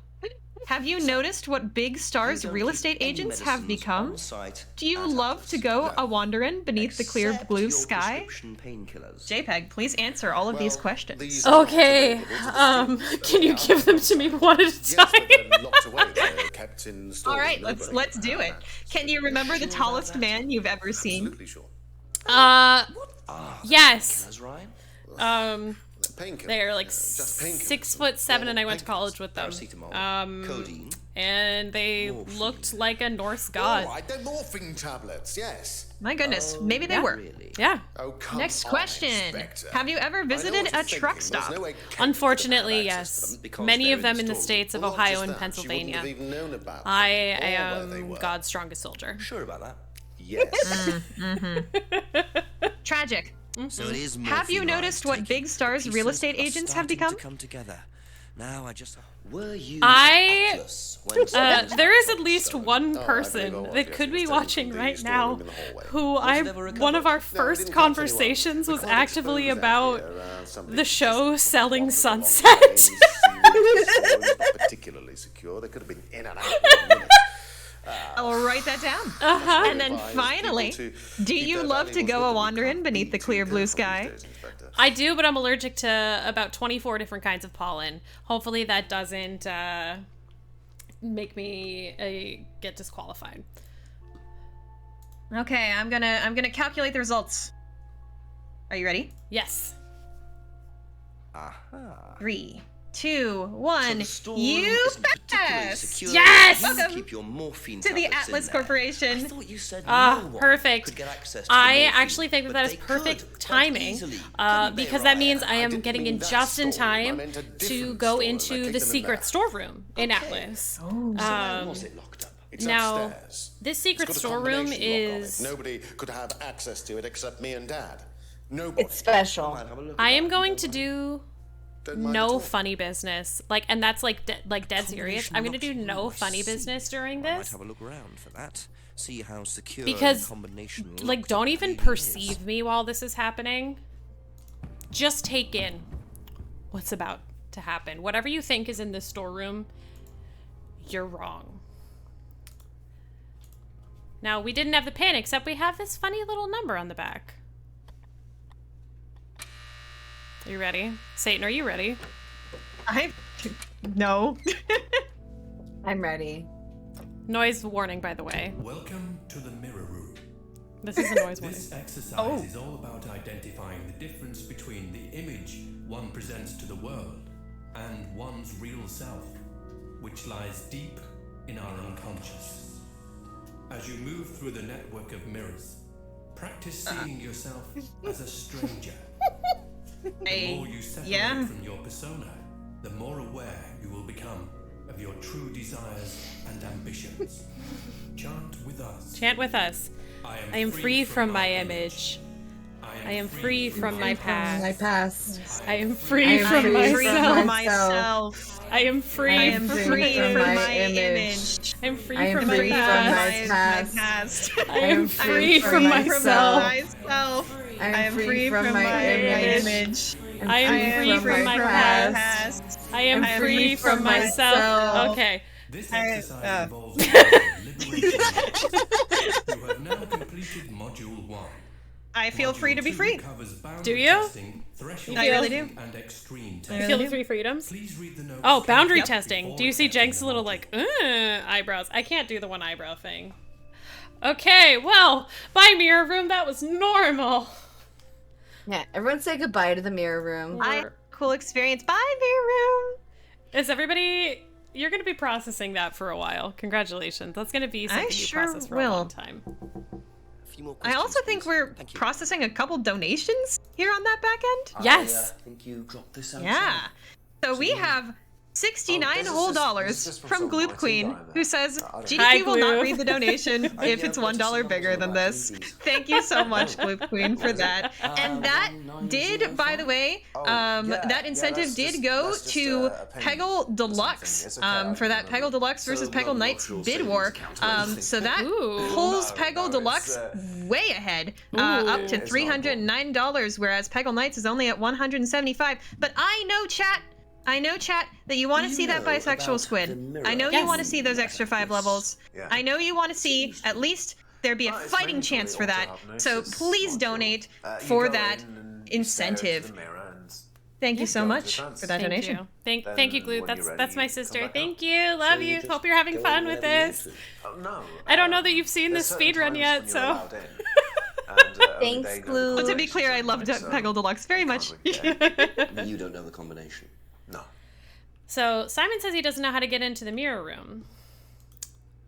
Have you noticed what big stars real estate agents have become? Do you love to go a wanderin' beneath the clear blue sky? Jaypeg, please answer all of these questions. Okay. Can you give them to me one at a time? Locked away, they're kept in stores. All right, let's do it. Can you remember the tallest man you've ever seen? Absolutely sure. Yes. Ryan? They're like 6'7", and I went to college with them. Codeine. And they looked like a Norse god. Oh, they're morphine tablets, yes. My goodness, maybe they were. Yeah. Oh, come Next on, question. Inspector. Have you ever visited what a you're truck thinking. There's stop? no way Unfortunately, yes. because Many they're of them in in the stores. states of Well, not Ohio just and that, she Pennsylvania. wouldn't have even known about I them or where am they were. God's strongest soldier. Sure about that? Yes. Tragic. So it is Have you morphine noticed Ryan's what big taking. stars The real pieces estate are agents have starting become? to come together. Now I just Were you I- Atlas when There is at least one I person believe I was, that yes, could it be was watching taken from right the now storeroom in the hallway. who Was it ever recovered? one of our No, it first didn't come to anyone. conversations We was can't actually expose that about here around some the big show business Selling office along the Sunset. way. Not particularly secure. They could have been in and out in a minute. I'll write that down. And then finally, do you love to go a-wandering beneath the clear blue sky? I do, but I'm allergic to about 24 different kinds of pollen. Hopefully that doesn't make me get disqualified. Okay, I'm gonna calculate the results. Are you ready? Yes. Aha. 3, 2, 1. You pass. Yes. Welcome Keep your morphine to the tablets in Atlas there. Corporation. I thought you said no one Perfect. could get access to I the morphine, actually think that but is they perfect could, quite timing easily, because that means I am getting in just in time to go into the secret storeroom in Atlas. Was it locked up? It's Now, upstairs. this secret It's got a storeroom combination lock on it. is... Nobody could have access to it except me and Dad. Nobody. It's special. I am going to do no funny business. And that's dead serious. I'm going to do no funny business during I might this. have a look around for that. See how secure Because, the combination don't even perceive me while this is happening. Just take in what's about to happen. Whatever you think is in this storeroom, you're wrong. Now, we didn't have the pin, except we have this funny little number on the back. Are you ready? Satan, are you ready? No. I'm ready. Noise warning, by the way. Welcome to the mirror room. This is a noise warning. This exercise is all about identifying the difference between the image one presents to the world and one's real self, which lies deep in our unconscious. As you move through the network of mirrors, practice seeing yourself as a stranger. The more you separate from your persona, the more aware you will become of your true desires and ambitions. Chant with us. Chant with us. I am free from my image. I am free from my past. I am free from myself. I am free from my image. I am free from my past. I am free from myself. I am free from my image. I am free from my past. I am free from myself. Okay. This exercise involves liberation. You have now completed module 1. I feel free to be free. Do you? I really do. And extreme You feel the 3 freedoms? Please read the notes. Oh, boundary testing. Do you see Jenks' little eyebrows? I can't do the one eyebrow thing. Okay, well, bye mirror room. That was normal. Yeah, everyone say goodbye to the mirror room. Cool experience. Bye, mirror room. Is everybody... You're going to be processing that for a while. Congratulations. That's going to be something you process for a long time. I also think we're processing a couple donations here on that back end. Yes. I think you dropped this out. Yeah. So we have $69 whole from Gloop Queen, who says GDP will not read the donation if it's $1 bigger than this. Thank you so much, Gloop Queen, for that. And that did, by the way, that incentive did go to Peggle Deluxe for that Peggle Deluxe versus Peggle Knights bid war. So that pulls Peggle Deluxe way ahead, up to $309, whereas Peggle Knights is only at $175. But I know, chat, that you want to see that bisexual squid. I know you want to see those extra 5 levels. I know you want to see at least there be a fighting chance for that. So please donate for that incentive. Thank you so much for that donation. Thank you, Gloop. That's my sister. Thank you. Love you. Hope you're having fun with this. I don't know that you've seen this speedrun yet, so... Thanks, Gloop. But to be clear, I loved Peggle Deluxe very much. You don't know the combination. No. So Simon says he doesn't know how to get into the mirror room.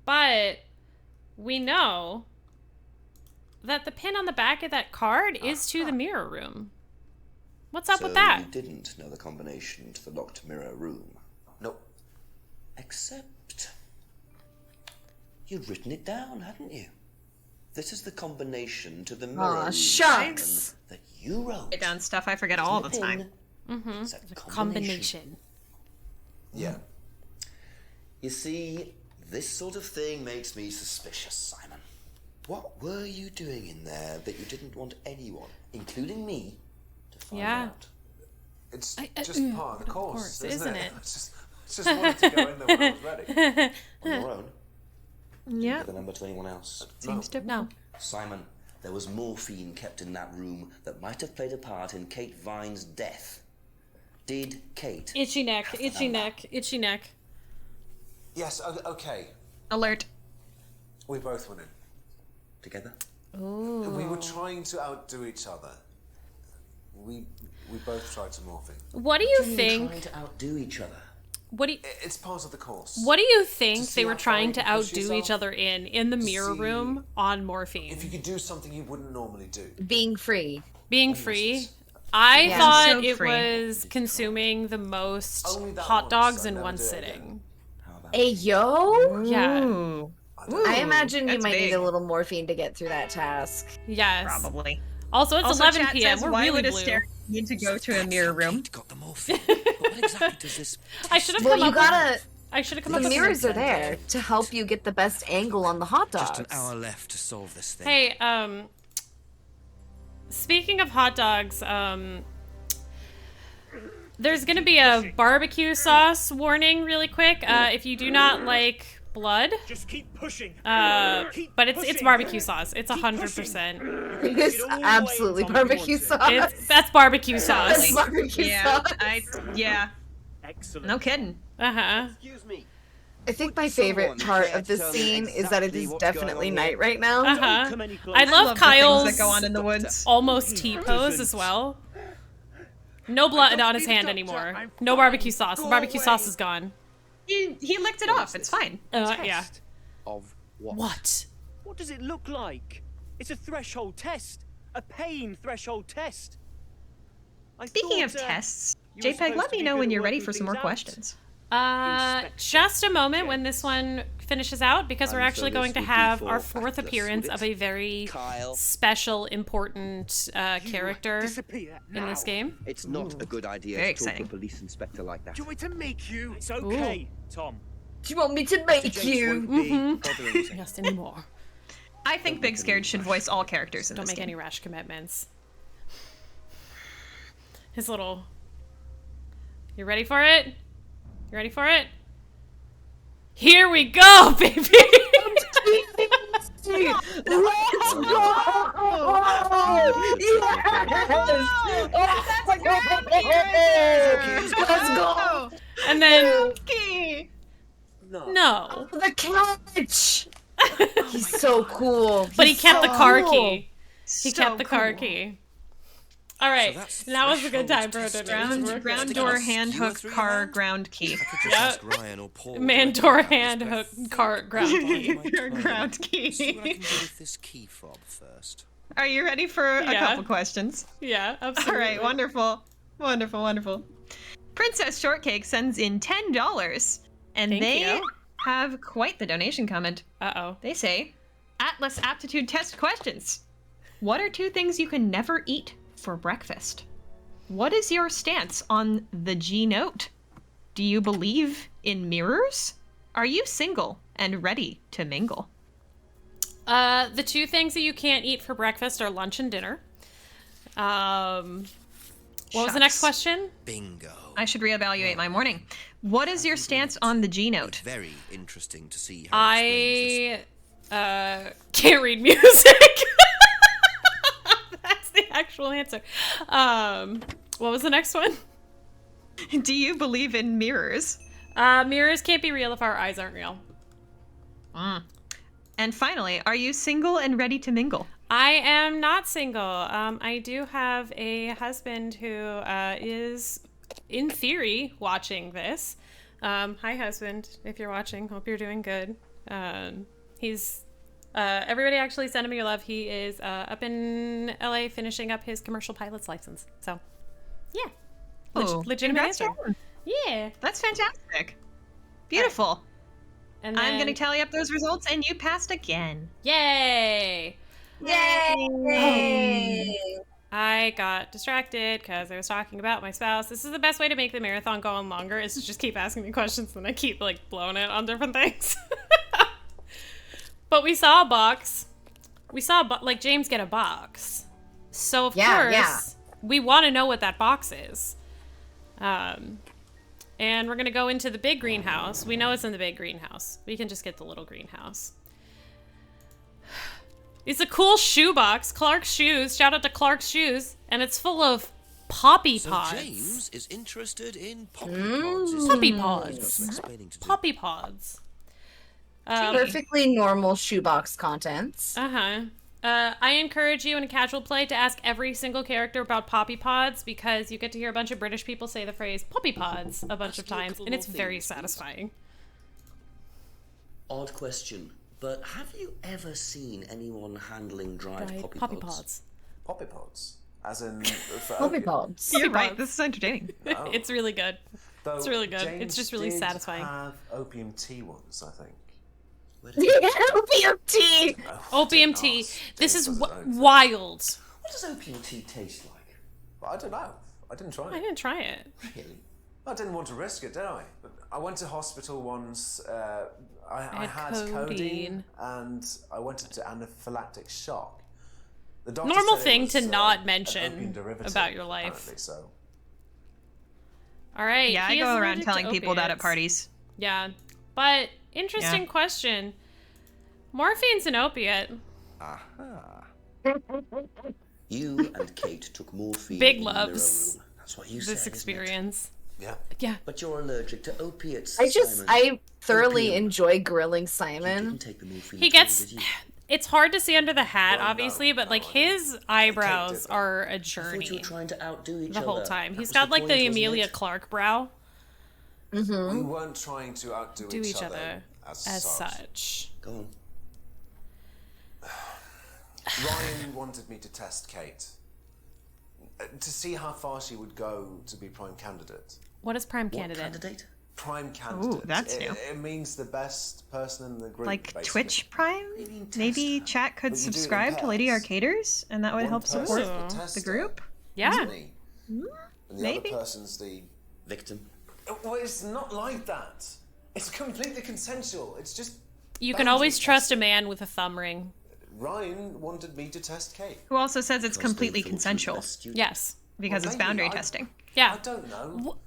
But we know that the pin on the back of that card is to the mirror room. What's up with that? You didn't know the combination to the locked mirror room. Nope. Except you'd written it down, hadn't you? This is the combination to the mirror room shucks! that you wrote. Write down stuff I forget all the time. The combination. Yeah. You see, this sort of thing makes me suspicious, Simon. What were you doing in there that you didn't want anyone, inclling me, to find out? It's just part of the course, isn't it? I just wanted to go in there when I was ready. On your own? Yeah. Give the number to anyone else. Seems typical. No. Simon, there was morphine kept in that room that might have played a part in Kate Vine's death. Did Kate? Itchy neck, itchy neck, itchy neck. Yes, okay. Alert. We both went in. Together? Ooh. We were trying to outdo each other. We both tried to morphine. What do you mean think? Trying to outdo each other. What do you, It's part of the course. What do you think see they were how far trying you to can push outdo yourself, each other in the mirror room on morphine? If you could do something you wouldn't normally do. Being free. Being free. I Yeah. thought So it free. was consuming the most Only that hot once, dogs I'd in never one do it sitting. Hey, yo. Yeah. Ooh. I imagine you That's might need big. a little morphine to get through that task. Yes. Probably. Also, it's Also, 11 chat p.m. says, We're why really would a blue. stair need to go to a mirror room? Got the morphine. But what exactly does this? I should have Well, come you up gotta. I should have come The up with mirrors some are there incentive. to help you get the best angle on the hot dogs. Just an hour left to solve this thing. Hey, speaking of hot dogs, there's gonna be a barbecue sauce warning really quick. If you do not like blood, Just keep pushing. but it's barbecue sauce. It's 100%. It's absolutely barbecue sauce. That's barbecue sauce. That's barbecue Yeah, sauce. yeah. Excellent. No kidding. Uh-huh. Excuse me. I think my favorite part of this scene is that it is definitely night right now. Uh-huh. Come any closer. I love the things Kyle's that go on in the woods. almost T-pose as well. No blood on his hand anymore. No barbecue sauce. The barbecue sauce is gone. He licked it off. It's fine. Yeah. Of what? What? What does it look like? It's a threshold test. A pain threshold test. Speaking of tests, Jaypeg, let me know when you're ready for some more questions. Just a moment when this one finishes out, because we're actually going to have our fourth appearance of a very special, important character in this game. It's not a good idea Very to talk to a exciting. police inspector like that. Do you want me to make you? It's okay, Tom. Do you want me to make you? Mm-hmm. Just anymore. I think BigScared should voice all characters in Don't this make game. any rash commitments. His little... You ready for it? You ready for it? Here we go, baby! Let's go! Yes! Let's go! And then... No. The catch! He's so cool. But he He's kept so the car cool. key. He So kept the car cool. key. All right, now was a good time for a donation. Ground door hand hook car ground key. Yeah. Man door hand hook car ground key. Ground key. See what I can do with this key fob first. Are you ready for a Yeah. couple questions? Yeah, absolutely. All right, wonderful. Wonderful, wonderful. Princess Shortcake sends in $10, and Thank they you. have quite the donation comment. Uh-oh. They say, Atlas aptitude test questions. What are 2 things you can never eat for breakfast? What is your stance on the G note? Do you believe in mirrors? Are you single and ready to mingle? The 2 things that you can't eat for breakfast are lunch and dinner. What was the next question? Bingo. I should reevaluate my morning. What is your stance on the G note? Very interesting to see how I can't read music. That's the actual answer. What was the next one? Do you believe in mirrors? Mirrors can't be real if our eyes aren't real. And finally, are you single and ready to mingle? I am not single. I do have a husband who is, in theory, watching this. Hi, husband, if you're watching. Hope you're doing good. He's... everybody actually send him your love. He is up in LA finishing up his commercial pilot's license. So, yeah. Oh, Legitimate congrats answer. to him. Yeah. That's fantastic. Beautiful. And I'm then- going to tally up those results, and you passed again. Yay! Yay! I got distracted because I was talking about my spouse. This is the best way to make the marathon go on longer, is to just keep asking me questions and I keep like blowing it on different things. But we saw a box. We saw like James get a box. So of course we want to know what that box is. And we're gonna go into the big greenhouse. We know it's in the big greenhouse. We can just get the little greenhouse. It's a cool shoebox. Clark's Shoes. Shout out to Clark's Shoes. And it's full of poppy pods. So James is interested in poppy pods. Poppy pods. Poppy pods. Perfectly normal shoebox contents. I encourage you in a casual play to ask every single character about poppy pods because you get to hear a bunch of British people say the phrase poppy pods a bunch of times, and it's very satisfying. Odd question, but have you ever seen anyone handling dried poppy pods? Poppy pods? As in... Poppy pods. You're right, this is entertaining. Oh. It's really good. Though it's really good. James it's just really did satisfying. Have opium tea ones, I think. Opium tea! Opium tea. This is wild. What does opium tea taste like? I don't know. I didn't try it. I didn't try it. Really? I didn't want to risk it, did I? But I went to hospital once. I had codeine, and I went into anaphylactic shock. The doctor Normal said thing it was, to not an mention opium derivative, about your life. apparently, so. All right. Yeah, I go around telling people that at parties. Yeah, but interesting question. Morphine's an opiate. Aha. You and Kate took morphine. Big in loves their own room. That's what you said. this experience. Yeah. Yeah. But you're allergic to opiates. I thoroughly enjoy grilling Simon. He gets. It's hard to see under the hat, obviously, but like his eyebrows are a journey. You were trying to outdo each the whole other. time. He's That got was like the the point, wasn't Amelia it? Clark brow. We weren't trying to outdo each other as such. Go on. Ryan wanted me to test Kate. To see how far she would go to be prime candidate. What is prime candidate? Prime candidate. Ooh, that's new. It means the best person in the group. Like basically. Twitch Prime? Maybe chat could But you do it in subscribe to Lady pairs. Arcaders, and that would help person support is the tester, the group? Yeah. isn't he? And the Maybe. other person's the victim. Well, it's not like that. It's completely consensual. It's just. You can always trust a man with a thumb ring. Ryan wanted me to test Kate. Who also says it's completely consensual. Yes. Because Well, it's maybe boundary I- testing. Yeah. I don't know.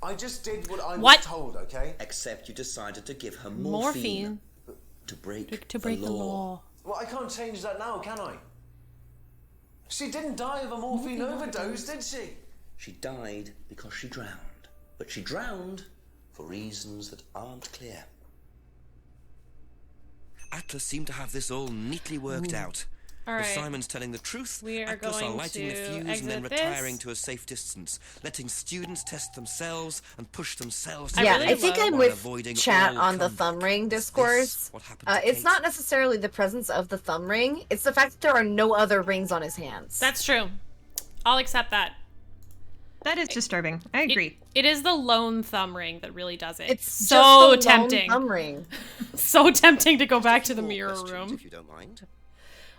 I just did what I What? was told, okay? Except you decided to give her Morphine. to break, To break the law. Well, I can't change that now, can I? She didn't die of a morphine overdose, did she? She died because she drowned. But she drowned for reasons that aren't clear. Atlas seemed to have this all neatly worked out. All If right. Simon's telling the truth, We are Atlas are going lighting the to fuse and exit then this. retiring to a safe distance, letting students test themselves and push themselves. Yeah, to I think I'm while with avoiding chat all on the comfort. thumb ring discourse. What happened to It's Kate? not necessarily the presence of the thumb ring. It's the fact that there are no other rings on his hands. That's true. I'll accept that. That is disturbing. I agree. It is the lone thumb ring that really does it. It's so just the lone tempting. thumb ring. So tempting to go back to the mirror room. If you don't mind.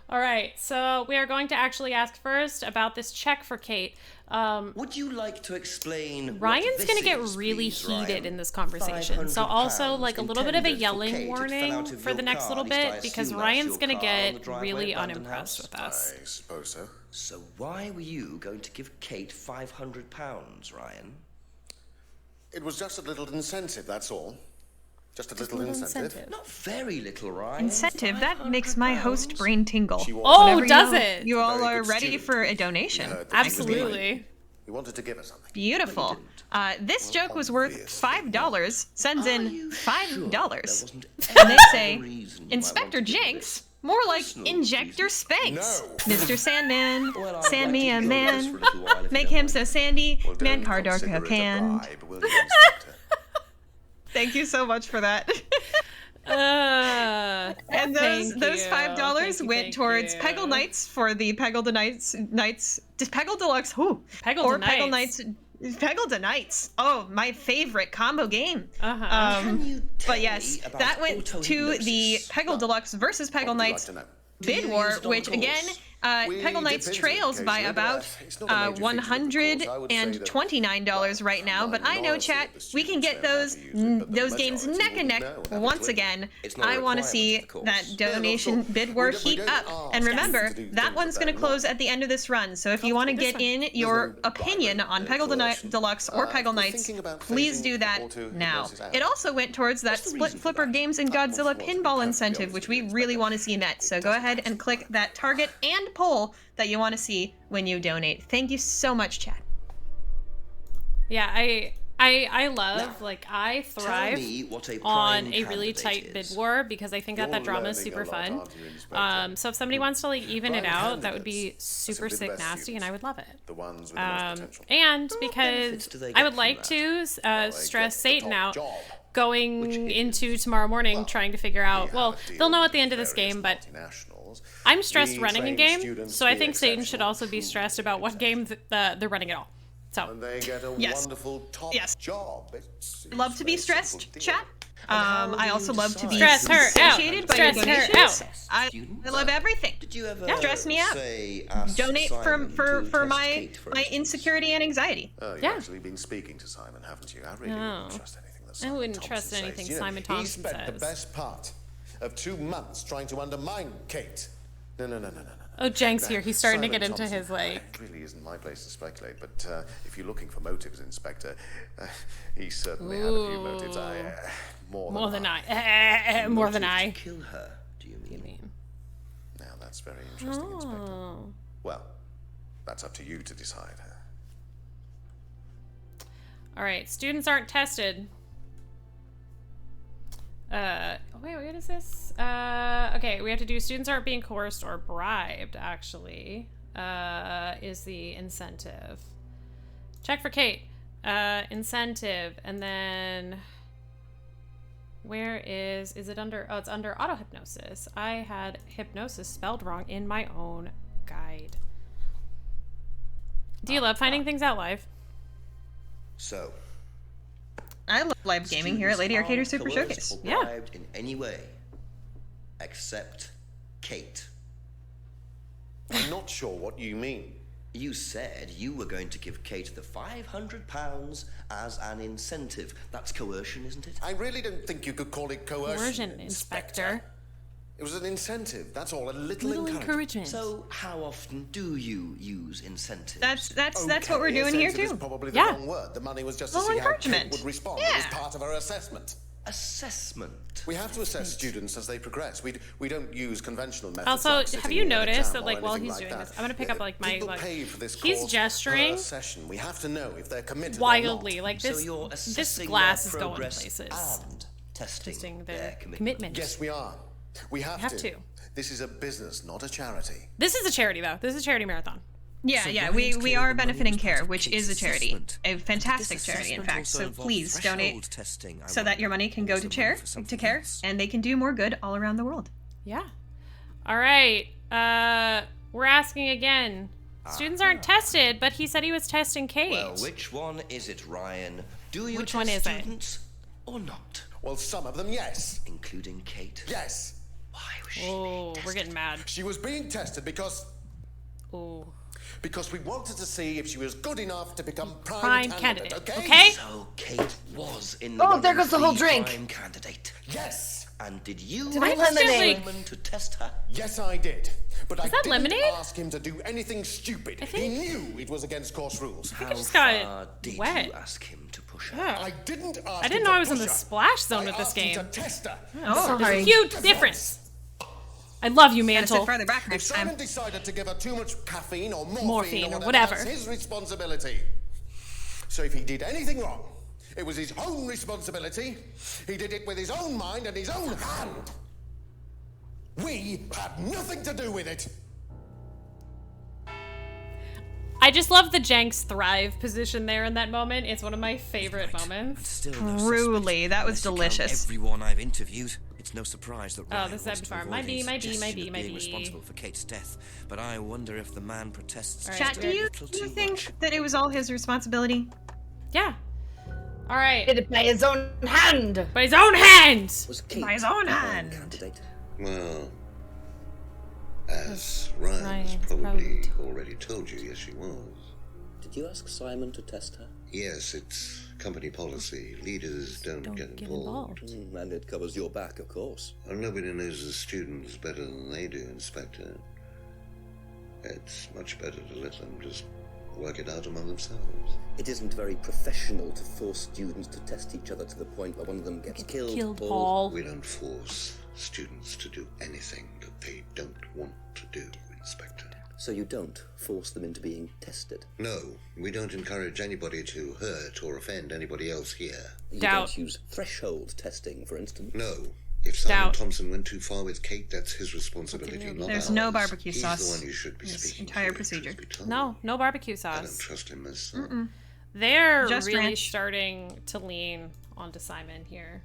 All right, so we are going to actually ask first about this check for Kate. Would you like to explain? Ryan's what going to this get is, really please, heated Ryan? in this conversation. So also like a little bit of a intended for yelling Kate. It fell warning out of for your the next car. little At least I bit because assume that's Ryan's your going to car on the get driveway really at Brandon unimpressed House. with us. I suppose so. So why were you going to give Kate £500, Ryan? It was just a little incentive, that's all. Just a little incentive. Not very little, Ryan. Incentive, that makes my host brain tingle. Oh, Whenever does you- it? You all Very are good ready student. for a donation. Absolutely. He wanted to give us something. Beautiful. This joke was worth $5. Sends in $5. And they say, Inspector Jinx? More like Injector Spanx. Mr. Sandman, sand me a man, make him so sandy, man car darker can. Thank you so much for that. And those $5 went towards Peggle Nights for the Peggle Nights Peggle Deluxe, Peggle Peggle Nights. Peggle to Nights. Oh, my favorite combo game. But yes, that went to the Peggle Deluxe versus Peggle Nights bid war, which again, Peggle Knights trails by about $129 right now, but I know, chat, we can get those games neck and neck once again. I want to see that donation bid war heat up. And remember, that one's going to close at the end of this run, so if you want to get in your opinion on Peggle Deluxe or Peggle Knights, please do that now. It also went towards that Split Flipper Games and Godzilla pinball incentive, which we really want to see met. So go ahead and click that target and poll that you want to see when you donate. Thank you so much, chat. Yeah, I love, like, I thrive on a really tight bid war because I think that drama is super fun. So if somebody wants to, like, even it out, that would be super sick nasty, and I would love it. And because I would like to stress Satan out going into tomorrow morning trying to figure out, well, they'll know at the end of this game, but I'm stressed running a game, so I think Satan should also be stressed about what game they're running at all. So, yes. Job. Love to be stressed, chat. I also love to be appreciated by your donations. I love everything. Did you ever stress me out? Donate for my insecurity and anxiety. You've actually been speaking to Simon, haven't you? I really wouldn't trust anything that Simon I wouldn't trust anything Simon Thompson says. He spent the best part of 2 months trying to undermine Kate. No. Oh, Jenks here. He's starting to get into his, like... It really isn't my place to speculate, but if you're looking for motives, Inspector, he certainly had a few motives. More than I. More than I. Kill her, do you mean? Now, that's very interesting, Inspector. Well, that's up to you to decide. All right, students aren't tested. Wait, what is this? Okay, we have to do students aren't being coerced or bribed, actually, is the incentive. Check for Kate. Incentive, and then where is it under? Oh, it's under auto hypnosis. I had hypnosis spelled wrong in my own guide. Do you love finding things out live? So, I love live gaming here at Lady Arcader Super Showcase. Yeah. In any way, except Kate. I'm not sure what you mean. You said you were going to give Kate the £500 as an incentive. That's coercion, isn't it? I really don't think you could call it coercion. Coercion, Inspector. It was an incentive. That's all. A little encouragement. So, how often do you use incentives? That's what we're doing here too. Is probably the wrong word. The money was just to see how Kate would respond. Yeah. It was part of her assessment. Assessment. We have to assess students as they progress. We don't use conventional methods. Also, like have you noticed that, like, or while he's anything doing like this, I'm gonna pick up like my People like pay for this he's course gesturing per session. We have to know if they're committed wildly. or not. Like So this, you're this assessing glass their is going progress places. and testing their commitment. Yes, we are. We have to. This is a business, not a charity. This is a charity, though. This is a charity marathon. Yeah, we are benefiting CARE, which is a charity, a fantastic charity, in fact. So please donate so that your money can go to CARE, and they can do more good all around the world. Yeah. All right. We're asking again. Students aren't tested, but he said he was testing Kate. Well, which one is it, Ryan? Do you Which test one is students or not? Well, some of them, yes. Including Kate? Yes. Why was she being tested? We're getting mad. She was being tested because... Ooh. Because we wanted to see if she was good enough to become prime candidate. Okay? So Kate was in the Oh, there goes the whole drink. prime candidate. Yes. And did you Did I lemonade to test her? Yes, I did. But I didn't lemonade? ask him to do anything stupid. He knew it was against course rules. I just got far did wet. you ask him to push her? Yeah. I didn't ask I didn't him know to I was in the push her. splash zone I with this asked him game. to test her. Oh, there's a huge difference. I love you, Mantle. If Simon decided to give her too much caffeine or Morphine or or whatever. that's his responsibility. So if he did anything wrong, it was his own responsibility. He did it with his own mind and his own hand. We had nothing to do with it. I just love the Jenks thrive position there in that moment. It's one of my favorite moments. Truly, that was delicious. Everyone I've interviewed, it's no surprise that Ryan this is wants Ebb to Farm. avoid Might be, any might be, suggestion might be, of might being be. responsible for Kate's death, but I wonder if the man protests. Chat, do you think that it was all his responsibility? Yeah. All right. Did it by his own hand. By his own hand. Was Kate By his own the prime hand. candidate? Well, As Ryan's probably already told you, yes, she was. Did you ask Simon to test her? Yes, it's company policy. Leaders don't get involved. And it covers your back, of course. Well, nobody knows the students better than they do, Inspector. It's much better to let them just work it out among themselves. It isn't very professional to force students to test each other to the point where one of them gets killed, Paul. We don't force students to do anything that they don't want to do, Inspector. So you don't force them into being tested? No, we don't encourage anybody to hurt or offend anybody else here. You don't use threshold testing, for instance? No. If Simon Thompson went too far with Kate, that's his responsibility, not There's ours. no barbecue He's sauce. the one you should be This speaking entire to, procedure. No barbecue I sauce. don't trust him as son. They're Just really ranch. starting to lean onto Simon here.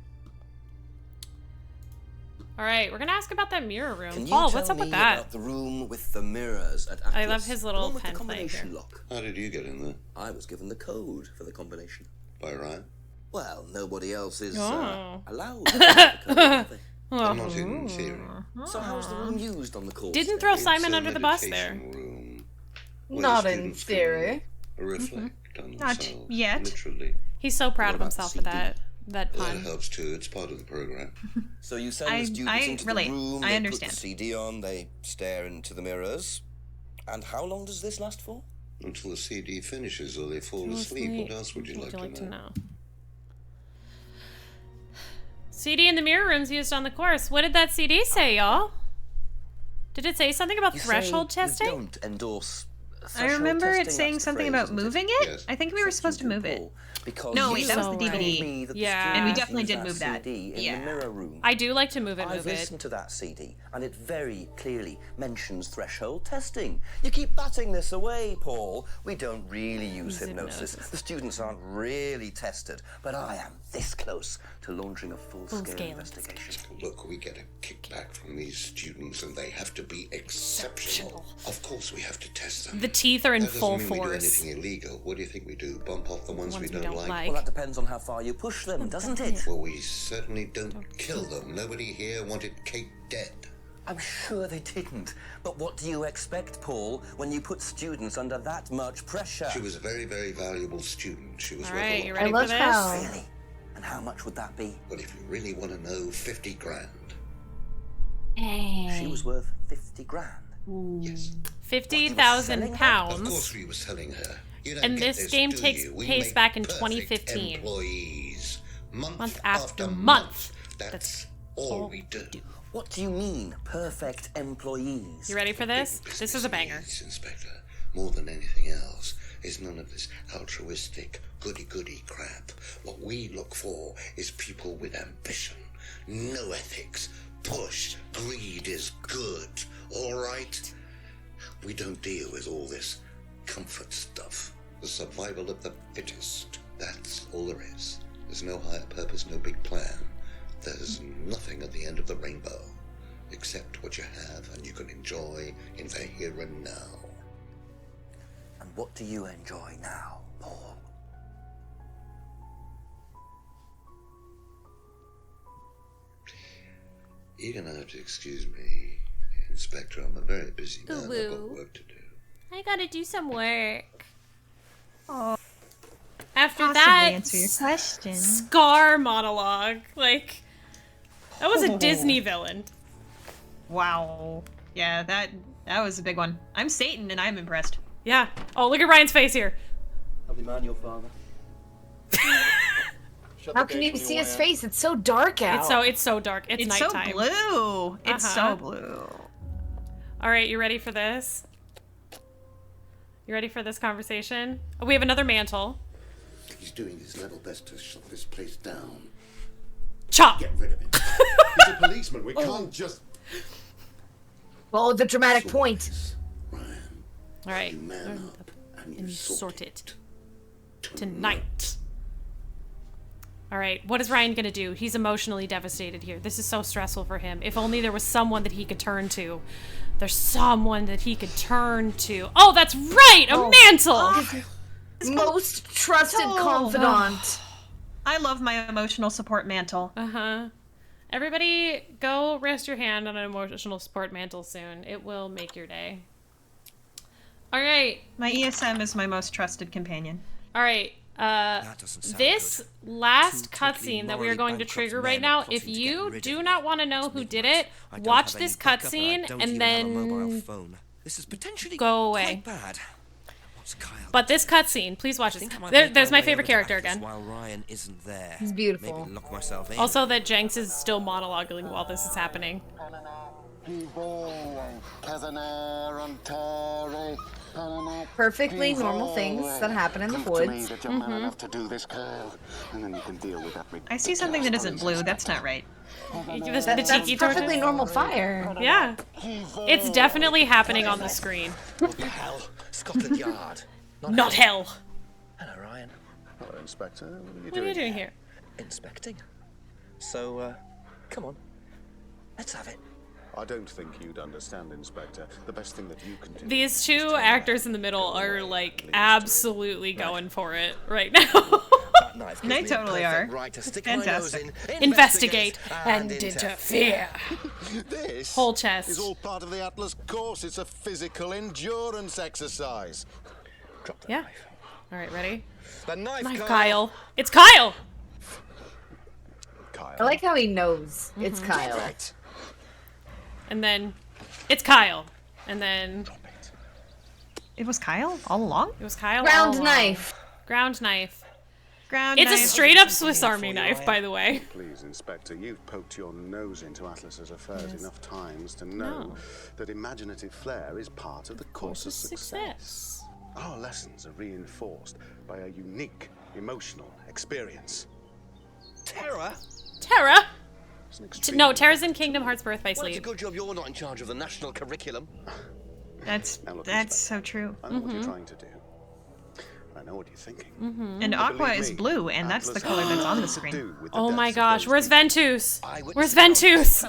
All right, we're gonna ask about that mirror room. Can you Paul, tell what's up me with that? about the room with the mirrors at Atlas? I love his little The one with pen the play combination here. lock. How did you get in there? I was given the code for the combination. By Ryan? Well, nobody else is Oh. allowed to have the code, are they? I'm not in theory. So how's the room used on the course? Didn't then? throw It's Simon a under the bus there. meditation room where Not the in students theory. can reflect on Not themselves. yet. Literally. He's so proud What of about himself for CD? that That pun. helps too. It's part of the program. So you send I the students into relate. the room, I they understand. put the CD on, they stare into the mirrors. And how long does this last for? Until the CD finishes or they fall asleep. What else would you like to know? CD in the mirror rooms used on the course. What did that CD say, y'all? Did it say something about You threshold say testing? You don't endorse I threshold remember testing, it that's saying the something phrase, about isn't it? moving it. I think we were supposed to move it. Because No, you wait, that was the told DVD. me that the Yeah. And we students definitely use did move that. CD in Yeah. the mirror room. I do like to move it, I've move it. listened to that CD, and it very clearly mentions threshold testing. You keep batting this away, Paul. We don't really use hypnosis. The students aren't really tested, but I am this close to launching a full-scale investigation. Look, we get a kickback from these students and they have to be exceptional. Of course we have to test them. The teeth are in That doesn't full mean we do force. anything illegal. What do you think we do? Bump off the ones we don't like? Well, that depends on how far you push them, doesn't it? Well, we certainly don't kill them. Nobody here wanted Kate dead. I'm sure they didn't. But what do you expect, Paul, when you put students under that much pressure? She was a very, very valuable student. She was All worth right, a you lot. ready for this? Really? And how much would that be? Well, if you really want to know, 50 grand. She was worth 50 grand. Yes. 50,000 Of pounds. course we were selling her. You don't And get this game do takes you? We place make back in perfect 2015. Employees. Month after after month. That's all we do. What do you mean, perfect employees? You ready for this? This is a banger. Needs, Inspector, more than anything else, is none of this altruistic goody-goody crap. What we look for is people with ambition, no ethics, push, greed is good, all right? We don't deal with all this comfort stuff. The survival of the fittest. That's all there is. There's no higher purpose, no big plan. There's nothing at the end of the rainbow, except what you have and you can enjoy in the here and now. And what do you enjoy now, Paul? You're gonna have to excuse me, Inspector. I'm a very busy man. I've got work to do. I gotta do some work. Oh. After Possibly that answer your question. Scar monologue, like that was a Disney villain. Wow. Yeah, that was a big one. I'm Satan and I'm impressed. Yeah. Oh, look at Ryan's face here. I'll be man your father. How can you see his face? It's so dark out. It's so dark. It's nighttime. so blue. It's so blue. All right, you ready for this? You ready for this conversation? Oh, we have another mantle. He's doing his level best to shut this place down. Chop! Get rid of him. He's a policeman. We can't just... Well, the dramatic point. All right. And you sort it. Tonight. All right, what is Ryan gonna do? He's emotionally devastated here. This is so stressful for him. If only there was someone that he could turn to. There's someone that he could turn to. Oh, that's right! A mantle! Most trusted confidant. I love my emotional support mantle. Uh-huh. Everybody, go rest your hand on an emotional support mantle soon. It will make your day. All right. My ESM is my most trusted companion. All right. This last cutscene that we are going to trigger right now, if you do not want to know who did it, watch this cutscene and then go away. But this cutscene, please watch this. There's my favorite character again. While Ryan isn't there. He's beautiful. Maybe lock myself in. Also that Jenks is still monologuing while this is happening. Perfectly normal things that happen in the woods. I see something that isn't blue. That's not right. That's perfectly normal fire. Yeah. It's definitely happening on the screen. What the hell? Scotland Yard. Not hell. Hello, Ryan. Hello, Inspector. What are you doing here? Inspecting. So, come on. Let's have it. I don't think you'd understand, Inspector. The best thing that you can do. These two actors in the middle are like absolutely going for it right now. They totally are. Fantastic. Investigate and interfere. This whole chest is all part of the Atlas course. It's a physical endurance exercise. Drop the Yeah. knife. All right, ready? The knife, Kyle. It's Kyle. I like how he knows it's Kyle. And then it's Kyle. And then it was Kyle all along? It was Kyle Ground all along. knife. Ground knife. Ground it's knife. a straight up Swiss Army knife, by the way. Please, Inspector, you've poked your nose into Atlas's affairs enough times to know that imaginative flair is part of the course of success. Our lessons are reinforced by a unique emotional experience. Terror? Terror? No, Terror's in Kingdom Hearts Birth by Well, it's a Sleep. good job you're not in charge of the national curriculum. That's so true. I know what you're trying to do. I know what you're thinking. And Aqua is blue, and that's the color that's on the screen. Oh my gosh, where's Ventus? Where's Ventus?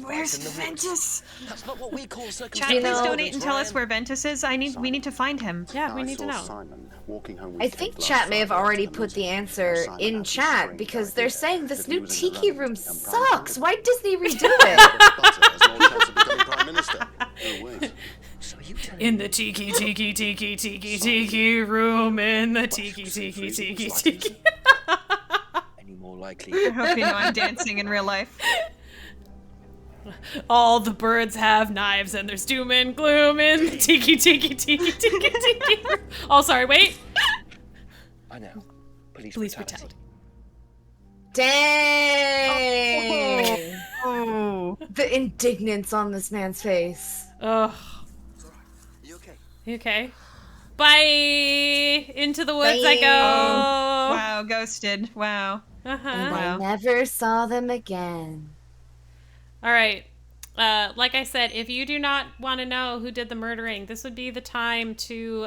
Where's Ventus? That's not what we call Chat, please donate and tell us where Ventus is. We need to find him. Yeah, we need to know. Simon walking home with I think chat may have already put the answer in chat because they're saying this new tiki room sucks. Why Disney redo it? In the tiki room, in the tiki. Any more likely? I hope you know I'm dancing in real life. All the birds have knives, and there's doom and gloom in the tiki. Oh, sorry, wait. I know. Police brutality. Dang! Oh. The indignance on this man's face. Ugh. You okay? Bye! Into the woods I go! Wow, ghosted. Wow. And I never saw them again. Alright. Like I said, if you do not want to know who did the murdering, this would be the time to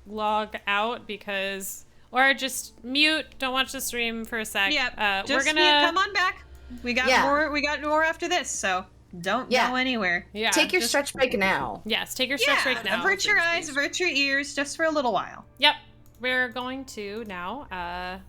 log out because... Or just mute. Don't watch the stream for a sec. Yeah, we're just gonna... mute. Come on back. We got more. We got more after this, so don't go anywhere. Yeah, take your stretch break now. Yes, take your stretch break now. Avert your eyes, avert your ears, just for a little while. Yep. We're going to now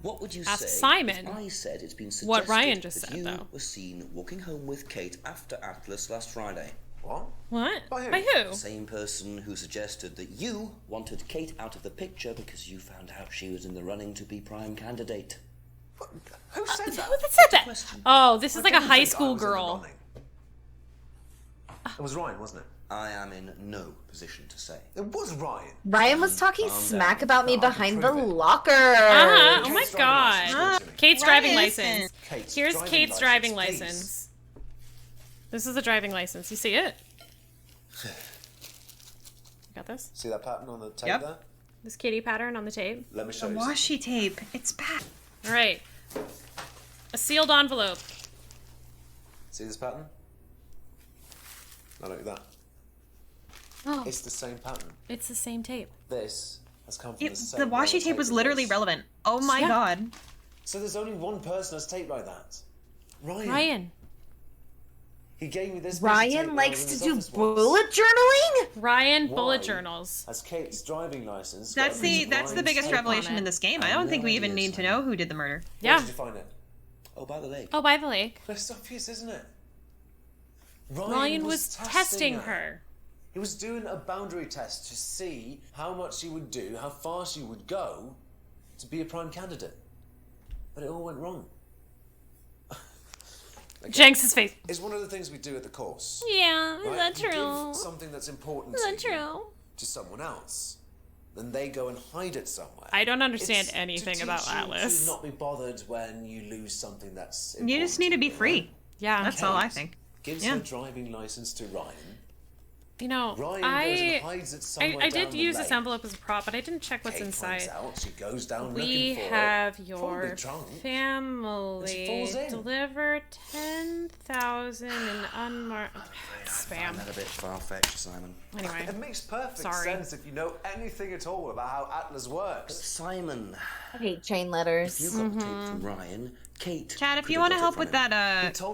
what would you ask say Simon if I said it's been suggested what Ryan just that said, you though. were seen walking home with Kate after Atlas last Friday? What? What? By who? By who? Same person who suggested that you wanted Kate out of the picture because you found out she was in the running to be prime candidate. What? Who said that? Who said that? Oh, this is like a high school girl. It was Ryan, wasn't it? I am in no position to say. It was Ryan. Ryan was talking smack about me behind the locker. Oh my god. Kate's driving Ryan. license. Here's Kate's driving license. This is the driving license. You see it? Got this? See that pattern on the tape Yep. there? This kitty pattern on the tape. Let me show The you. washi tape. It's back. All right. A sealed envelope. See this pattern? Now look at that. Oh. It's the same pattern. It's the same tape. This has come from the same The washi tape was literally this. relevant. Oh my Yeah. god. So there's only one person that's taped like that. Ryan. Ryan. He gave me this. Ryan likes to do bullet journaling? Ryan bullet Why? journals. Has Kate's driving license. That's got the Ryan's biggest tape on revelation it? in this game. I don't think we even need to know who did the murder. Where Yeah. did you find it? Oh, by the lake. Oh, by the lake. That's obvious, isn't it? Ryan was testing her. He was doing a boundary test to see how much she would do, how far she would go to be a prime candidate. But it all went wrong. Jenks' face. It's one of the things we do at the course. Yeah, right? is that You true? give something that's important Is that to you true? to someone else, then they go and hide it somewhere. I don't understand It's anything to about teach you Atlas. To not be bothered when you lose something that's You important just need to be free. Yeah. That's all I think. Gives Yeah. her driving license to Ryan. You know, Ryan goes and hides it somewhere I did down the use this lake. envelope as a prop, but I didn't check what's Kate inside. finds out, she goes down We looking for have it. your Probably drunk. And she family falls in. deliver 10,000 in unmarked I spam. find that a bit far-fetched, Simon. Anyway, It makes perfect sorry. sense if you know anything at all about how Atlas works. But Simon, I hate chain letters. if you got the tape from Ryan, Kate. Chad, if could you have want to got it help from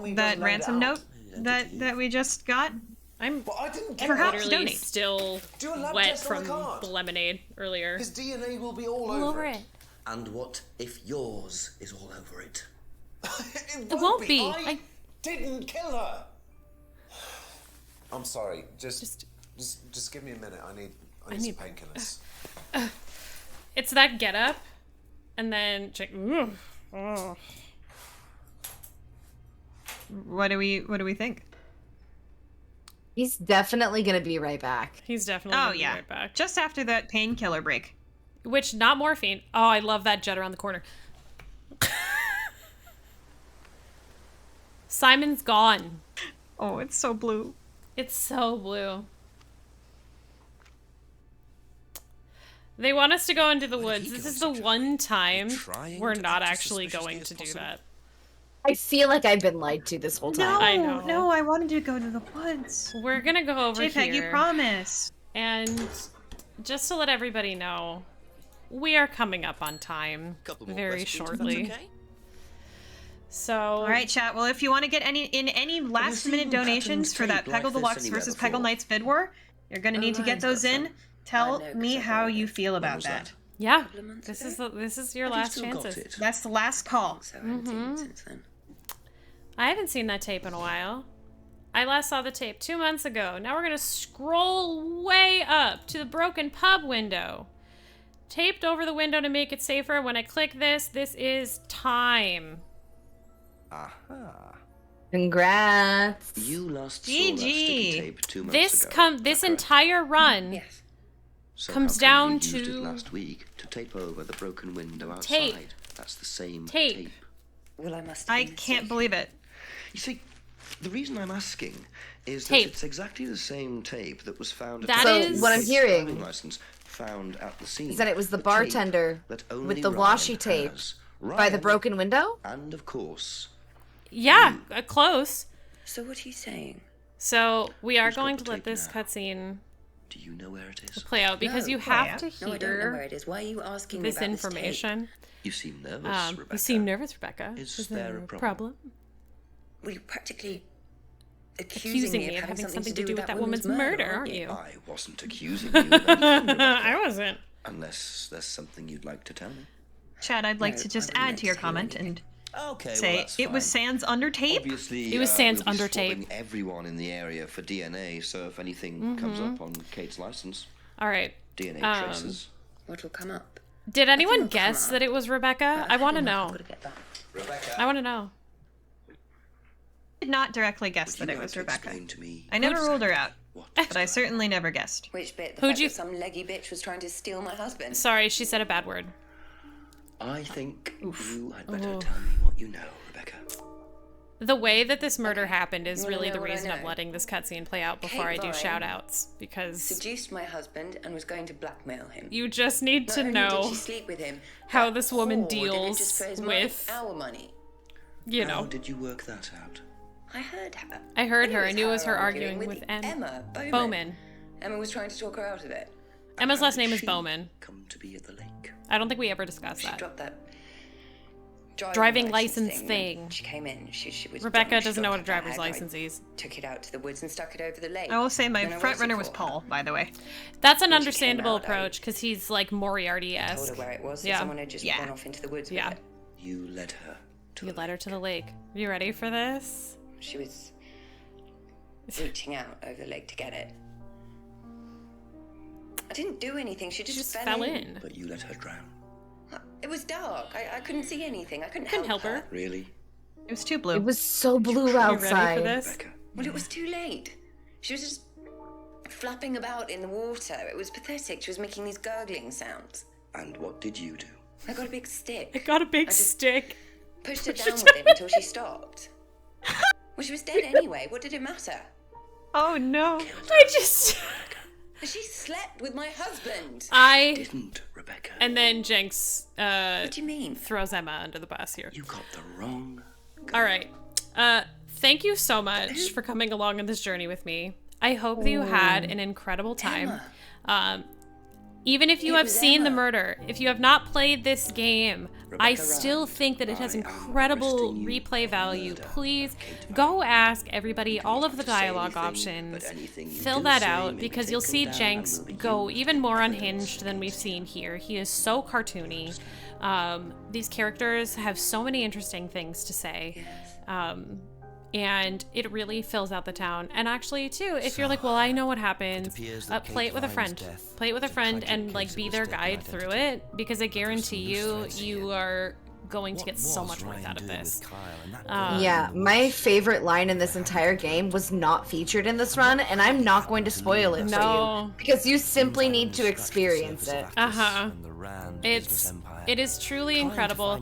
with him. that ransom note that we just got, I'm perhaps literally donate. still Do a lab wet test on from the card. the lemonade earlier. His DNA will be all All over over it. it. And what if yours is all over it? It won't be. I didn't kill her. I'm sorry. Just give me a minute. I need some painkillers. It's that get up, and then check. Oh. What do we think? He's definitely gonna be right back. He's definitely Oh gonna be yeah, right back. just after that painkiller break. Which, not morphine. Oh, I love that jet around the corner. Simon's gone. Oh, it's so blue. It's so blue. They want us to go into the woods. This is the one time we're not actually going to do that. I feel like I've been lied to this whole time. No, I know. no, I wanted to go to the woods. We're gonna go over Jaypeg, here. you promised. And just to let everybody know, we are coming up on time very shortly. So, all right, chat. Well, if you want to get any last-minute donations for that Peggle Deluxe versus Peggle Knights Bid War, you're gonna need to get those in. Tell me how you feel about that. Yeah, this is your last chances. That's the last call. I haven't seen that tape in a while. I last saw the tape 2 months ago. Now we're gonna scroll way up to the broken pub window. Taped over the window to make it safer. When I click this is time. Aha. Congrats. You last saw that sticky tape 2 months ago. This entire run So comes how come down you used it to last week to tape over the broken window outside. Tape. That's the same Tape. tape. Well, I must. I can't believe it. You see, the reason I'm asking is Tape. that it's exactly the same tape that was found. That So is what I'm hearing driving license found at the scene. is that it was the tape bartender that only with the Ryan washi tape has. by the Ryan, broken window? And of course, Yeah, close. So what are you saying? So we are Who's got going the to let tape this now? cutscene do you know where it is? play out because No. you have to No, I don't know where hear it is. Why are you asking me this about information. You seem nervous, Rebecca. You seem nervous, Rebecca. Is there a a problem? Well, you're practically Accusing me of having something to do with that woman's murder, aren't you? I wasn't accusing you of anything, Rebecca. I wasn't. Unless there's something you'd like to tell me. Chad, I'd like to just add to your comment and Okay, say well, that's it was fine. Sans under tape. Obviously, It was Sans we'll be under tape. swabbing everyone in the area for DNA, so if anything comes up on Kate's license, All right. DNA traces. What will come up? Did anyone it'll come guess up. that it was Rebecca? I want to know. I've got to get that. Rebecca. I want to know. I did not directly guess Would that you it was like to Rebecca. explain to me I never exactly ruled her out, what but I certainly never guessed. Which bit? The Who'd fact you- that some leggy bitch was trying to steal my husband. Sorry, she said a bad word. I think you had better tell me what you know, Rebecca. The way that this murder happened is You wanna really know the what I reason I'm know? letting this cutscene play out before I Kate do Ryan shout-outs, because Seduced my husband and was going to blackmail him. you just need Not to only know did she sleep with him, how that this woman whore did it deals just for his with, our money. you How know. did you work that out? I heard her. I heard her. I was knew it was her arguing with Emma Bowman. Emma was trying to talk her out of it. Emma's How last did name is she Bowman. Come to be at the lake. I don't think we ever discussed She that. dropped that Driving license when thing. She came in. She was Rebecca drunk, she doesn't know what a dropped her driver's bag. license is. I took it out to the woods and stuck it over the lake. I will say my Then I front runner waited was for her. Paul, by the way. That's an When she understandable came out, I approach because he's like Told Moriarty-esque. her where it was, so Yeah. someone had just Yeah. gone off into the woods Yeah. with it. You led her You led her to the lake. Are you ready for this? She was reaching out over the lake to get it. I didn't do anything. She just fell in. But you let her drown. It was dark. I couldn't see anything. I couldn't help her. Really? It was too blue. It was so blue outside. You ready for this? Well, it was too late. She was just flapping about in the water. It was pathetic. She was making these gurgling sounds. And what did you do? I got a big stick. Stick. Pushed her down with it until she stopped. Well, she was dead anyway. What did it matter? Oh no. She slept with my husband. Didn't, Rebecca. And then Jinx what do you mean? Throws Emma under the bus here. You got the wrong guy. All right. Thank you so much for coming along on this journey with me. I hope that you had an incredible time. Even if you have seen the murder, if you have not played this game, I still think that it has incredible replay value. Please go ask everybody all of the dialogue options. Fill that out because you'll see Jenks go even more unhinged than we've seen here. He is so cartoony. These characters have so many interesting things to say. And it really fills out the town. And actually, too, if you're like, well, I know what happened, play it with a friend. Play it with a friend and, like, be their guide through it. Because I guarantee you, you are going to get so much worth out of this. Yeah, my favorite line in this entire game was not featured in this run, and I'm not going to spoil it for you. Because you simply need to experience it. It is truly incredible.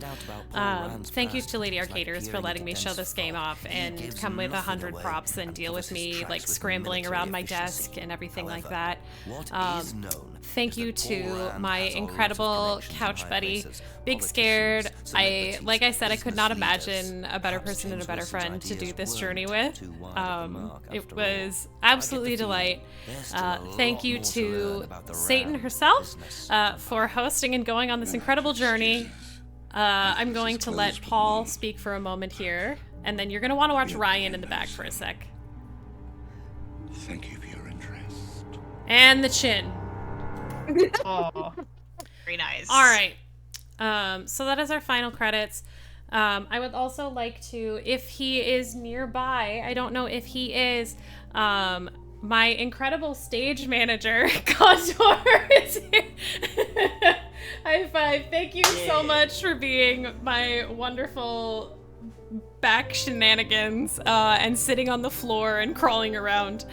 Thank you to Lady Arcaders for letting me show this game off and come with 100 props and deal with me like scrambling around my desk and everything like that. Thank you to my incredible couch buddy, BigScared. Like I said, I could not imagine a better person and a better friend to do this journey with. It was absolutely a delight. Thank you to Satan herself for hosting and going on this incredible journey. I'm going to let Paul speak for a moment here, and then you're going to want to watch Ryan in the back for a sec. Thank you for your interest. And the chin. Oh, very nice. All right. So that is our final credits. I would also like to, if he is nearby, I don't know if he is, my incredible stage manager, Contour, is here. High five. Thank you so much for being my wonderful back shenanigans and sitting on the floor and crawling around.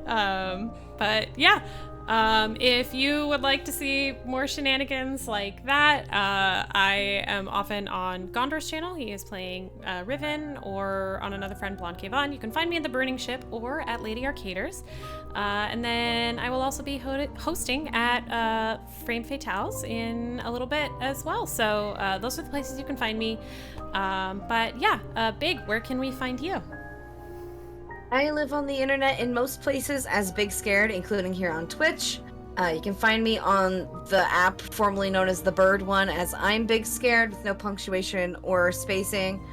But yeah. If you would like to see more shenanigans like that, I am often on Gondor's channel. He is playing Riven, or on another friend, Blonde Kayvon. You can find me in the Burning Ship or at Lady Arcaders. And then I will also be hosting at Frame Fatales in a little bit as well. So those are the places you can find me. But yeah, Big, where can we find you? I live on the internet in most places as BigScared, including here on Twitch. You can find me on the app formerly known as the Bird one as I'm BigScared with no punctuation or spacing.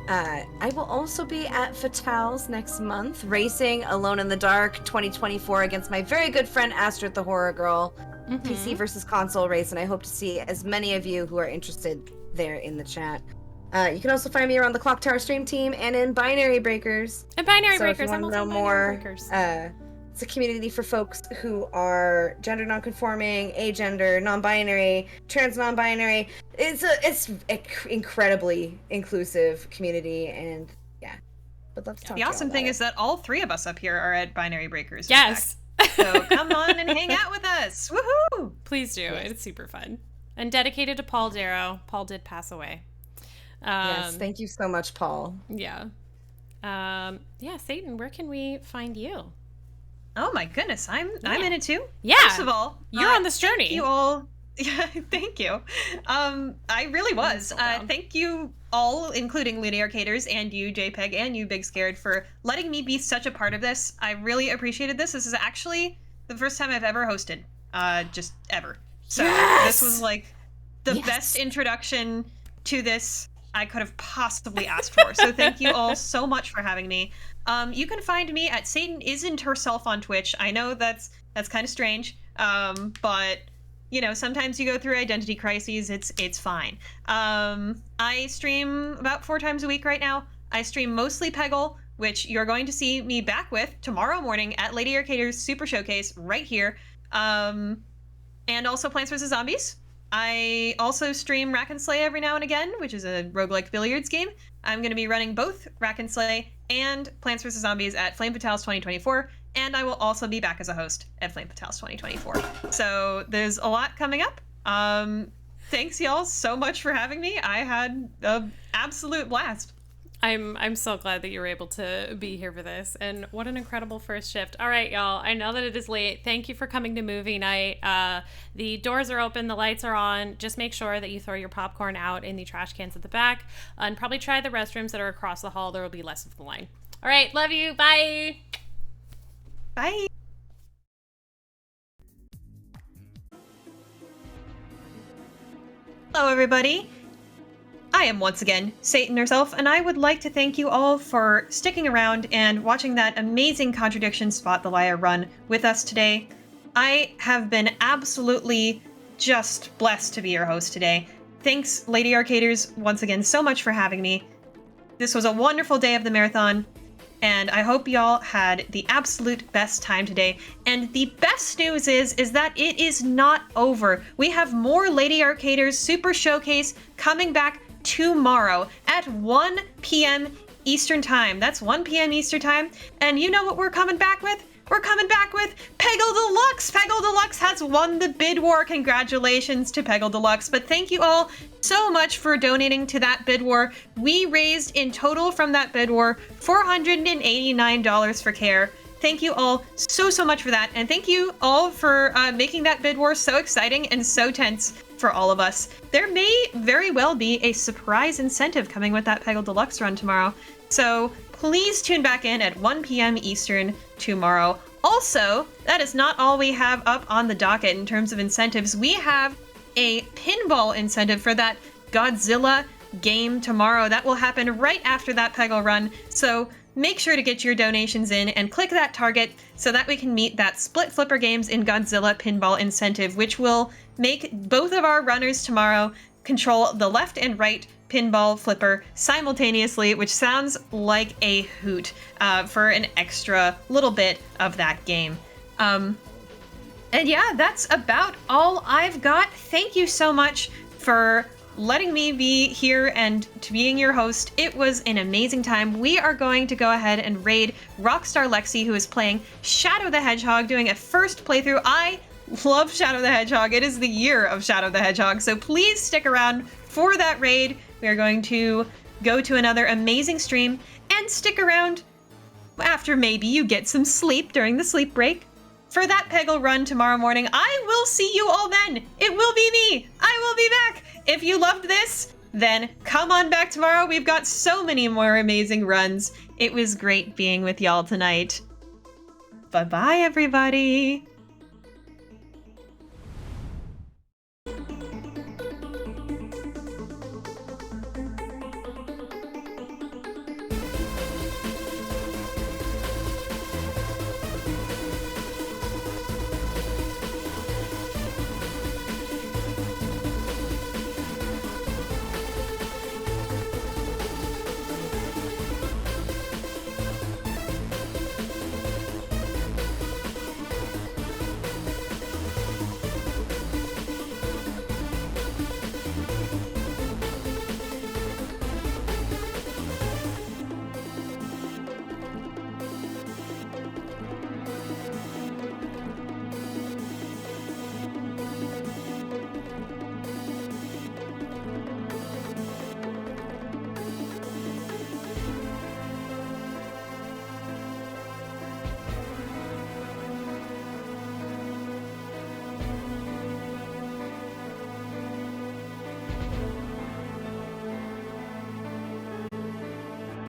I will also be at Fatales next month, racing Alone in the Dark 2024 against my very good friend Astrid the Horror Girl. PC versus console race, and I hope to see as many of you who are interested there in the chat. You can also find me around the Clock Tower stream team and in Binary Breakers. And Binary If Breakers, you want to know more, it's a community for folks who are gender non-conforming, agender, non-binary, trans non-binary. It's an incredibly inclusive community, and yeah, would love to talk. The awesome thing is that all three of us up here are at Binary Breakers. Yes. So come on and hang out with us. Woohoo! Please do. Yes. It's super fun. And dedicated to Paul Darrow. Paul did pass away. Yes, thank you so much, Paul. Yeah. Yeah, Satan, where can we find you? Oh my goodness, I'm in it too. Yeah. First of all, you're on this journey. Thank you all. Yeah, thank you. I really was. Thank you all, including Lady Arcaders and you, Jaypeg, and you, BigScared, for letting me be such a part of this. I really appreciated this. This is actually the first time I've ever hosted, just ever. So this was like the best introduction to this I could have possibly asked for. So thank you all so much for having me. You can find me at SatanHerself on Twitch. I know that's kind of strange, but You know, sometimes you go through identity crises. It's fine. I stream about 4 times a week right now. I stream mostly Peggle, which you're going to see me back with tomorrow morning at Lady Arcader's Super Showcase right here. And also Plants vs. Zombies. I also stream Rack and Slay every now and again, which is a roguelike billiards game. I'm going to be running both Rack and Slay and Plants vs. Zombies at Flame Fatales 2024, and I will also be back as a host at Flame Fatales 2024. So there's a lot coming up. Thanks y'all so much for having me. I had an absolute blast. I'm so glad that you were able to be here for this, and what an incredible first shift. All right, y'all, I know that it is late. Thank you for coming to movie night. The doors are open, the lights are on. Just make sure that you throw your popcorn out in the trash cans at the back, and probably try the restrooms that are across the hall. There will be less of the line. All right, love you. Bye. Bye. Hello, everybody. I am once again SatanHerself, and I would like to thank you all for sticking around and watching that amazing Contradiction Spot the Liar run with us today. I have been absolutely just blessed to be your host today. Thanks, Lady Arcaders, once again so much for having me. This was a wonderful day of the marathon, and I hope y'all had the absolute best time today. And the best news is that it is not over. We have more Lady Arcaders Super Showcase coming back tomorrow at 1 p.m. Eastern Time. That's 1 p.m. Eastern Time. And you know what we're coming back with? We're coming back with Peggle Deluxe! Peggle Deluxe has won the bid war. Congratulations to Peggle Deluxe. But thank you all so much for donating to that bid war. We raised in total from that bid war $489 for care. Thank you all so much for that. And thank you all for making that bid war so exciting and so tense for all of us. There may very well be a surprise incentive coming with that Peggle Deluxe run tomorrow. So please tune back in at 1 p.m. Eastern tomorrow. Also, that is not all we have up on the docket in terms of incentives. We have a pinball incentive for that Godzilla game tomorrow. That will happen right after that Peggle run. So make sure to get your donations in and click that target so that we can meet that Split Flipper Games in Godzilla pinball incentive, which will make both of our runners tomorrow control the left and right pinball flipper simultaneously, which sounds like a hoot for an extra little bit of that game. And yeah, that's about all I've got. Thank you so much for letting me be here and to being your host. It was an amazing time. We are going to go ahead and raid Rockstar Lexi, who is playing Shadow the Hedgehog, doing a first playthrough. I love Shadow the Hedgehog. It is the year of Shadow the Hedgehog, so please stick around for that raid. We are going to go to another amazing stream, and stick around after maybe you get some sleep during the sleep break for that Peggle run tomorrow morning. I will see you all then. It will be me. I will be back. If you loved this, then come on back tomorrow. We've got so many more amazing runs. It was great being with y'all tonight. Bye-bye, everybody.